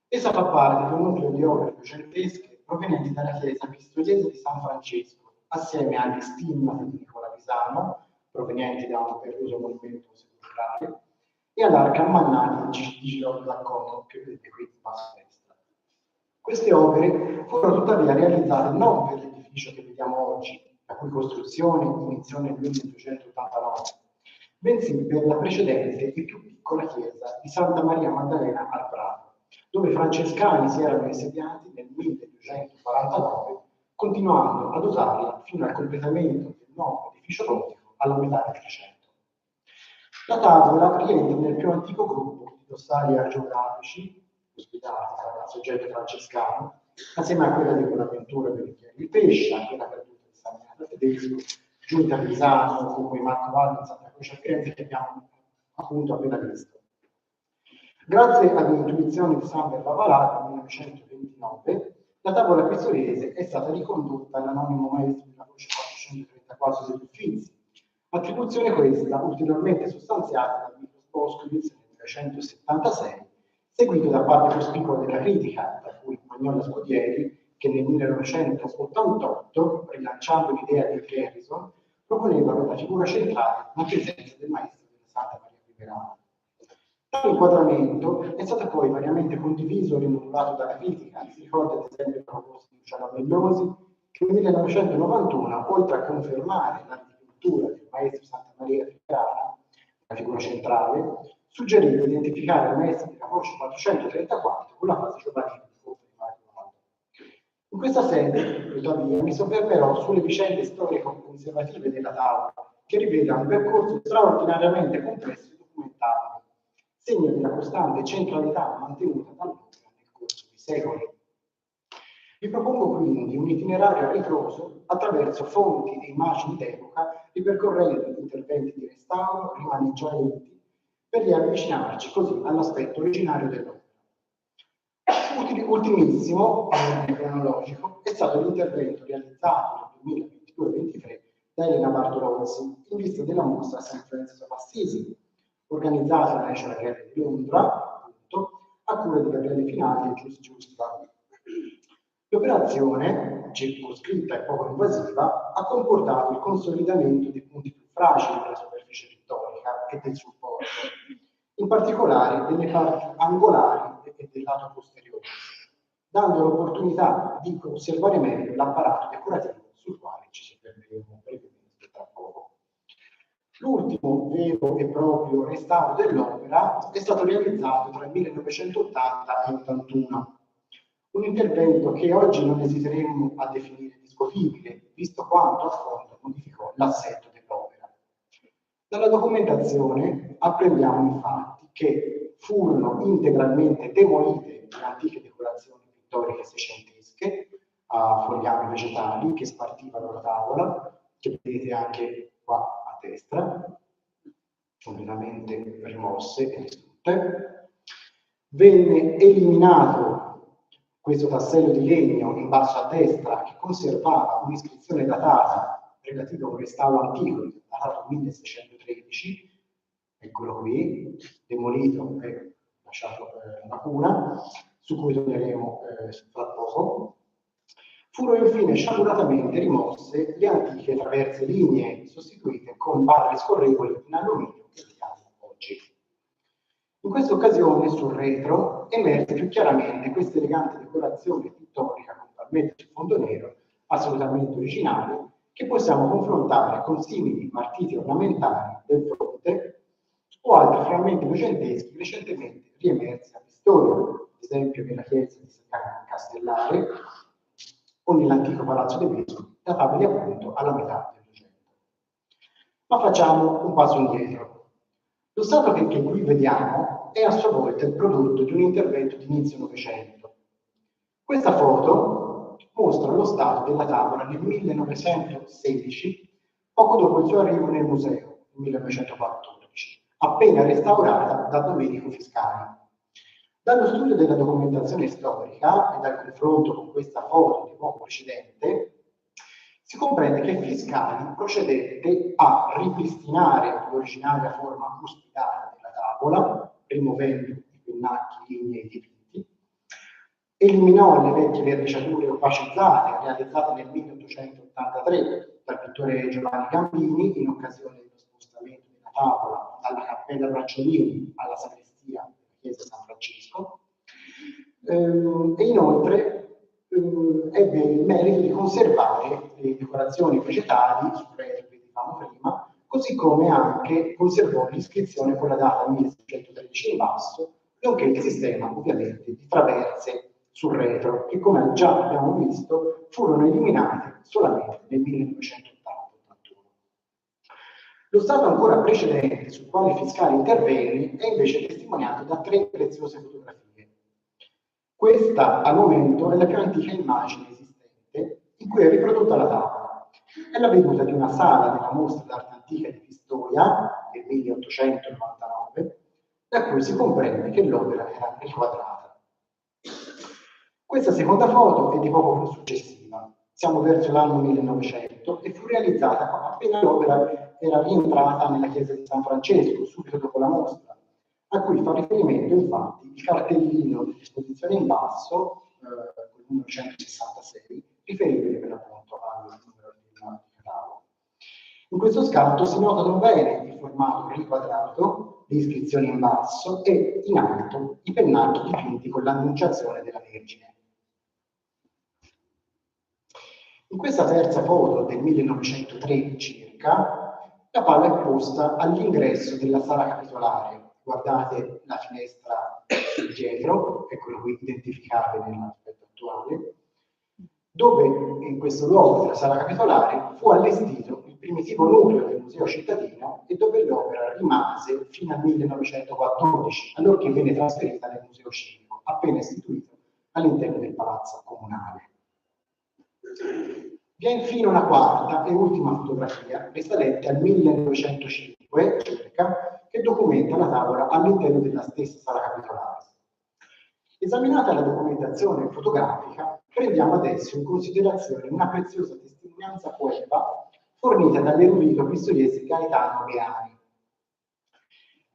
Essa fa parte di un nucleo di opere duecentesche provenienti dalla chiesa pistoiese di San Francesco, assieme agli stimmati di Nicola Pisano, provenienti da un periodo monumento sepolcrale, e all'arca ammannata di Girolamo da Como, che vedete qui in basso a destra. Queste opere furono tuttavia realizzate non per l'edificio che vediamo oggi, la cui costruzione iniziò nel 1289, bensì per la precedente e più piccola chiesa di Santa Maria Maddalena al Prato, dove i francescani si erano insediati nel 1249, continuando ad usarla fino al completamento del nuovo edificio gotico alla metà del Trecento. La tavola rientra nel più antico gruppo di dossali argeografici ospitati dal soggetto francescano, assieme a quella di Bonaventura di Pescia, quella perduta di San Miniato Tedesco, giunta a Pisano, come Marco Valli in Santa Croce a Firenze, che abbiamo appunto appena visto. Grazie alle intuizioni di San Bernabé nel 1929, la tavola pistoiese è stata ricondotta all'anonimo maestro della croce 434 degli Uffizi, attribuzione questa ulteriormente sostanziata da Michele Boscovitz nel 1976, seguito da parte cospicua della critica, tra cui Magnola Scudieri, che nel 1988, rilanciando l'idea di Arezzo, proponeva per la figura centrale la presenza del maestro della Santa Maria Liberale. Tale inquadramento è stato poi variamente condiviso e rimodulato dalla critica. Si ricorda ad esempio la proposta di Luciano Bellosi, che nel 1991, oltre a confermare la pittura del maestro Santa Maria Liberale, la figura centrale, suggerì di identificare il maestro della croce 434 con la fase giovanile di Coppa di Marco. In questa sede, tuttavia, mi soffermerò sulle vicende storico-conservative della tavola, che rivela un percorso straordinariamente complesso e documentato, segno della costante centralità mantenuta dall'opera nel corso di secoli. Vi propongo quindi un itinerario a ritroso attraverso fonti e immagini d'epoca, ripercorrendo interventi di restauro, rimaneggiamenti, per riavvicinarci così all'aspetto originario dell'opera. Ultimissimo, a ordine cronologico, è stato l'intervento realizzato nel 2022-23 da Elena Bartolozzi in vista della mostra St. Francis of Assisi, organizzata dalla National Gallery di Londra, appunto, a cura di Gabriele Finali e Giusti. L'operazione, circoscritta e poco invasiva, ha comportato il consolidamento dei punti più fragili della superficie pittorica e del supporto, in particolare delle parti angolari e del lato posteriore, dando l'opportunità di osservare meglio l'apparato decorativo sul quale ci soffermeremo brevemente tra poco. L'ultimo vero e proprio restauro dell'opera è stato realizzato tra il 1980 e 1981. Un intervento che oggi non esiteremmo a definire discutibile, visto quanto a fondo modificò l'assetto dell'opera. Dalla documentazione apprendiamo infatti che furono integralmente demolite le antiche decorazioni pittoriche seicentesche a fogliami vegetali che spartivano la tavola, che vedete anche qua a destra, completamente rimosse e distrutte. Venne eliminato questo tassello di legno in basso a destra che conservava un'iscrizione datata relativa a un restauro antico datato 1613, eccolo qui, demolito e lasciato una cuna, su cui torneremo tra poco. Furono infine sciaguratamente rimosse le antiche traverse lignee, sostituite con barre scorrevoli in alluminio che vediamo oggi. In questa occasione, sul retro, emerge più chiaramente questa elegante decorazione pittorica con palmette su fondo nero, assolutamente originale, che possiamo confrontare con simili partiti ornamentali del fronte o altri frammenti duecenteschi recentemente riemersi a Pistoia, ad esempio nella chiesa di San Castellare o nell'antico palazzo dei Vescovi, databili appunto alla metà del Duecento. Ma facciamo un passo indietro. Lo stato che qui vediamo è a sua volta il prodotto di un intervento di inizio Novecento. Questa foto mostra lo stato della tavola nel 1916, poco dopo il suo arrivo nel museo, nel 1914, appena restaurata da Domenico Fiscali. Dallo studio della documentazione storica e dal confronto con questa foto di poco precedente, si comprende che Fiscali procedette a ripristinare l'originaria forma cuspidale della tavola, rimuovendo i pennacchi, lignei e dipinti, eliminò le vecchie verniciature opacizzate realizzate nel 1883 dal pittore Giovanni Gambini in occasione dello spostamento della tavola dalla cappella Bracciolini alla sagrestia della chiesa di San Francesco, e inoltre ebbe il merito di conservare le decorazioni vegetali sul retro che dicevamo prima, così come anche conservò l'iscrizione con la data 1613 in basso, nonché il sistema ovviamente di traverse sul retro, che come già abbiamo visto furono eliminate solamente nel 1980-81. Lo stato ancora precedente sul quale Fiscali intervenne è invece testimoniato da 3 preziose fotografie. Questa al momento è la più antica immagine esistente in cui è riprodotta la tavola. È la veduta di una sala della mostra d'arte antica di Pistoia del 1899, da cui si comprende che l'opera era riquadrata. Questa seconda foto è di poco più successiva. Siamo verso l'anno 1900 e fu realizzata appena l'opera era rientrata nella chiesa di San Francesco, subito dopo la mostra, a cui fa riferimento infatti il cartellino di esposizione in basso, il numero 166, riferibile per l'appunto al numero di catalogo. In questo scatto si notano bene il formato riquadrato, le iscrizioni in basso e in alto i pennacchi dipinti con l'annunciazione della Vergine. In questa terza foto del 1903 circa, la palla è posta all'ingresso della sala capitolare. Guardate la finestra dietro, eccolo qui identificabile nell'aspetto attuale, dove in questo luogo della sala capitolare fu allestito il primitivo nucleo del museo cittadino e dove l'opera rimase fino al 1914, allorché venne trasferita nel museo civico, appena istituito all'interno del palazzo comunale. Vi è infine una quarta e ultima fotografia, risalente al 1905 circa, che documenta la tavola all'interno della stessa sala capitolare. Esaminata la documentazione fotografica, prendiamo adesso in considerazione una preziosa testimonianza poetica fornita dall'erudito pistoiese Gaetano Beani.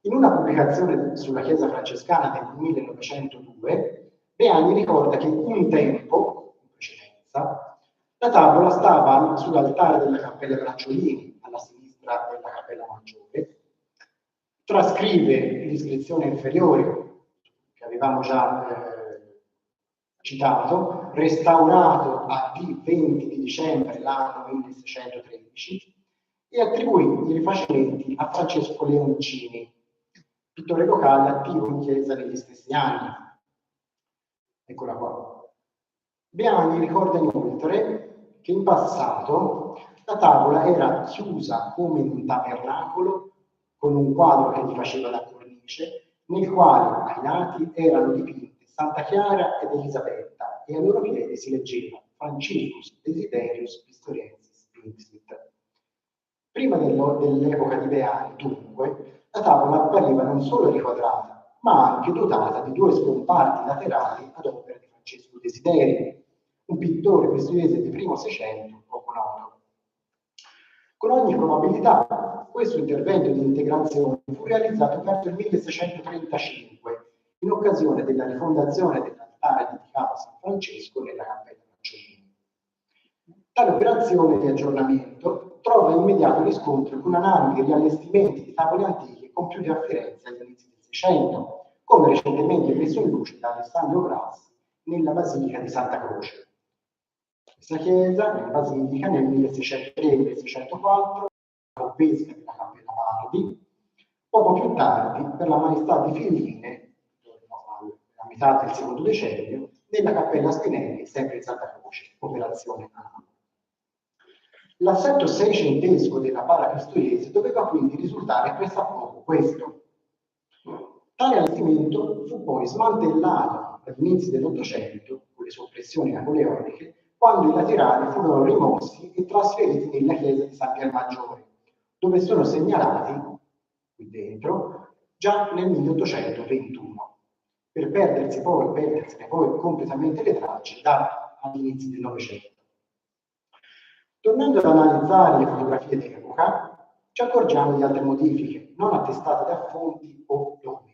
In una pubblicazione sulla chiesa francescana del 1902, Beani ricorda che un tempo, in precedenza, La tavola stava sull'altare della Cappella Bracciolini, alla sinistra della Cappella Maggiore, trascrive l'iscrizione inferiore, che avevamo già citato, restaurato a D20 di dicembre l'anno 1613, e attribuì i rifacimenti a Francesco Leoncini, pittore locale attivo in chiesa negli stessi anni. Eccola qua. Biani ricorda inoltre che in passato la tavola era chiusa come in un tabernacolo con un quadro che gli faceva da cornice, nel quale ai lati erano dipinte Santa Chiara ed Elisabetta e ai loro piedi si leggeva Franciscus Desiderius Pistoriensis Vinxit. Prima dell'epoca di Beani, dunque, la tavola appariva non solo riquadrata, ma anche dotata di due scomparti laterali ad opera di Francesco Desiderio, un pittore pistoiese di primo Seicento poco noto. Con ogni probabilità, questo intervento di integrazione fu realizzato verso il 1635, in occasione della rifondazione dell'altare dedicato a San Francesco nella Cappella Bracciolini. Tale operazione di aggiornamento trova immediato riscontro con analoghi riallestimenti di tavole antiche compiuti a Firenze agli inizi del Seicento, come recentemente messo in luce da Alessandro Grassi nella Basilica di Santa Croce. Questa chiesa, in Basilica, nel 1603-1604, pesca della Cappella Bardi, poco più tardi, per la maestà di Filline, a metà del secondo decennio, nella Cappella Spinelli, sempre in Santa Croce, operazione Alla. L'assetto seicentesco della pala pistoiese doveva quindi risultare pressappoco questo. Tale allestimento fu poi smantellato agli inizi dell'Ottocento, con le soppressioni napoleoniche, quando i laterali furono rimossi e trasferiti nella chiesa di San Pier Maggiore, dove sono segnalati, qui dentro, già nel 1821, per perdersene poi completamente le tracce agli inizi del Novecento. Tornando ad analizzare le fotografie d'epoca, ci accorgiamo di altre modifiche, non attestate da fonti o documenti.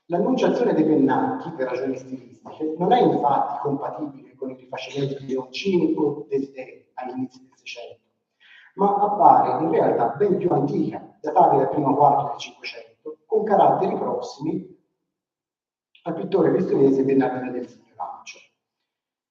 L'annunciazione dei pennacchi, per ragioni stilistiche, non è infatti compatibile con i rifacimenti di Leoncini o Desideri agli inizi del Seicento, ma appare in realtà ben più antica, databile al primo quarto del Cinquecento, con caratteri prossimi al pittore pistoiese Bernardino del Signorancio.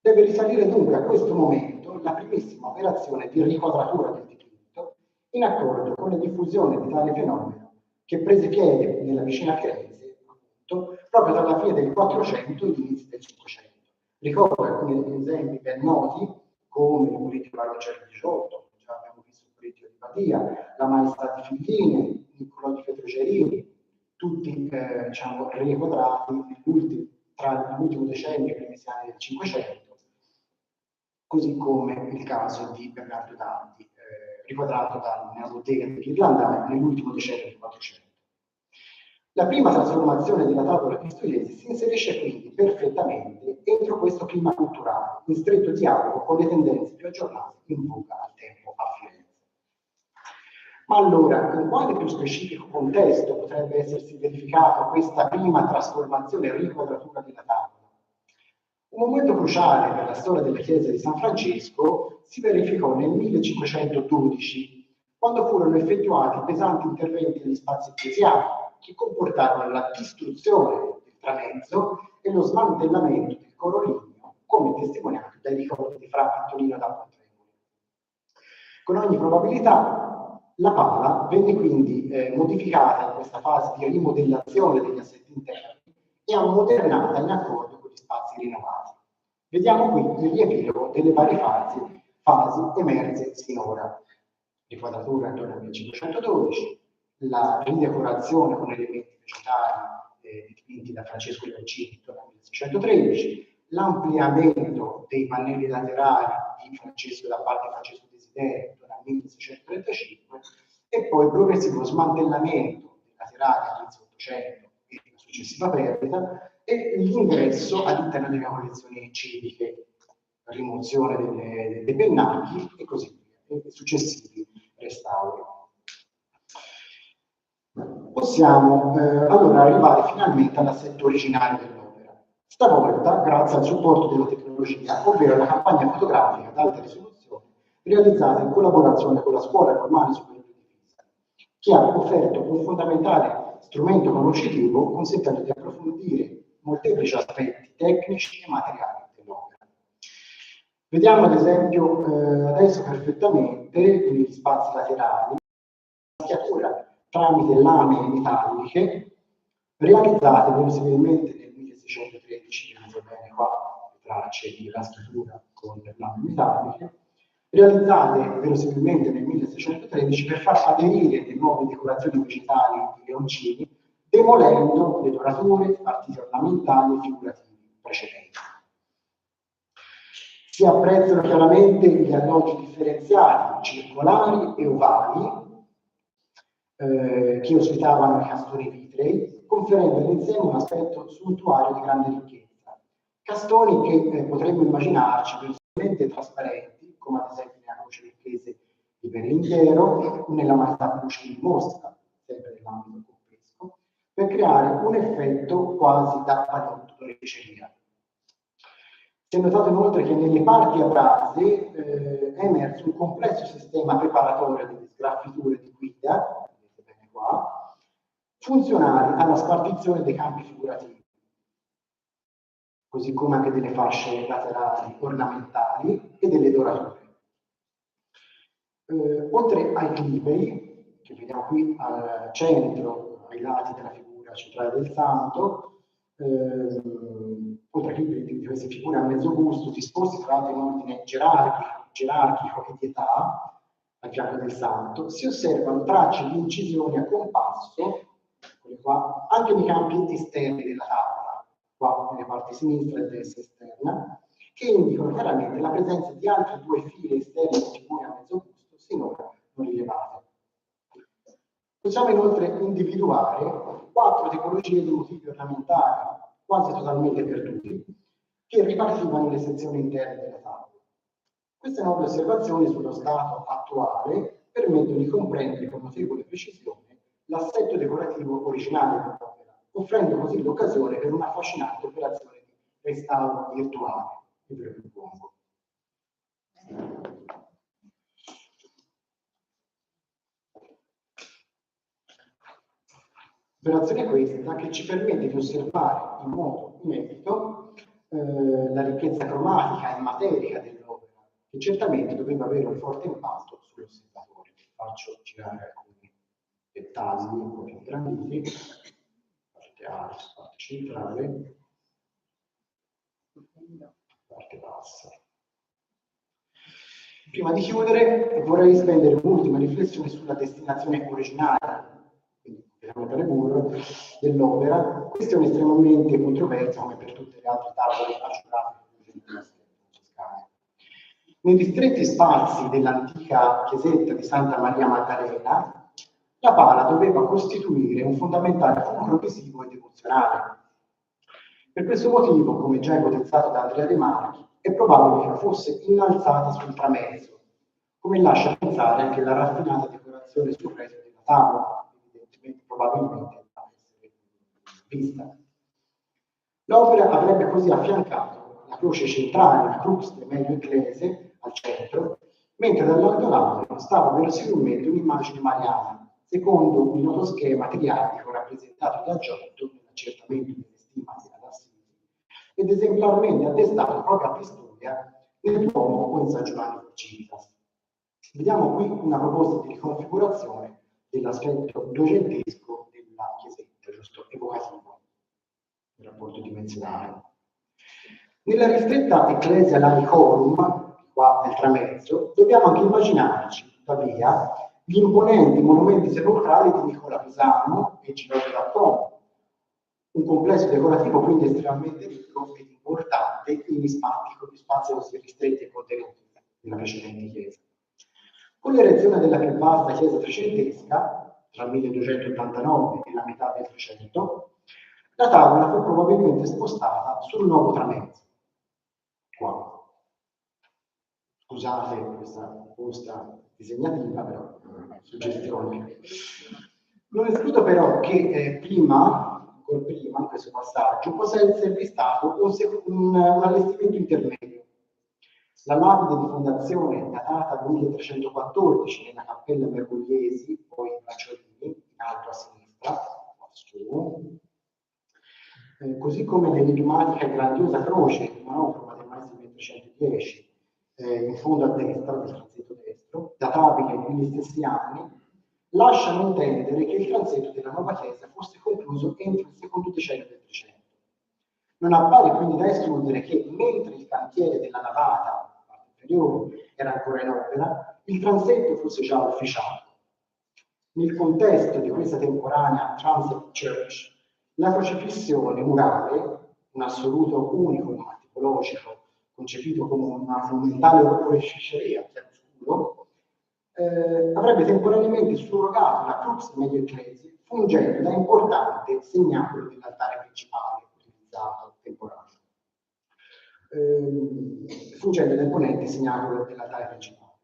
Deve risalire dunque a questo momento la primissima operazione di riquadratura del dipinto, in accordo con la diffusione di tale fenomeno che prese piede nella vicina Firenze, appunto, proprio dalla fine del 400 e all'inizio del 500. Ricordo alcuni esempi ben noti, come il politico Roger di Giorno, già abbiamo visto il politico di Badia, la maestà di Filline, Niccolò di Petrogerini, tutti diciamo, riquadrati tra l'ultimo decennio e i primi anni del Cinquecento, così come il caso di Bernardo Danti, riquadrato nella bottega dell'Irlanda nell'ultimo decennio del 400. La prima trasformazione della tavola pistoiese si inserisce quindi perfettamente entro questo clima culturale, in stretto dialogo con le tendenze più aggiornate in voga al tempo a Firenze. Ma allora, in quale più specifico contesto potrebbe essersi verificata questa prima trasformazione e riquadratura della tavola? Un momento cruciale per la storia della chiesa di San Francesco si verificò nel 1512, quando furono effettuati pesanti interventi negli spazi ecclesiali, che comportarono la distruzione del tramezzo e lo smantellamento del coro ligneo, come testimoniato dai ricordi di Fra Antonino da Pontremoli. Con ogni probabilità, la pala venne quindi modificata in questa fase di rimodellazione degli assetti interni e ammodernata in accordo con gli spazi rinnovati. Vediamo qui il riepilogo delle varie fasi emerse sinora. Riquadratura intorno al 1512, la ridecorazione con elementi vegetali dipinti da Francesco Leoncini intorno al 1613, l'ampliamento dei pannelli laterali da parte di Francesco Desiderio intorno al 1635 e poi il progressivo smantellamento dei laterali all'inizio dell'Ottocento e la successiva perdita e l'ingresso all'interno delle collezioni civiche, la rimozione dei pennacchi e così via, e successivi restauri. Possiamo allora arrivare finalmente all'assetto originale dell'opera. stavolta grazie al supporto della tecnologia, ovvero la campagna fotografica ad alta risoluzione realizzata in collaborazione con la Scuola Normale Superiore di Pisa, che ha offerto un fondamentale strumento conoscitivo consentendo di approfondire molteplici aspetti tecnici e materiali dell'opera. Vediamo ad esempio adesso perfettamente negli spazi laterali la schiatura tramite lame metalliche realizzate verosimilmente nel 1613, vedete bene qua le tracce di raschiatura con lame metalliche, realizzate verosimilmente nel 1613 per far aderire le nuove decorazioni vegetali di leoncini, demolendo le dorature, partite ornamentali e figurativi precedenti. Si apprezzano chiaramente gli alloggi differenziati, circolari e ovali, che ospitavano i castoni vitrei, conferendo all'insieme un aspetto suntuario di grande ricchezza. Castoni che potremmo immaginarci verosimilmente trasparenti, come ad esempio nella croce lucchese di Berlinghiero o nella Maestà Pushkin di Mosca, sempre nell'ambito coppesco, per creare un effetto quasi da paniotto d'oreficeria. Si è notato inoltre che nelle parti abrase è emerso un complesso sistema preparatorio di sgraffiture di guida, vedete bene qua, funzionali alla spartizione dei campi figurativi, così come anche delle fasce laterali ornamentali e delle dorature. Oltre ai clipei, che vediamo qui al centro, ai lati della figura centrale del santo, oltre ai clipei di queste figure a mezzo busto, disposti tra l'altro in ordine gerarchico e di età, al fianco del santo, si osservano tracce di incisioni a compasso, qua, anche nei campi esterni della tavola, qua nelle parti sinistra e destra esterna, che indicano chiaramente la presenza di altre due file esterne di figure a mezzo busto sinora non rilevate. Possiamo inoltre individuare 4 tipologie di motivi ornamentali, quasi totalmente perduti, che ripartivano nelle sezioni interne della tavola. Queste nuove osservazioni sullo stato attuale permettono di comprendere con notevole precisione l'assetto decorativo originale dell'opera, offrendo così l'occasione per una affascinante operazione di restauro virtuale. Vi propongo. Operazione questa che ci permette di osservare in modo inedito la ricchezza cromatica e materica dell'opera, che certamente doveva avere un forte impatto sull'osservatore. Faccio girare alcuni dettagli un po' più ingranditi, parte alta, parte centrale, parte bassa. Prima di chiudere vorrei spendere un'ultima riflessione sulla destinazione originale dell'opera, questione estremamente controversa come per tutte le altre tavole aggiornate. Nei ristretti spazi dell'antica chiesetta di Santa Maria Maddalena, la pala doveva costituire un fondamentale fulcro visivo e devozionale. Per questo motivo, come già ipotizzato da Andrea De Marchi, è probabile che fosse innalzata sul tramezzo, come lascia pensare anche la raffinata decorazione sul retro della tavola, evidentemente probabilmente da essere vista. L'opera avrebbe così affiancato la croce centrale, la crux de medio ecclese, al centro, mentre dall'altro lato stava verosimilmente un'immagine mariana, secondo il noto schema triadico rappresentato da Giorno nell'accertamento delle stimati ad Assisi, ed esemplarmente attestato proprio a Pistoia nel Duomo o in San Giovanni di Civitas. Vediamo qui una proposta di riconfigurazione dell'aspetto duecentesco della chiesetta, giusto evocativo, il rapporto dimensionale. Nella ristretta Ecclesia Laicorum, qua nel tramezzo, dobbiamo anche immaginarci, tuttavia, gli imponenti monumenti sepolcrali di Nicola Pisano e Giorno da Como, un complesso decorativo quindi estremamente ricco ed importante in spazi così ristretti e contenuti nella precedente chiesa. Con l'erezione della più vasta chiesa trecentesca, tra il 1289 e la metà del 300, la tavola fu probabilmente spostata sul nuovo tramezzo. Qua. Scusate questa posta disegnativa, però suggestione. Non escludo però che prima, ancora prima, in questo passaggio, possa essere stato un allestimento intermedio. La lapide di fondazione, datata 1314 nella cappella Mercogliesi, poi in Bracciolini, in alto a sinistra, su, così come l'enigmatica e grandiosa croce, monocroma del maestro 1310, in fondo a destra, del transetto destro, databile negli stessi anni, lasciano intendere che il transetto della nuova chiesa fosse concluso entro il secondo decennio del Trecento. Non appare quindi da escludere che, mentre il cantiere della navata, parte inferiore, era ancora in opera, il transetto fosse già ufficiato. Nel contesto di questa temporanea Transept Church, la crocifissione murale, un assoluto unico tipologico, concepito come una monumentale oreficeria, scuro, avrebbe temporaneamente surrogato la crux medio ecclesi, fungendo da importante segnale dell'altare principale utilizzato temporaneo. Fungendo da imponente segnale dell'altare principale.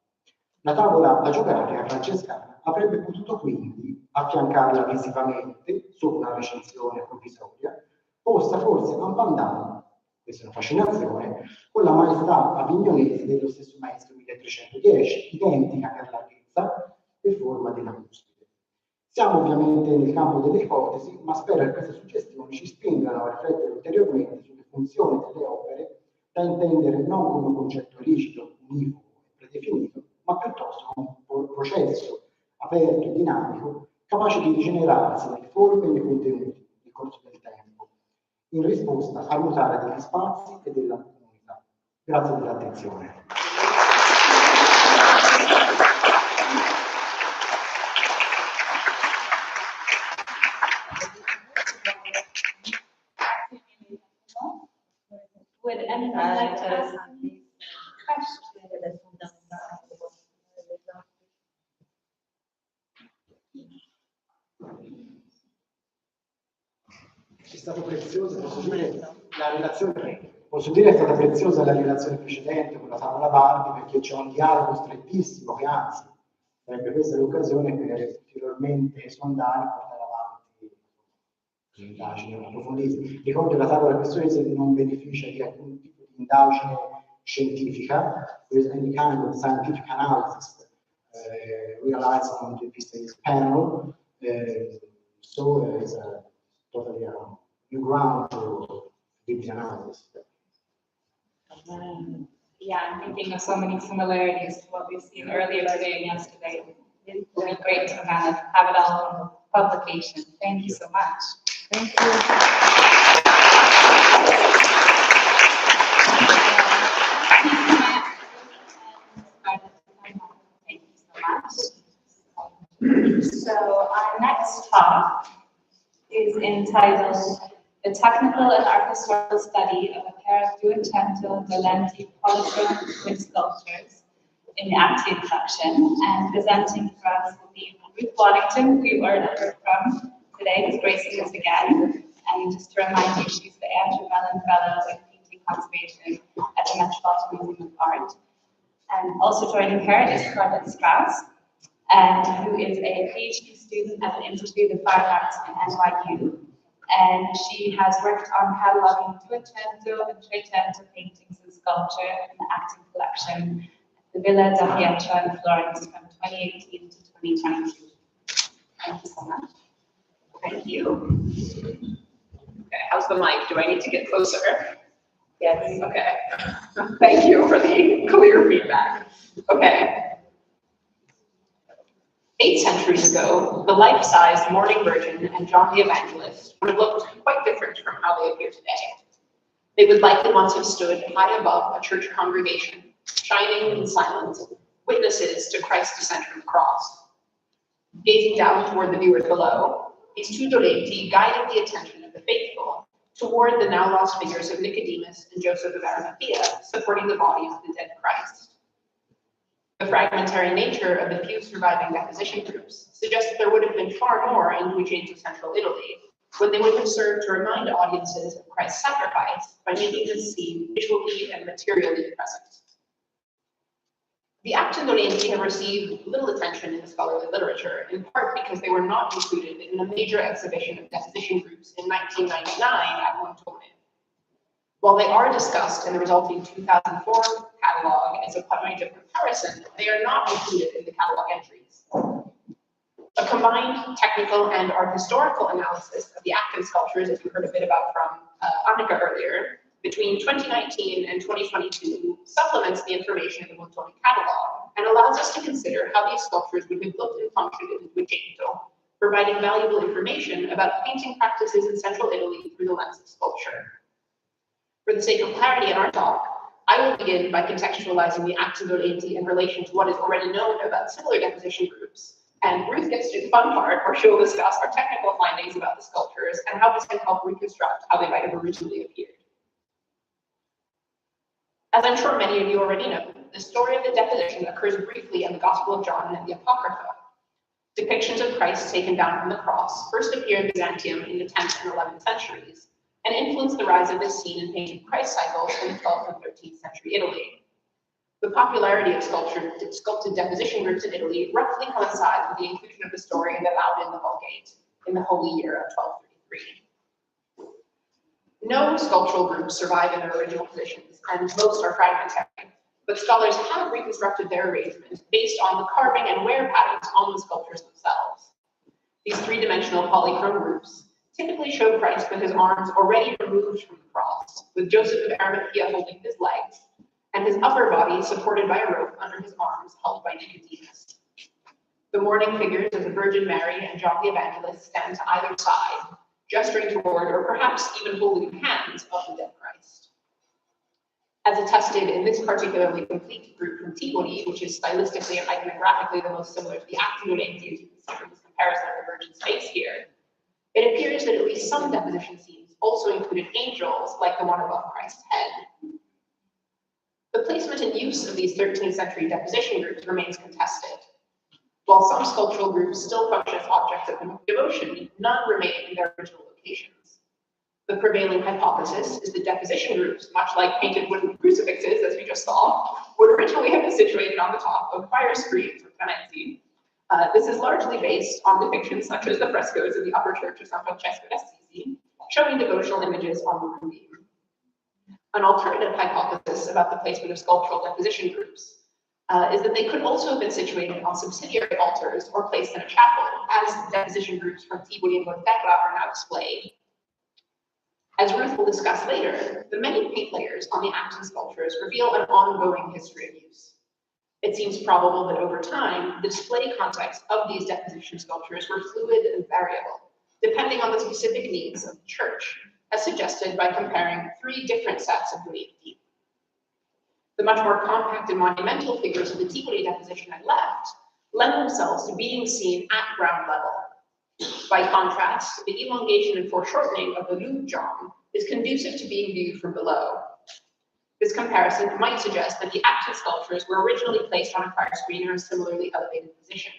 La tavola agiografica francescana avrebbe potuto quindi affiancarla visivamente sopra una recensione provvisoria, posta forse en pendant, questa è una fascinazione, con la maestà avignonese dello stesso maestro 1310, identica per larghezza e forma della cuspide. Siamo ovviamente nel campo delle ipotesi, ma spero che queste suggestioni ci spingano a riflettere ulteriormente sulle funzioni delle opere da intendere non come un concetto rigido, univoco e predefinito, ma piuttosto come un processo aperto e dinamico, capace di rigenerarsi nelle forme e nei contenuti nel corso del tempo, in risposta al mutare degli spazi e della comunità. Grazie dell'attenzione. Would anyone like to ask any questions? È stato prezioso, posso dire è stata preziosa la relazione precedente con la tavola Bardi, perché c'è un dialogo strettissimo che anzi sarebbe questa l'occasione per ulteriormente sondare e portare avanti indagini approfondite. Ricordo che la tavola questionese non beneficia di alcun tipo di indagine scientifica, there is any kind of scientific analysis realized on this panel, so there is a totally new ground to deep analysis. Yeah, I'm thinking of so many similarities to what we've seen earlier today and yesterday. It will be great to kind of have it all in publication. Thank you so much. Thank you. Thank you so much. So our next talk is entitled The Technical and Architectural Study of a Pair of Duecento polychrome twin sculptures in the Actian collection. And presenting for us will be Ruth Waddington, who you've already heard from today, who's gracing us again. And just to remind you, she's the Andrew Mellon Fellow in Painting Conservation at the Metropolitan Museum of Art. And also joining her is Carlin Strauss, who is a PhD student at the Institute of Fine Arts in NYU. And she has worked on cataloging Duecento and Trecento paintings and sculpture in the Acting collection at the Villa da Pietro in Florence from 2018 to 2022. Thank you so much. Thank you. Okay, how's the mic? Do I need to get closer? Yes. Okay. Thank you for the clear feedback. Okay. 8 centuries ago, the life-sized Morning Virgin and John the Evangelist would have looked quite different from how they appear today. They would likely once have stood high above a church congregation, shining in silence, witnesses to Christ's descent from the cross. Gazing down toward the viewers below, these two dolenti guided the attention of the faithful toward the now lost figures of Nicodemus and Joseph of Arimathea, supporting the body of the dead Christ. The fragmentary nature of the few surviving deposition groups suggests that there would have been far more in Duecento central Italy, when they would have served to remind audiences of Christ's sacrifice by making this scene visually and materially present. The Acti Dolenti have received little attention in the scholarly literature, in part because they were not included in a major exhibition of deposition groups in 1999 at Montone. While they are discussed in the resulting 2004 catalog as a point of comparison, they are not included in the catalog entries. A combined technical and art historical analysis of the Acton sculptures, as you heard a bit about from Annika earlier, between 2019 and 2022 supplements the information in the Montone catalog and allows us to consider how these sculptures would have looked and functioned in Duecento, providing valuable information about painting practices in central Italy through the lens of sculpture. For the sake of clarity in our talk, I will begin by contextualizing the Acti Dolenti in relation to what is already known about similar deposition groups, and Ruth gets to the fun part where she will discuss our technical findings about the sculptures and how this can help reconstruct how they might have originally appeared. As I'm sure many of you already know, the story of the deposition occurs briefly in the Gospel of John and the Apocrypha. Depictions of Christ taken down from the cross first appear in Byzantium in the 10th and 11th centuries, and influenced the rise of this scene in painted Christ cycles in the 12th and 13th century Italy. The popularity of sculpted deposition groups in Italy roughly coincides with the inclusion of the story of the Alla in the Vulgate in the holy year of 1233. No sculptural groups survive in their original positions, and most are fragmentary, but scholars have reconstructed their arrangement based on the carving and wear patterns on the sculptures themselves. These three-dimensional polychrome groups typically show Christ with his arms already removed from the cross, with Joseph of Arimathea holding his legs, and his upper body supported by a rope under his arms held by Nicodemus. The mourning figures of the Virgin Mary and John the Evangelist stand to either side, gesturing toward, or perhaps even holding hands of the dead Christ. As attested in this particularly complete group from Tivoli, which is stylistically and iconographically the most similar to the Acti Dolenti, as you can see from this comparison of the Virgin's face here, it appears that at least some deposition scenes also included angels, like the one above Christ's head. The placement and use of these 13th century deposition groups remains contested. While some sculptural groups still function as objects of devotion, none remain in their original locations. The prevailing hypothesis is that deposition groups, much like painted wooden crucifixes, as we just saw, would originally have been situated on the top of fire screens or clemensi. This is largely based on depictions such as the frescoes in the upper church of San Francesco d'Assisi, showing devotional images on the moonbeam. An alternative hypothesis about the placement of sculptural deposition groups is that they could also have been situated on subsidiary altars or placed in a chapel, as the deposition groups from Tivoli and Moderna are now displayed. As Ruth will discuss later, the many paint layers on the Acton sculptures reveal an ongoing history of use. It seems probable that over time, the display contexts of these deposition sculptures were fluid and variable, depending on the specific needs of the church, as suggested by comparing three different sets of Duecenti. The much more compact and monumental figures of the Tivoli deposition I left lend themselves to being seen at ground level. By contrast, the elongation and foreshortening of the Louvre John is conducive to being viewed from below. This comparison might suggest that the Acton sculptures were originally placed on a fire screen or a similarly elevated position.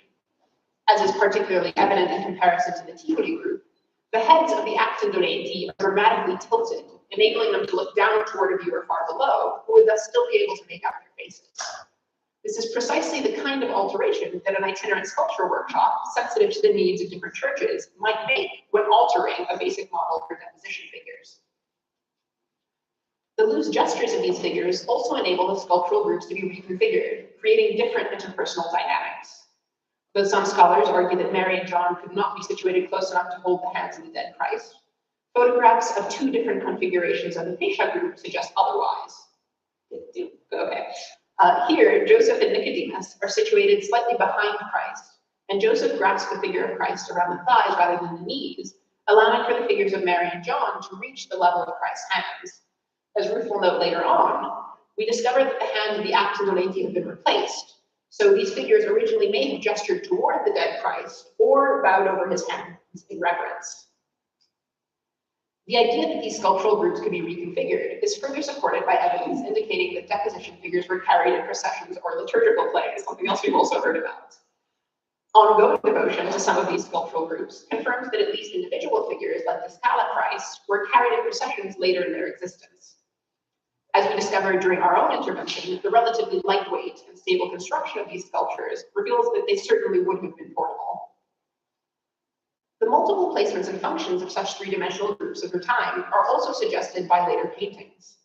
As is particularly evident in comparison to the Tivoli group, the heads of the Acton Dolenti are dramatically tilted, enabling them to look down toward a viewer far below, who would thus still be able to make out their faces. This is precisely the kind of alteration that an itinerant sculpture workshop, sensitive to the needs of different churches, might make when altering a basic model for deposition figures. The loose gestures of these figures also enable the sculptural groups to be reconfigured, creating different interpersonal dynamics. Though some scholars argue that Mary and John could not be situated close enough to hold the hands of the dead Christ, photographs of two different configurations of the Pescia group suggest otherwise. Okay. Here, Joseph and Nicodemus are situated slightly behind Christ, and Joseph grasps the figure of Christ around the thighs rather than the knees, allowing for the figures of Mary and John to reach the level of Christ's hands. As Ruth will note later on, we discover that the hands of the Acton Dolenti have been replaced, so these figures originally may have gestured toward the dead Christ or bowed over his hands in reverence. The idea that these sculptural groups could be reconfigured is further supported by evidence indicating that deposition figures were carried in processions or liturgical plays, something else we've also heard about. Ongoing devotion to some of these sculptural groups confirms that at least individual figures like the Scala Christ were carried in processions later in their existence. As we discovered during our own intervention, the relatively lightweight and stable construction of these sculptures reveals that they certainly would have been portable. The multiple placements and functions of such three-dimensional groups of her time are also suggested by later paintings.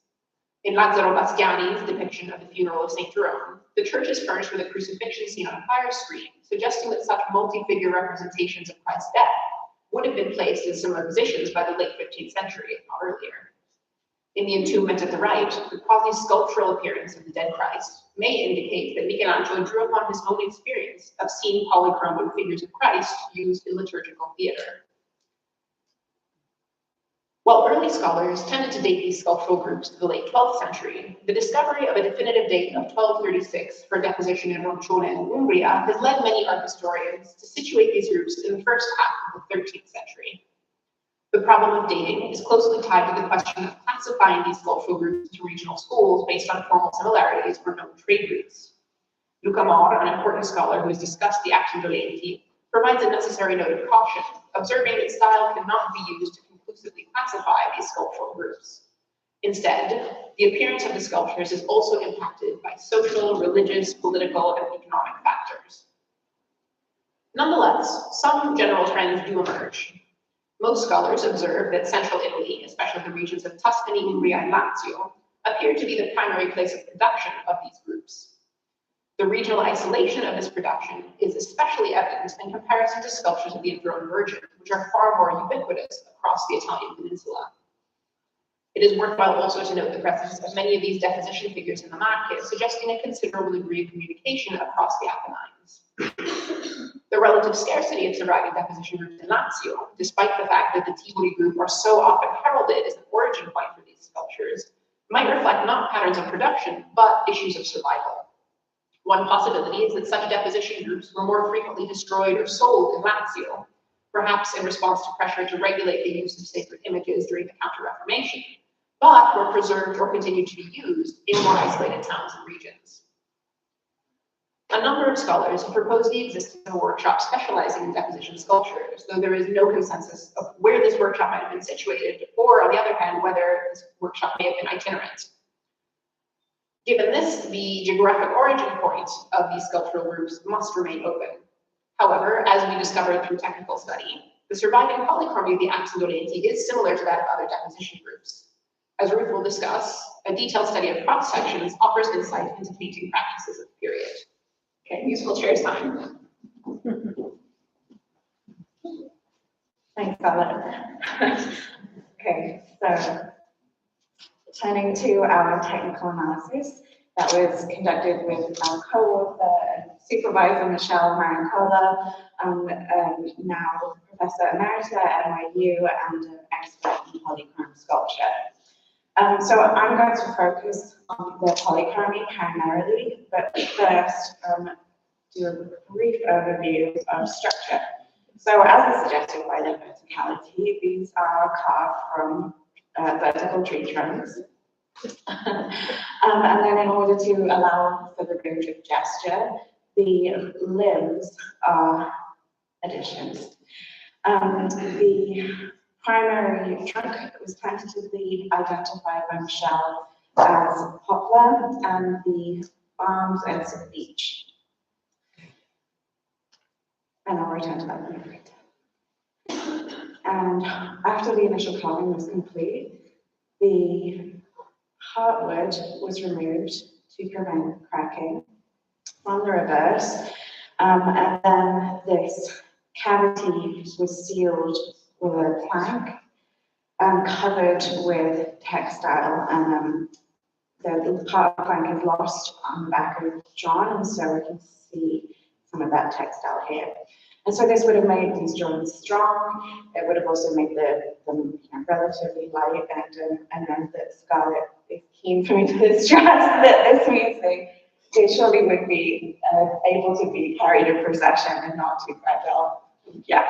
In Lazzaro Bastiani's depiction of the funeral of St. Jerome, the church is furnished with a crucifixion seen on a fire screen, suggesting that such multi-figure representations of Christ's death would have been placed in similar positions by the late 15th century, if not earlier. In the entombment at the right, the quasi-sculptural appearance of the dead Christ may indicate that Michelangelo drew upon his own experience of seeing polychromed figures of Christ used in liturgical theater. While early scholars tended to date these sculptural groups to the late 12th century, the discovery of a definitive date of 1236 for deposition in Rocione in Umbria has led many art historians to situate these groups in the first half of the 13th century. The problem of dating is closely tied to the question of classifying these sculptural groups into regional schools based on formal similarities or known trade routes. Luca Mor, an important scholar who has discussed the Action Dolenti, provides a necessary note of caution, observing that style cannot be used to conclusively classify these sculptural groups. Instead, the appearance of the sculptures is also impacted by social, religious, political, and economic factors. Nonetheless, some general trends do emerge. Most scholars observe that central Italy, especially the regions of Tuscany, Umbria, and Lazio, appear to be the primary place of production of these groups. The regional isolation of this production is especially evident in comparison to sculptures of the enthroned Virgin, which are far more ubiquitous across the Italian peninsula. It is worthwhile also to note the presence of many of these deposition figures in the market, suggesting a considerable degree of communication across the Apennines. The relative scarcity of surviving deposition groups in Lazio, despite the fact that the Tivoli group are so often heralded as an origin point for these sculptures, might reflect not patterns of production, but issues of survival. One possibility is that such deposition groups were more frequently destroyed or sold in Lazio, perhaps in response to pressure to regulate the use of sacred images during the Counter-Reformation, but were preserved or continued to be used in more isolated towns and regions. A number of scholars have proposed the existence of a workshop specializing in deposition sculptures, though there is no consensus of where this workshop might have been situated, or on the other hand, whether this workshop may have been itinerant. Given this, the geographic origin point of these sculptural groups must remain open. However, as we discovered through technical study, the surviving polychromy of the Action Dolenti is similar to that of other deposition groups. As Ruth will discuss, a detailed study of cross sections offers insight into painting practices of the period. Okay, musical chairs time. Thanks, Alla. Okay, so turning to our technical analysis that was conducted with our co-author and supervisor, Michelle Marancola, now Professor Emerita at NYU and an expert in polychrome sculpture. So I'm going to focus on the polychromy primarily, but first do a brief overview of structure. So as is suggested by the verticality, these are carved from vertical tree trunks. And then in order to allow for the range of gesture, the limbs are additions. The primary trunk was tentatively identified by Michelle as poplar and the arms as beech. And I'll return to that in a minute. And after the initial carving was complete, the heartwood was removed to prevent cracking from the reverse, and then this cavity was sealed with a plank and covered with textile, and the part of the plank is lost on the back of John, and so we can see some of that textile here. And so this would have made these joints strong. It would have also made them relatively light, and then that Scarlett is keen for me to stress that this means they surely would be able to be carried in procession and not too fragile. Yeah.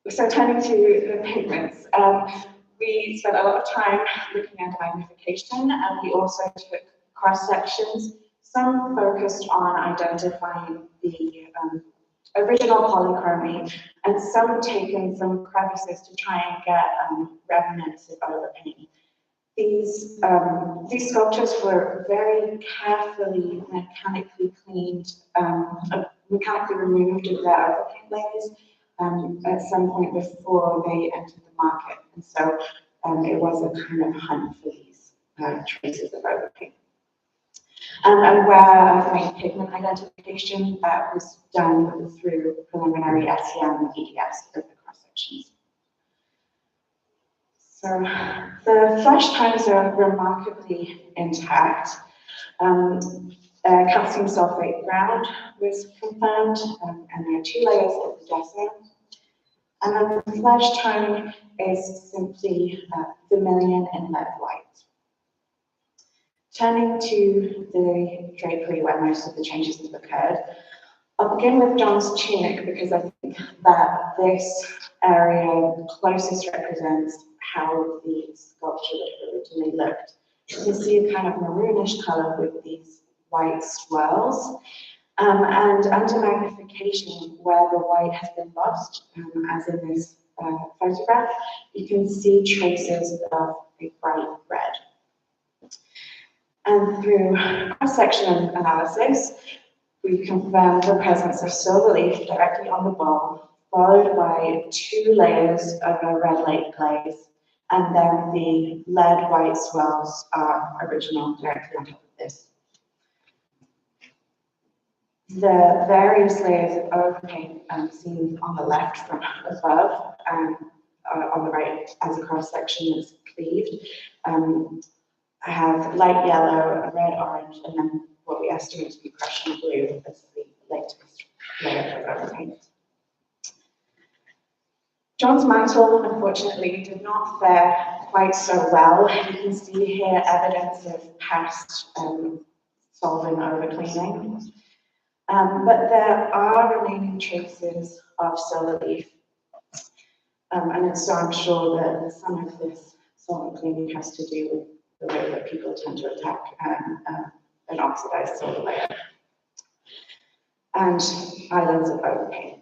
So turning to the pigments, we spent a lot of time looking at magnification, and we also took cross sections. Some focused on identifying the original polychromy, and some taken from crevices to try and get remnants of overpaint. These sculptures were very carefully mechanically cleaned, mechanically removed of their overpaint layers at some point before they entered the market. And so it was a kind of hunt for these traces of overpaint. And where I've made pigment identification, that was done through preliminary SEM EDS of the cross sections. So the flesh tones are remarkably intact. Calcium sulfate ground was confirmed, and there are 2 layers of the gesso. And then the flesh tone is simply vermilion and lead white. Turning to the drapery where most of the changes have occurred, I'll begin with John's tunic because I think that this area closest represents how the sculpture originally looked. You can see a kind of maroonish color with these white swirls, and under magnification where the white has been lost, as in this photograph, you can see traces of a bright red. And through cross-section analysis, we confirmed the presence of silver leaf directly on the bowl, followed by 2 layers of a red lake glaze, and then the lead white swirls are original directly on top of this. The various layers of overpaint seen on the left from above and on the right as a cross-section is cleaved. I have light yellow, a red, orange, and then what we estimate to be Prussian blue as the latest layer of overpaint. John's mantle, unfortunately, did not fare quite so well. You can see here evidence of past solvent overcleaning. But there are remaining traces of silver leaf. And so I'm sure that some of this solvent cleaning has to do with the way that people tend to attack an oxidized silver layer. And islands of overpaint.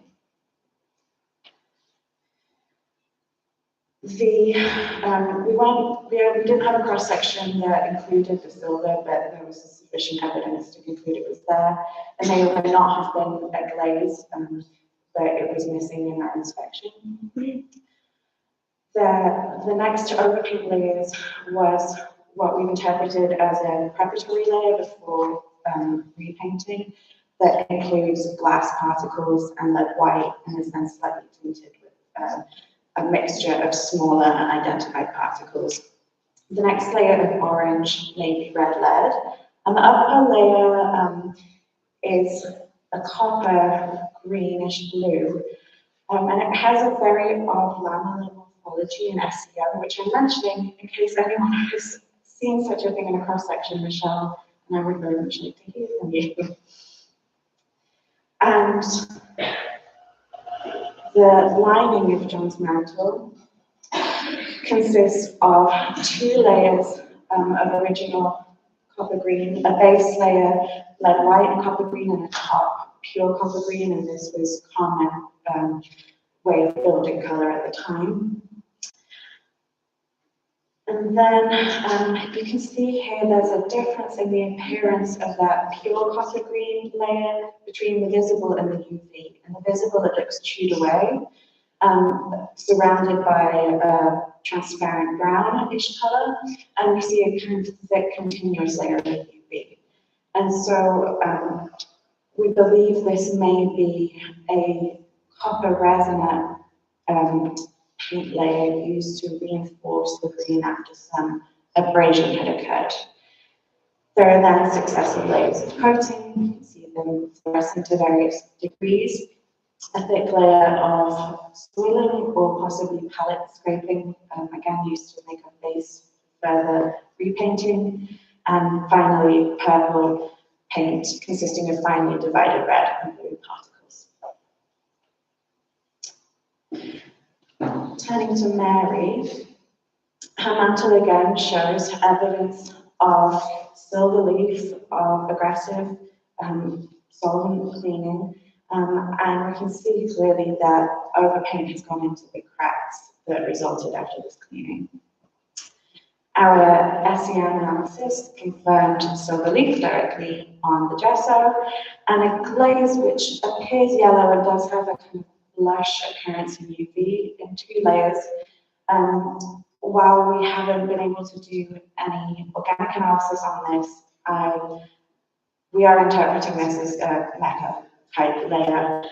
We didn't have a cross section that included the silver, but there was sufficient evidence to conclude it was there. And they may not have been a glaze, but it was missing in our inspection. The next overpaint layers was what we've interpreted as a preparatory layer before repainting that includes glass particles and lead white and is then slightly tinted with a mixture of smaller unidentified particles. The next layer of orange may be red lead, and the upper layer is a copper greenish blue, and it has a very odd lamellar morphology in SEM, which I'm mentioning in case anyone has seen such a thing in a cross-section, Michelle, and I would very much like to hear from you. And the lining of John's mantle consists of 2 layers of original copper green, a base layer lead white and copper green, and a top pure copper green, and this was common way of building color at the time. And then you can see here there's a difference in the appearance of that pure copper green layer between the visible and the UV. And the visible, it looks chewed away, surrounded by a transparent brownish color, and we see a kind of thick continuous layer of UV. And so we believe this may be a copper resonant paint layer used to reinforce the green after some abrasion had occurred. There are then successive layers of coating. You can see them fluorescent to various degrees. A thick layer of soiling or possibly palette scraping, again used to make a base for further repainting. And finally, purple paint consisting of finely divided red and blue particles. Turning to Mary, her mantle again shows evidence of silver leaf, of aggressive solvent cleaning, And we can see clearly that overpaint has gone into the cracks that resulted after this cleaning. Our SEM analysis confirmed silver leaf directly on the gesso, and a glaze which appears yellow and does have a kind of blush appearance in UV in 2 layers. While we haven't been able to do any organic analysis on this, we are interpreting this as a mecha type layer.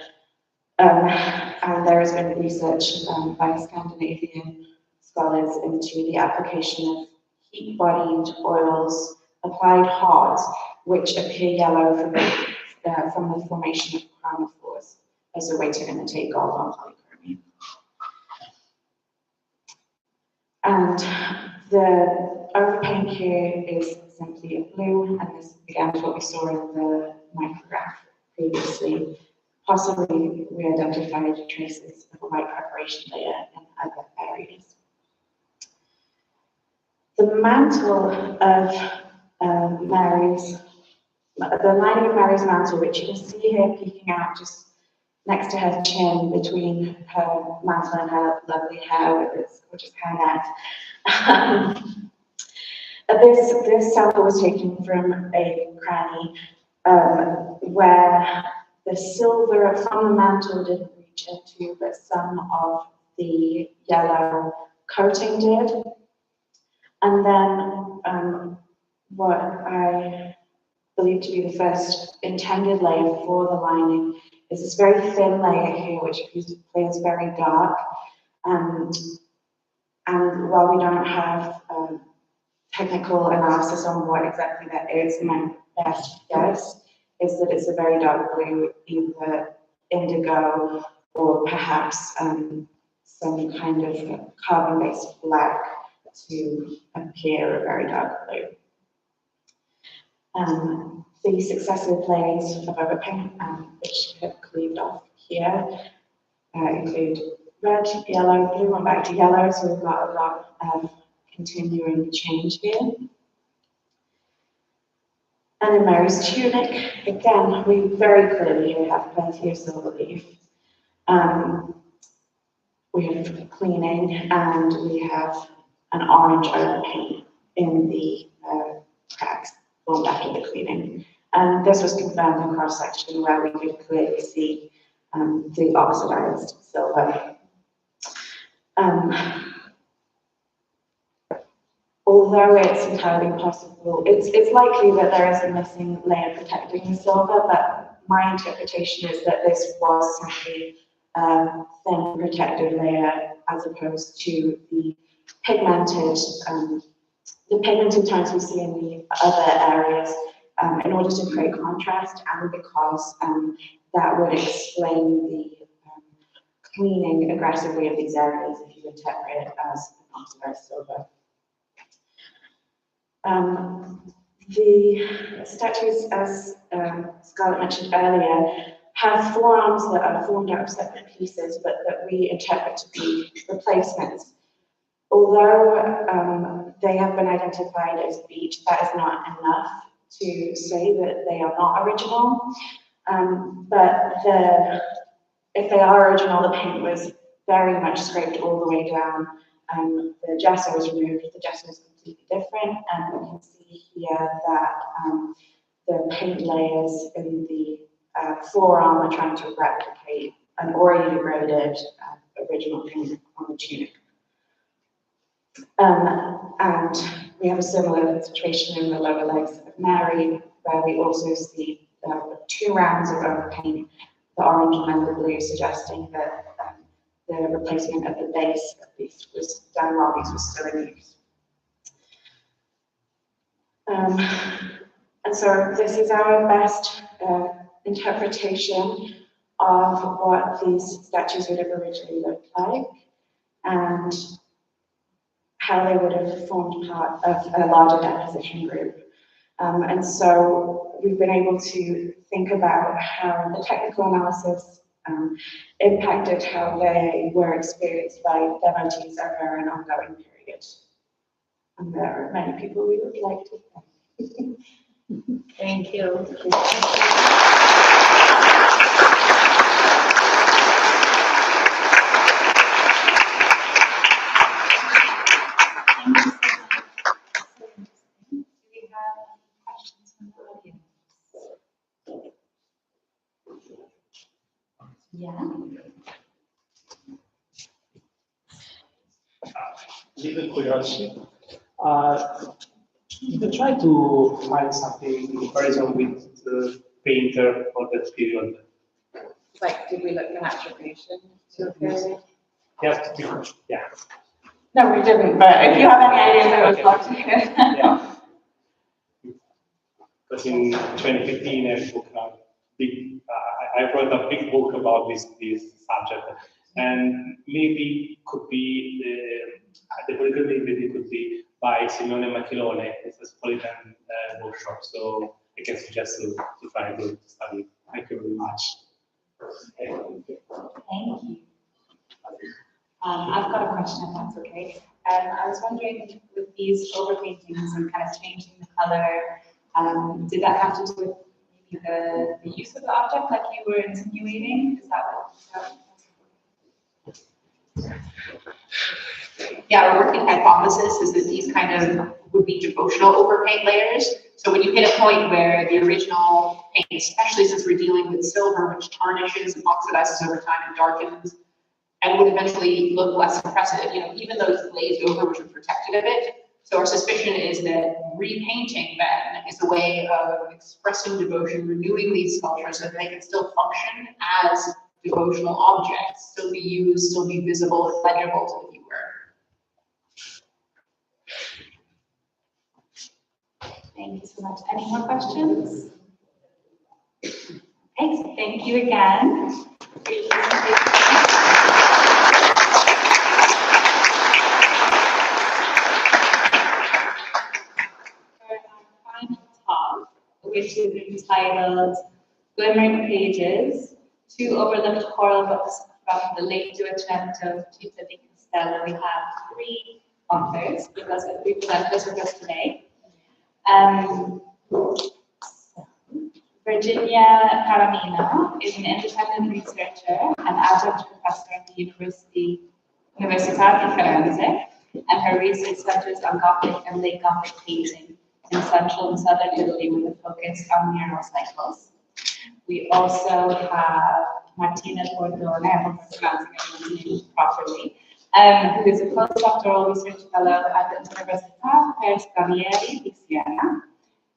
And there has been research by Scandinavian scholars into the application of heat-bodied oils applied hard, which appear yellow from the formation of chromophores as a way to imitate gold on polychromia. And the overpaint here is simply a blue, and this again is what we saw in the micrograph previously. Possibly we identified traces of a white preparation layer in other areas. The mantle of Mary's, the lining of Mary's mantle, which you can see here peeking out just next to her chin between her mantle and her lovely hair with its gorgeous hairnet. This sample was taken from a cranny where the silver from the mantle didn't reach into, but some of the yellow coating did. And then what I believe to be the first intended layer for the lining is this very thin layer here, which appears very dark. And while we don't have technical analysis on what exactly that is, my best guess is that it's a very dark blue, either indigo or perhaps some kind of carbon-based black to appear a very dark blue. The successive layers of overpaint, which have cleaved off here, include red, yellow, blue, and back to yellow, so we've got a lot of continuing change here. And in Mary's tunic, again, we very clearly here have plenty of silver leaf. We have cleaning, and we have an orange overpaint in the cracks formed after the cleaning. And this was confirmed in cross-section where we could clearly see the oxidized silver. Although it's entirely possible, it's likely that there is a missing layer protecting the silver, but my interpretation is that this was simply a thin protective layer as opposed to the pigmented tones we see in the other areas in order to create contrast, and because that would explain the cleaning aggressively of these areas if you interpret it as an oxidized silver. The statues, as Scarlett mentioned earlier, have forearms that are formed out of separate pieces, but that we interpret to be replacements. Although they have been identified as beech, that is not enough to say that they are not original. But if they are original, the paint was very much scraped all the way down. The gesso was removed, the gesso is completely different, and we can see here that the paint layers in the forearm are trying to replicate an already degraded original paint on the tunic. And we have a similar situation in the lower legs of Mary, where we also see 2 rounds of overpaint, the orange and the blue, suggesting that the replacement of the base at least was done while these were still in use. And so this is our best interpretation of what these statues would have originally looked like and how they would have formed part of a larger deposition group. And so we've been able to think about how the technical analysis impacted how they were experienced by devotees over an ongoing period. And there are many people we would like to thank. Thank you. little curiosity. You try to find something in comparison with the painter for that period. Like, did we look at attribution to a period? Yeah, yeah. No, we didn't, but if you have any ideas, I would love to hear. Yeah. Because in 2015, I wrote a big book about this subject, and maybe could be the possibility could be by Simone Macchilone. It's a Spolitan workshop, so I can suggest to try to study. Thank you very much. Thank you. I've got a question, if that's okay. I was wondering, with these overpaintings and kind of changing the color, did that have to do with maybe the use of the object, like you were insinuating? Is that what? Yeah, our working hypothesis is that these kind of would be devotional overpaint layers. So when you hit a point where the original paint, especially since we're dealing with silver, which tarnishes and oxidizes over time and darkens, and would eventually look less impressive, even though it's glazed over, which would protect it a bit. So our suspicion is that repainting then is a way of expressing devotion, renewing these sculptures so that they can still function as devotional objects, still be used, still be visible and legible to the viewer. Thank you so much. Any more questions? Okay, so thank you again. Which is entitled Glimmering Pages, 2 overlooked choral books from the late Duecento, Città di Castello. We have 3 authors because of 3 presenters with us today. Virginia Caramino is an independent researcher and adjunct professor at the Università di Firenze, and her research centers on Gothic and late Gothic painting in central and southern Italy with a focus on mural cycles. We also have Martina Bordone, I hope I'm pronouncing her name properly, who is a postdoctoral research fellow at the Università per Stranieri di Siena,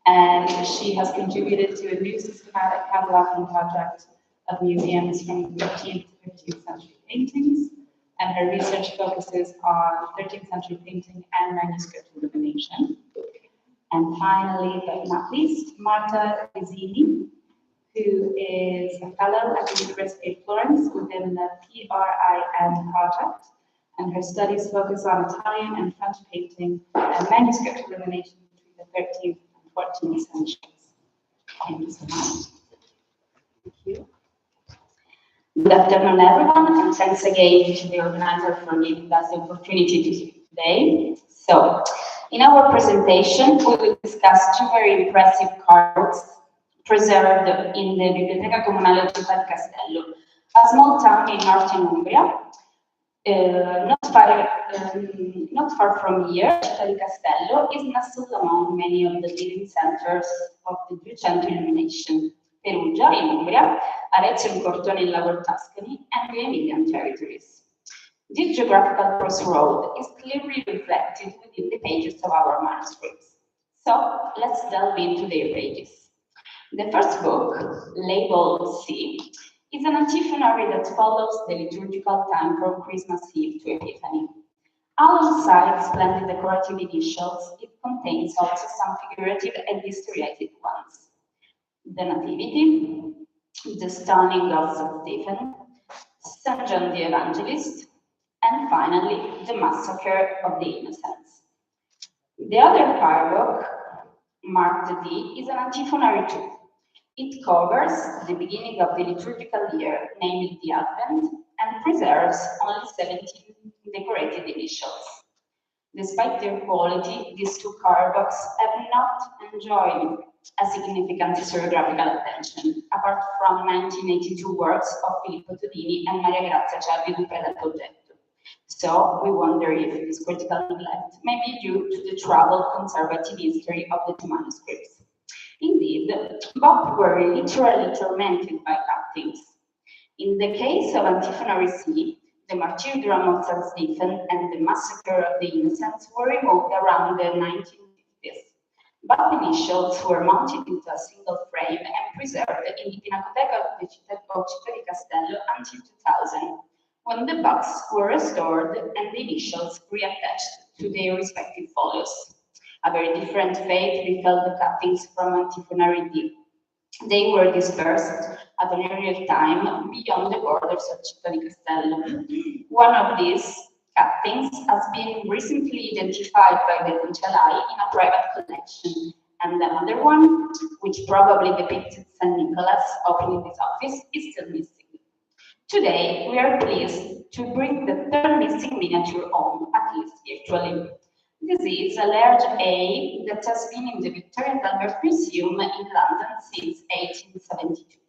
and she has contributed to a new systematic cataloging project of museums from 13th to 15th century paintings, and her research focuses on 13th century painting and manuscript illumination. And finally, but not least, Marta Rizzini, who is a fellow at the University of Florence within the PRIN project, and her studies focus on Italian and French painting and manuscript illumination between the 13th and 14th centuries. Thank you so much. Thank you. Good afternoon, everyone, and thanks again to the organizer for giving us the opportunity to speak today. So, in our presentation, we will discuss 2 very impressive cards preserved in the Biblioteca Comunale di Città di Castello, a small town in northern Umbria. Not far from here, Città di Castello is nestled among many of the leading centers of the Duecento illumination: Perugia in Umbria, Arezzo and Cortona in Lower Tuscany, and the Emilian territories. This geographical crossroad is clearly reflected within the pages of our manuscripts. So let's delve into their pages. The first book, labeled C, is an antiphonary that follows the liturgical time from Christmas Eve to Epiphany. Alongside splendid decorative initials, it contains also some figurative and historiated ones. The Nativity, the stunning Gods of Stephen, St. John the Evangelist, and finally, the Massacre of the Innocents. The other card book, marked D, is an antiphonary too. It covers the beginning of the liturgical year, namely the Advent, and preserves only 17 decorated initials. Despite their quality, these 2 card books have not enjoyed a significant historiographical attention, apart from 1982 works of Filippo Todini and Maria Grazia Cervi Duca del Duecento. So we wonder if this critical neglect may be due to the troubled conservative history of the 2 manuscripts. Indeed, both were literally tormented by cuttings. In the case of antiphonary C, The martyrdom of St. Stephen and the massacre of the innocents were removed around the 1950s, but the initials were mounted into a single frame and preserved in the Pinacoteca of the Città di Castello until 2000, when the bugs were restored and the initials reattached to their respective folios. A very different fate befell the cuttings from antiphonary D. They were dispersed at an earlier time beyond the borders of Città di Castello. One of these cuttings has been recently identified by the Cancelai in a private collection, and another one, which probably depicts St. Nicholas opening his office, is still missing. Today, we are pleased to bring the third missing miniature home, at least virtually. This is a large A that has been in the Victorian Albert Museum in London since 1872.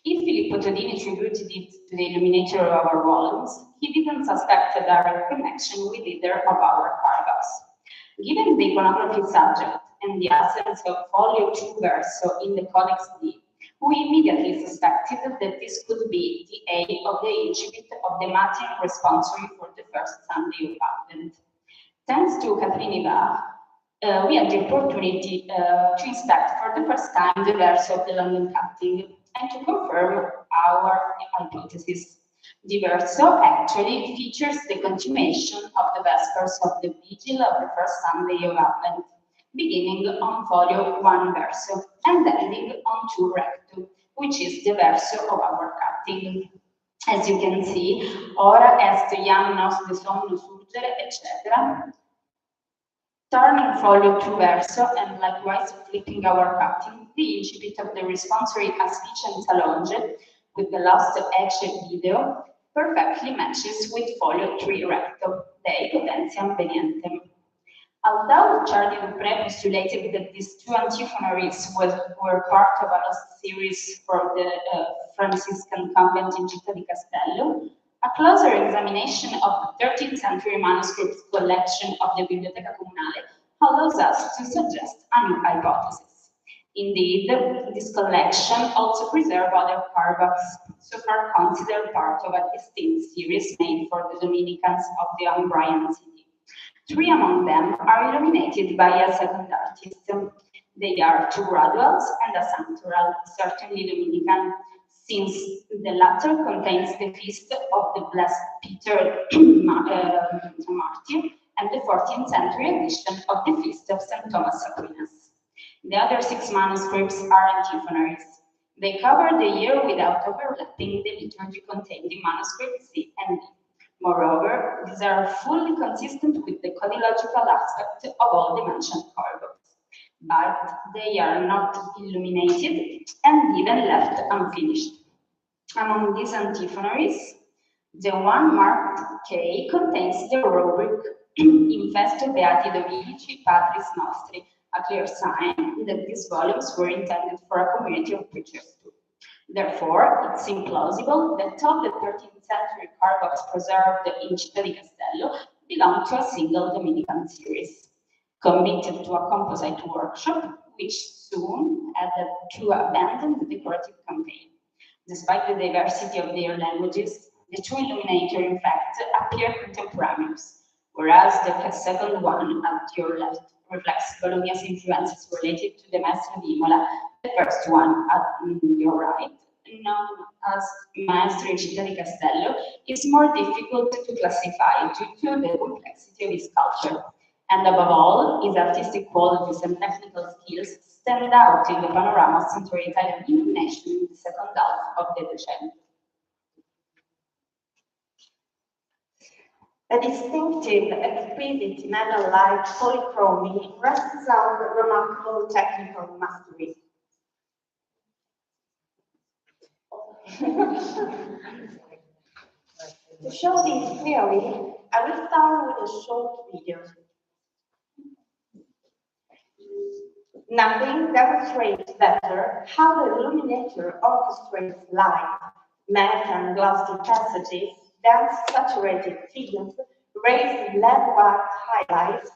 If Filippo Todini attributed it to the illuminator of our volumes, he didn't suspect a direct connection with either of our paragraphs. Given the iconography subject and the absence of folio 2 verso in the Codex D, we immediately suspected that this could be the A of the incipit of the Latin responsory for the first Sunday of Advent. Thanks to Catherine Ivar, we had the opportunity to inspect for the first time the verso of the London cutting and to confirm our hypothesis. The verso actually features the continuation of the Vespers of the Vigil of the first Sunday of Advent, beginning on folio 1 verso and ending on 2 recto, which is the verso of our cutting. As you can see, ora est iam nos de somno surgere, etc. Turning folio 2 verso and likewise flipping our cutting, the incipit of the responsory Aspiciens Allonge with the last ecce video perfectly matches with folio 3 recto, Dei Potentiam Venientem. Although Charlie Dupré postulated that these two antiphonary were part of a lost series for the Franciscan convent in Città di Castello, a closer examination of the 13th century manuscripts collection of the Biblioteca Comunale allows us to suggest a new hypothesis. Indeed, this collection also preserves other carbux, so far considered part of a distinct series made for the Dominicans of the Umbrian city. 3 among them are illuminated by a second artist. They are 2 graduals and a sanctoral, certainly Dominican, since the latter contains the feast of the Blessed Peter Martyr and the 14th century edition of the feast of St. Thomas Aquinas. The other 6 manuscripts are antiphonary. They cover the year without overlapping the liturgy contained in manuscript C and D. Moreover, these are fully consistent with the codilogical aspect of all the mentioned carvings, but they are not illuminated and even left unfinished. Among these antiphonary, the one marked K contains the rubric Infesto Beati Dominici Patris Nostri, a clear sign that these volumes were intended for a community of preachers too. Therefore, it seems plausible that all the 13th century carvings preserved in Città di Castello belong to a single Dominican series, committed to a composite workshop, which soon had to abandon the decorative campaign. Despite the diversity of their languages, the 2 illuminators, in fact, appear contemporaneous, whereas the second one at your left reflects Bologna's influences related to the Maestro di Imola. The first one at your right, known as Maestro in Città di Castello, is more difficult to classify due to the complexity of his sculpture. And above all, his artistic qualities and technical skills stand out in the panorama of Central Italian illumination in the second half of the Duecento. A distinctive, exquisite metal-like polychromy rests on remarkable technical mastery. To show this clearly, I will start with a short video. Nothing demonstrates better how the illuminator orchestrates light, matte and glossy passages, dense saturated figures, raised lead-white highlights,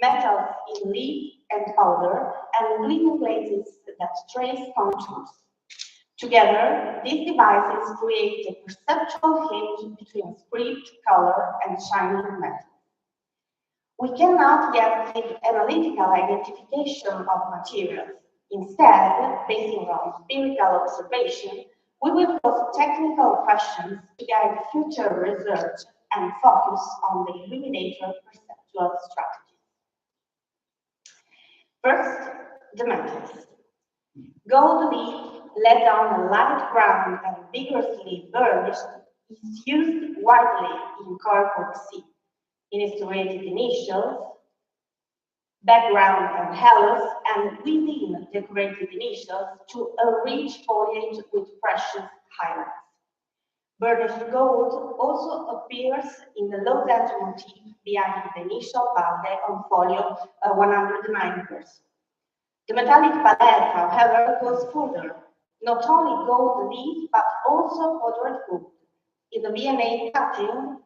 metals in leaf and powder, and gleaming glazes that trace contours. Together, these devices create a perceptual hinge between script, color, and shining metal. We cannot yet give analytical identification of materials. Instead, basing on empirical observation, we will pose technical questions to guide future research and focus on the illuminator perceptual strategies. First, the metals. Gold leaf laid on a light ground and vigorously burnished is used widely in corporate C, in illustrated initials, background and halos, and within decorated initials to enrich foliage with precious highlights. Burnished gold also appears in the lozenge motif behind the initial valde on folio 109 verso. The metallic palette, however, goes further. Not only gold leaf, but also powdered gold. In the V&A cutting,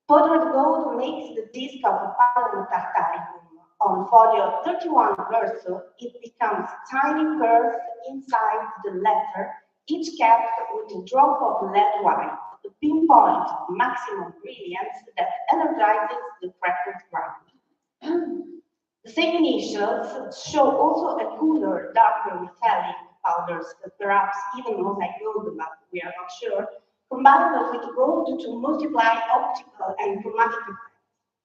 powdered gold makes the disc of Palum Tartaricum. On folio 31 verso, it becomes tiny curves inside the letter, each capped with a drop of lead white, the pinpoint of maximum brilliance that energizes the freckled ground. The same initials show also a cooler, darker metallic powders, perhaps even mosaic gold, but we are not sure, combined with gold to multiply optical and chromatic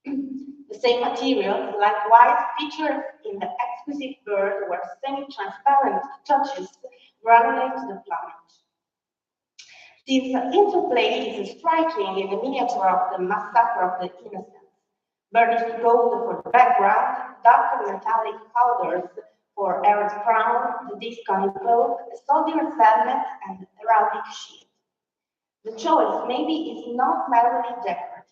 effects. The same material likewise features in the exquisite bird where semi-transparent touches granulate the plumage. This interplay is striking in the miniature of the Massacre of the Innocents. Burnished gold for the background, darker metallic powders for Arezzo crown, the disc on cloak, a soldier helmet, and heraldic shield. The choice maybe is not merely decorative.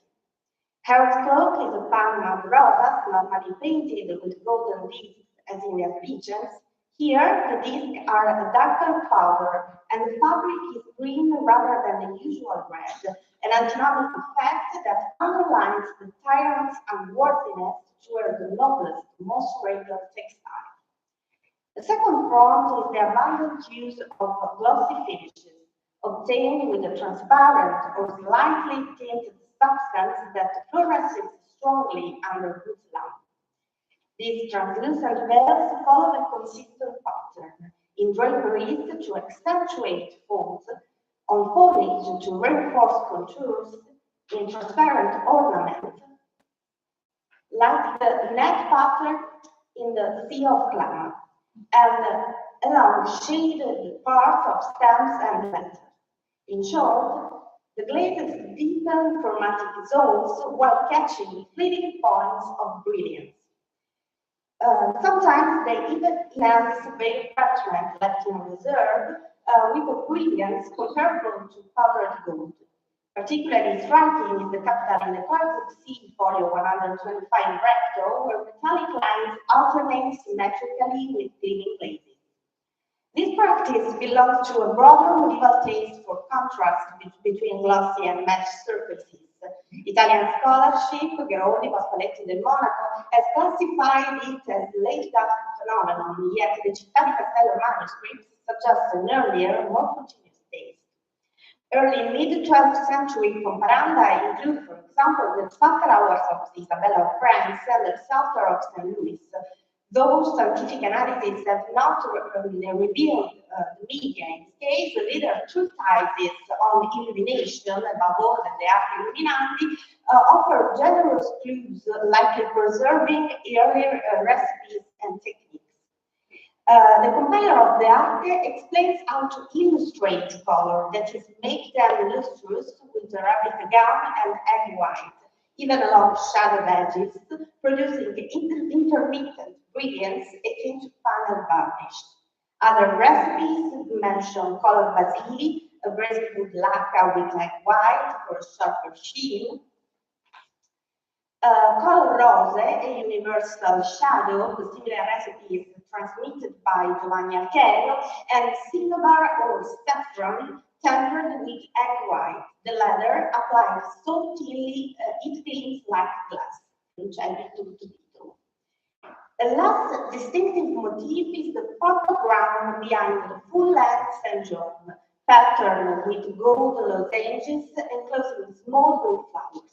Arezzo cloak is a palma rosas, normally painted with golden discs as in the regions. Here, the discs are a darker powder, and the fabric is green rather than the usual red, an antinomic effect that underlines the tyrant's unworthiness to wear the noblest, most regal textile. The second front is the abundant use of glossy finishes, obtained with a transparent or slightly tinted substance that fluoresces strongly under good light. These translucent veils follow a consistent pattern in draperies to accentuate folds, on foliage to reinforce contours, in transparent ornament, like the net pattern in the Sea of Clamor, and along shaded parts of stems and letters. In short, the glazes deepen chromatic zones while catching fleeting points of brilliance. Sometimes they even enhance veil parchment left in reserve with a brilliance comparable to powdered gold. Particularly striking is the capital in the Corpus C folio 125 recto, where metallic lines alternate symmetrically with gleaming glazes. This practice belongs to a broader medieval taste for contrast between glossy and matched surfaces. Italian scholarship, Geroldi, Pasqualetti del Monaco, has classified it as late Gothic phenomenon, yet the Città di Castello manuscripts suggest an earlier, more continuous taste. Early mid-12th century comparanda include, for example, the Sacred Hours of Isabella of France and the Psalter of St. Louis. Those scientific analyses have not revealed the media. In this case, the leader treatises on illumination, above all the Arte Illuminati, offer generous clues like preserving earlier recipes and techniques. The compiler of the Arte explains how to illustrate color, that is, make them lustrous with a rapid gum and egg white, even along shadowed edges, producing intermittent brilliance akin to panel varnish. Other recipes mention colored basili, abrasive with lacquer with egg white for a sharper sheen, color rose, a universal shadow, the similar recipes transmitted by Giovanni Alchero, and cinnabar or saffron tempered with egg white. The latter applied so thinly it gleams like glass, which I need to do. A last distinctive motif is the foreground behind the full-length Giorno, patterned with gold lozenges enclosed in small blue flowers.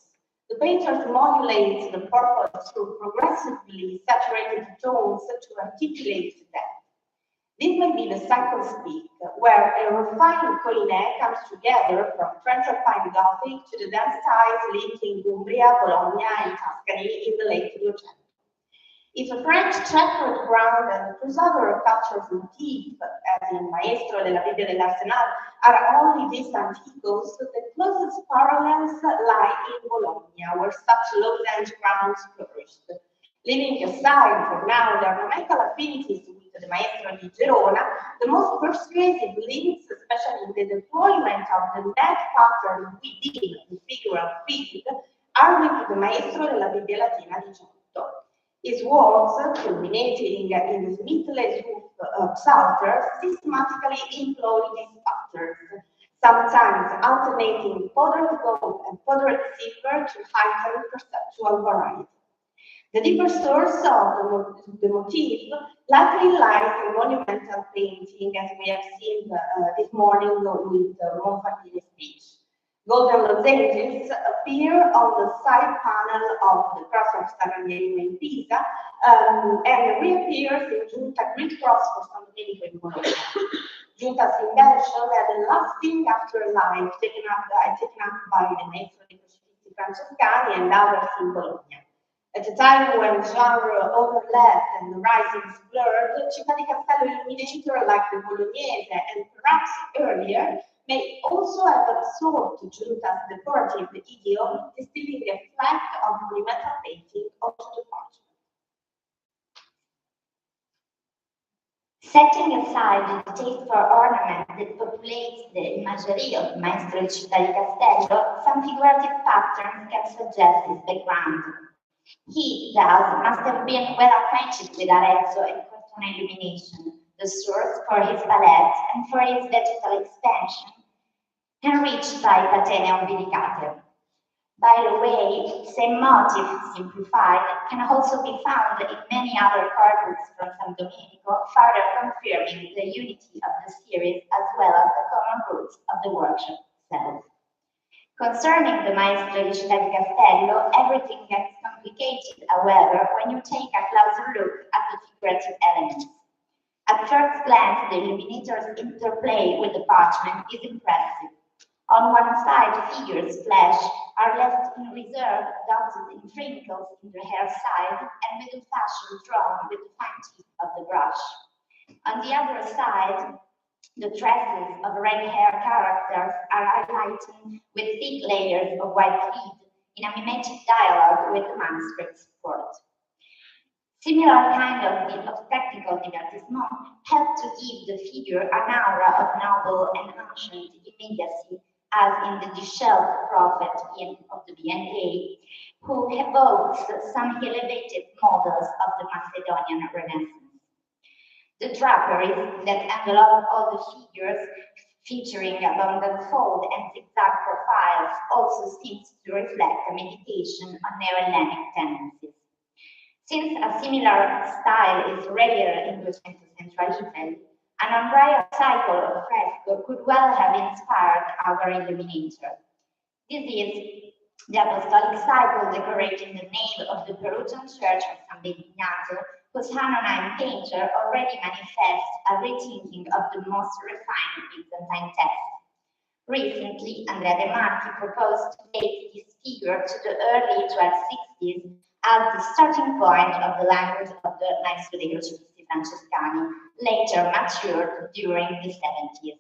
The painters modulate the purple through progressively saturated tones to articulate them. This may be the cycle speak, where a refined colline comes together from Transalpine Gothic to the dense styles linking Umbria, Bologna, and Tuscany in the late Duecento. If a French checkered ground and Cruzado captures motif, as in Maestro della Bibbia dell'Arsenal, are only distant echoes, the closest parallels lie in Bologna, where such lozenge grounds flourished. Leaving aside for now the ornamental affinities with the Maestro di Verona, the most persuasive links, especially in the deployment of the net pattern within the figural field, are with the Maestro della Bibbia Latina di Giorno. His works, culminating in the Smithless Psalter, systematically employ these patterns, sometimes alternating powdered gold and powdered silver to heighten perceptual variety. The deeper source of the motif likely lies in monumental painting, as we have seen this morning with Monfalcone's speech. Golden lozenges appear on the side panel of the cross of San Marino in Pisa and reappears in Giunta Greek cross for San Domenico in Bologna. Giunta's invention had a lasting afterlife taken up by the Maestro dei Crocifissi Francescani and others in Bologna. At a time when genre overlapped and the rising is blurred, Città di Castello illuminator like the Bolognese and perhaps earlier may also have absorbed Giunta's decorative idiom, distilling a fleck of monumental painting onto the parchment. Setting aside the taste for ornament that populates the imagery of Maestro di Città di Castello, some figurative patterns can suggest his background. He, thus, must have been well acquainted with Arezzo and Cortona illumination, the source for his palette and for his vegetal expansion, enriched by patene umbilicate. By the way, same motif simplified can also be found in many other carpets from San Domenico, further confirming the unity of the series as well as the common roots of the workshop itself. Concerning the Maestro di Città di Castello, everything gets complicated, however, when you take a closer look at the figurative elements. At first glance, the illuminator's interplay with the parchment is impressive. On one side, figures flesh are left in reserve, dotted in wrinkles in the hair side, and with the fashion drawn with the fine tip of the brush. On the other side, the tresses of red hair characters are highlighted with thick layers of white thread in a mimetic dialogue with the manuscript support. Similar kind of technical divertissement helped to give the figure an aura of noble and ancient immediacy, as in the disheveled prophet of the BNA, who evokes some elevated models of the Macedonian Renaissance. The draperies that envelop all the figures, featuring abundant fold and zigzag profiles, also seems to reflect a meditation on neo-Hellenic tendencies. Since a similar style is rare in Duecento Central Italy, an umbrella cycle of fresco could well have inspired our illuminator. This is the apostolic cycle decorating the nave of the Perugian church of San Benignato, whose Hanonine painter already manifests a rethinking of the most refined Byzantine text. Recently, Andrea De Marchi proposed to date this figure to the early 1260s as the starting point of the language of the Maestro dei Crocifissi Francescani, later matured during the 70s.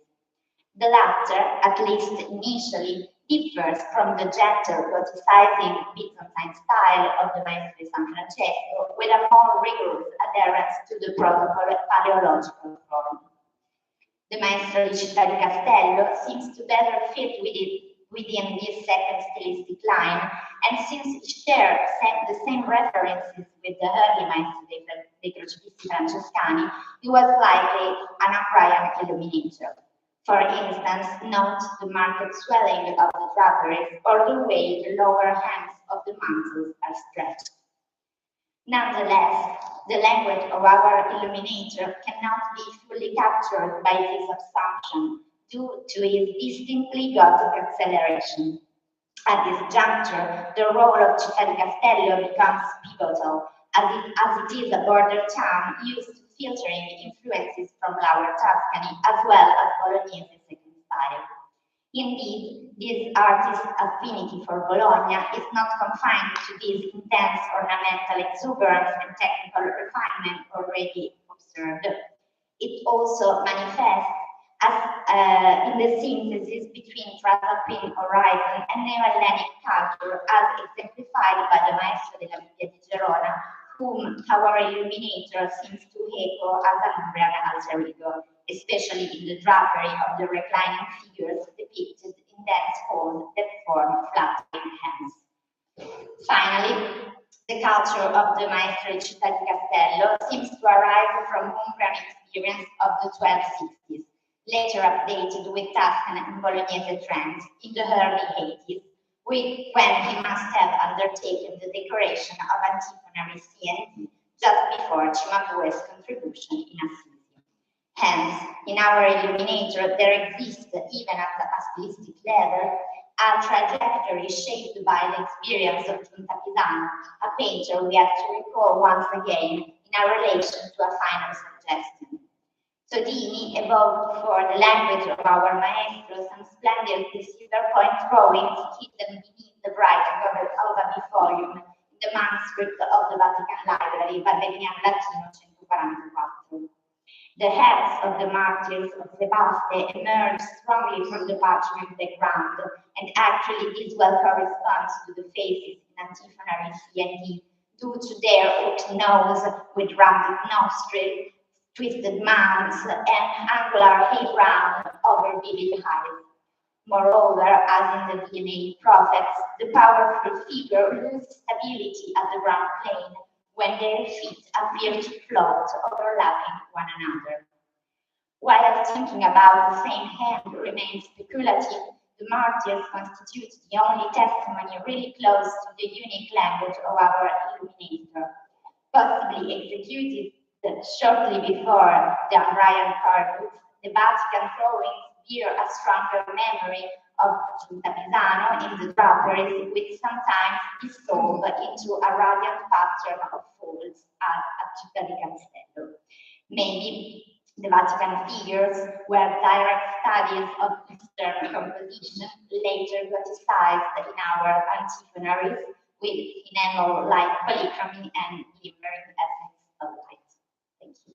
The latter, at least initially, differs from the gentle goticizing Byzantine style of the Maestro di San Francesco, with a more rigorous adherence to the protocol paleological form. The Maestro di Città di Castello seems to better fit within this second stylistic line, and since it shares the same references with the early Maestro dei Crocifissi Francescani, he was likely an Umbrian illuminator. For instance, note the marked swelling of the draperies or the way the lower hands of the mantles are stretched. Nonetheless, the language of our illuminator cannot be fully captured by this assumption, due to its distinctly Gothic acceleration. At this juncture, the role of Città di Castello becomes pivotal, as it is a border town used to filtering influences from Lower Tuscany as well as Bolognese second style. Indeed, this artist's affinity for Bologna is not confined to this intense ornamental exuberance and technical refinement already observed. It also manifests as in the synthesis between Transalpine horizon and Neo-Hellenic culture, as exemplified by the Maestro della Via di Gerona, whom our illuminator seems to echo as an Umbrian alter ego, especially in the drapery of the reclining figures depicted in dense folds that form flattering hands. Finally, the culture of the Maestro di Città di Castello seems to arise from Umbrian experience of the 1260s, later updated with Tuscan and Bolognese trends in the early 80s, when he must have undertaken the decoration of antiphonary CNT just before Cimabue's contribution in Assisi. Hence, in our illuminator, there exists, even at a stylistic level, a trajectory shaped by the experience of Giunta Pisano, a painter we have to recall once again in our relation to a final suggestion. Sodini evolved for the language of our maestro some splendid silver point drawings hidden beneath the writing of a bifolio in the manuscript of the Vatican Library, Valerian Latino 144. The heads of the martyrs of Sebaste emerge strongly from the parchment background, and actually this well corresponds to the faces in antiphonary CND due to their hooked nose with rounded nostrils, twisted mouths, and angular hay-brown over vivid eyes. Moreover, as in the DNA prophets, the powerful figure loses stability at the ground plane when their feet appear to float, overlapping one another. While thinking about the same hand remains speculative, the martyrs constitute the only testimony really close to the unique language of our illuminator, possibly executed shortly before the Umbrian Cardus. The Vatican drawings bear a stronger memory of Giunta Pisano in the draperies, which sometimes dissolve into a radiant pattern of folds at Città di Castello. Maybe the Vatican figures were direct studies of Eastern composition, later goticized in our antiphonaries with enamel-like polychromy and glimmering effects of light. Thank you.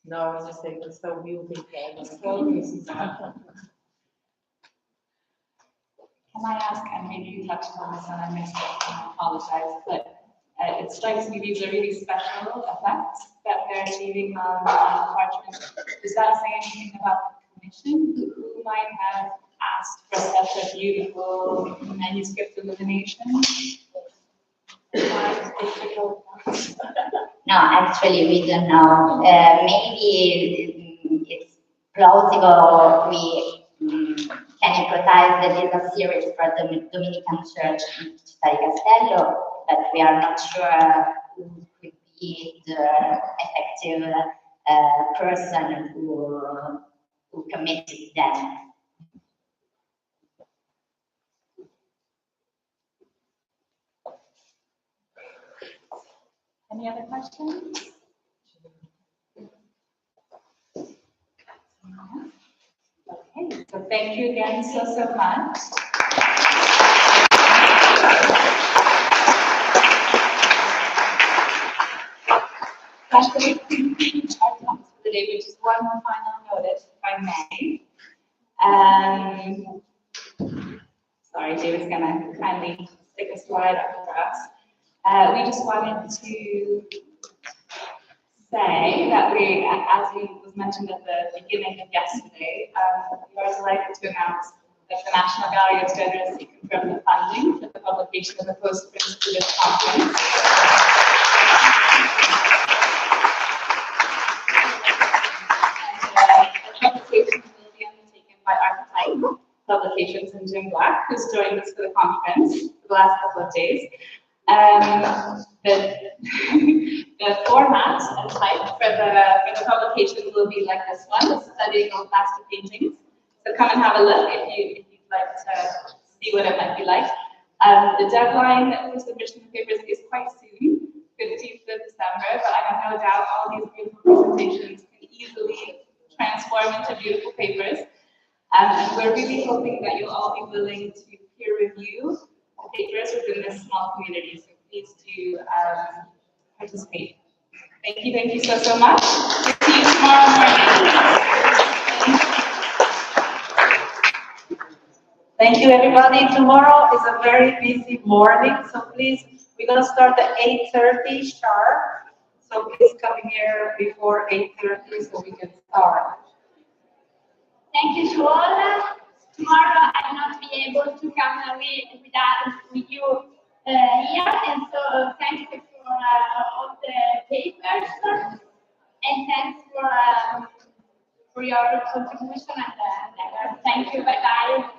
No, I was just saying, it's so beautiful. Can I ask, and maybe you touched on this and I missed it, and I apologize, but it strikes me these are really special effects that they're achieving on the parchment. Does that say anything about the commission? Who might have asked for such a beautiful manuscript illumination? No, actually, we don't know. Maybe it's plausible we can hypothesize that it's a series for the Dominican Church in Città di Castello, but we are not sure who could be the effective person who committed them. Any other questions? Okay, so thank you again so much. That's going to conclude our talks for the day, which is one final notice, if I may. Sorry, David's going to kindly stick a slide up for us. We just wanted to say that we, as was mentioned at the beginning of yesterday, we are delighted to announce that the National Gallery has generously confirmed the funding for the publication of the postprints to this conference. The publication will be undertaken by Archetype Publications and Jim Black, who's joined us for the conference for the last couple of days. The format and type for the publication will be like this one, studying old master paintings. So come and have a look if you'd like to see what it might be like. The deadline for submission of papers is quite soon, 15th of December, but I have no doubt all these beautiful presentations can easily transform into beautiful papers. And we're really hoping that you'll all be willing to peer review the papers within this small community. So please do participate. Thank you so much. See you tomorrow morning. Thank you, everybody. Tomorrow is a very busy morning, so please, we're going to start at 8:30 sharp. So please come here before 8:30 so we can start. Thank you to all. Tomorrow I will not be able to come with you here, and so thank you for all the papers, and thanks for your contribution, and thank you. Bye bye.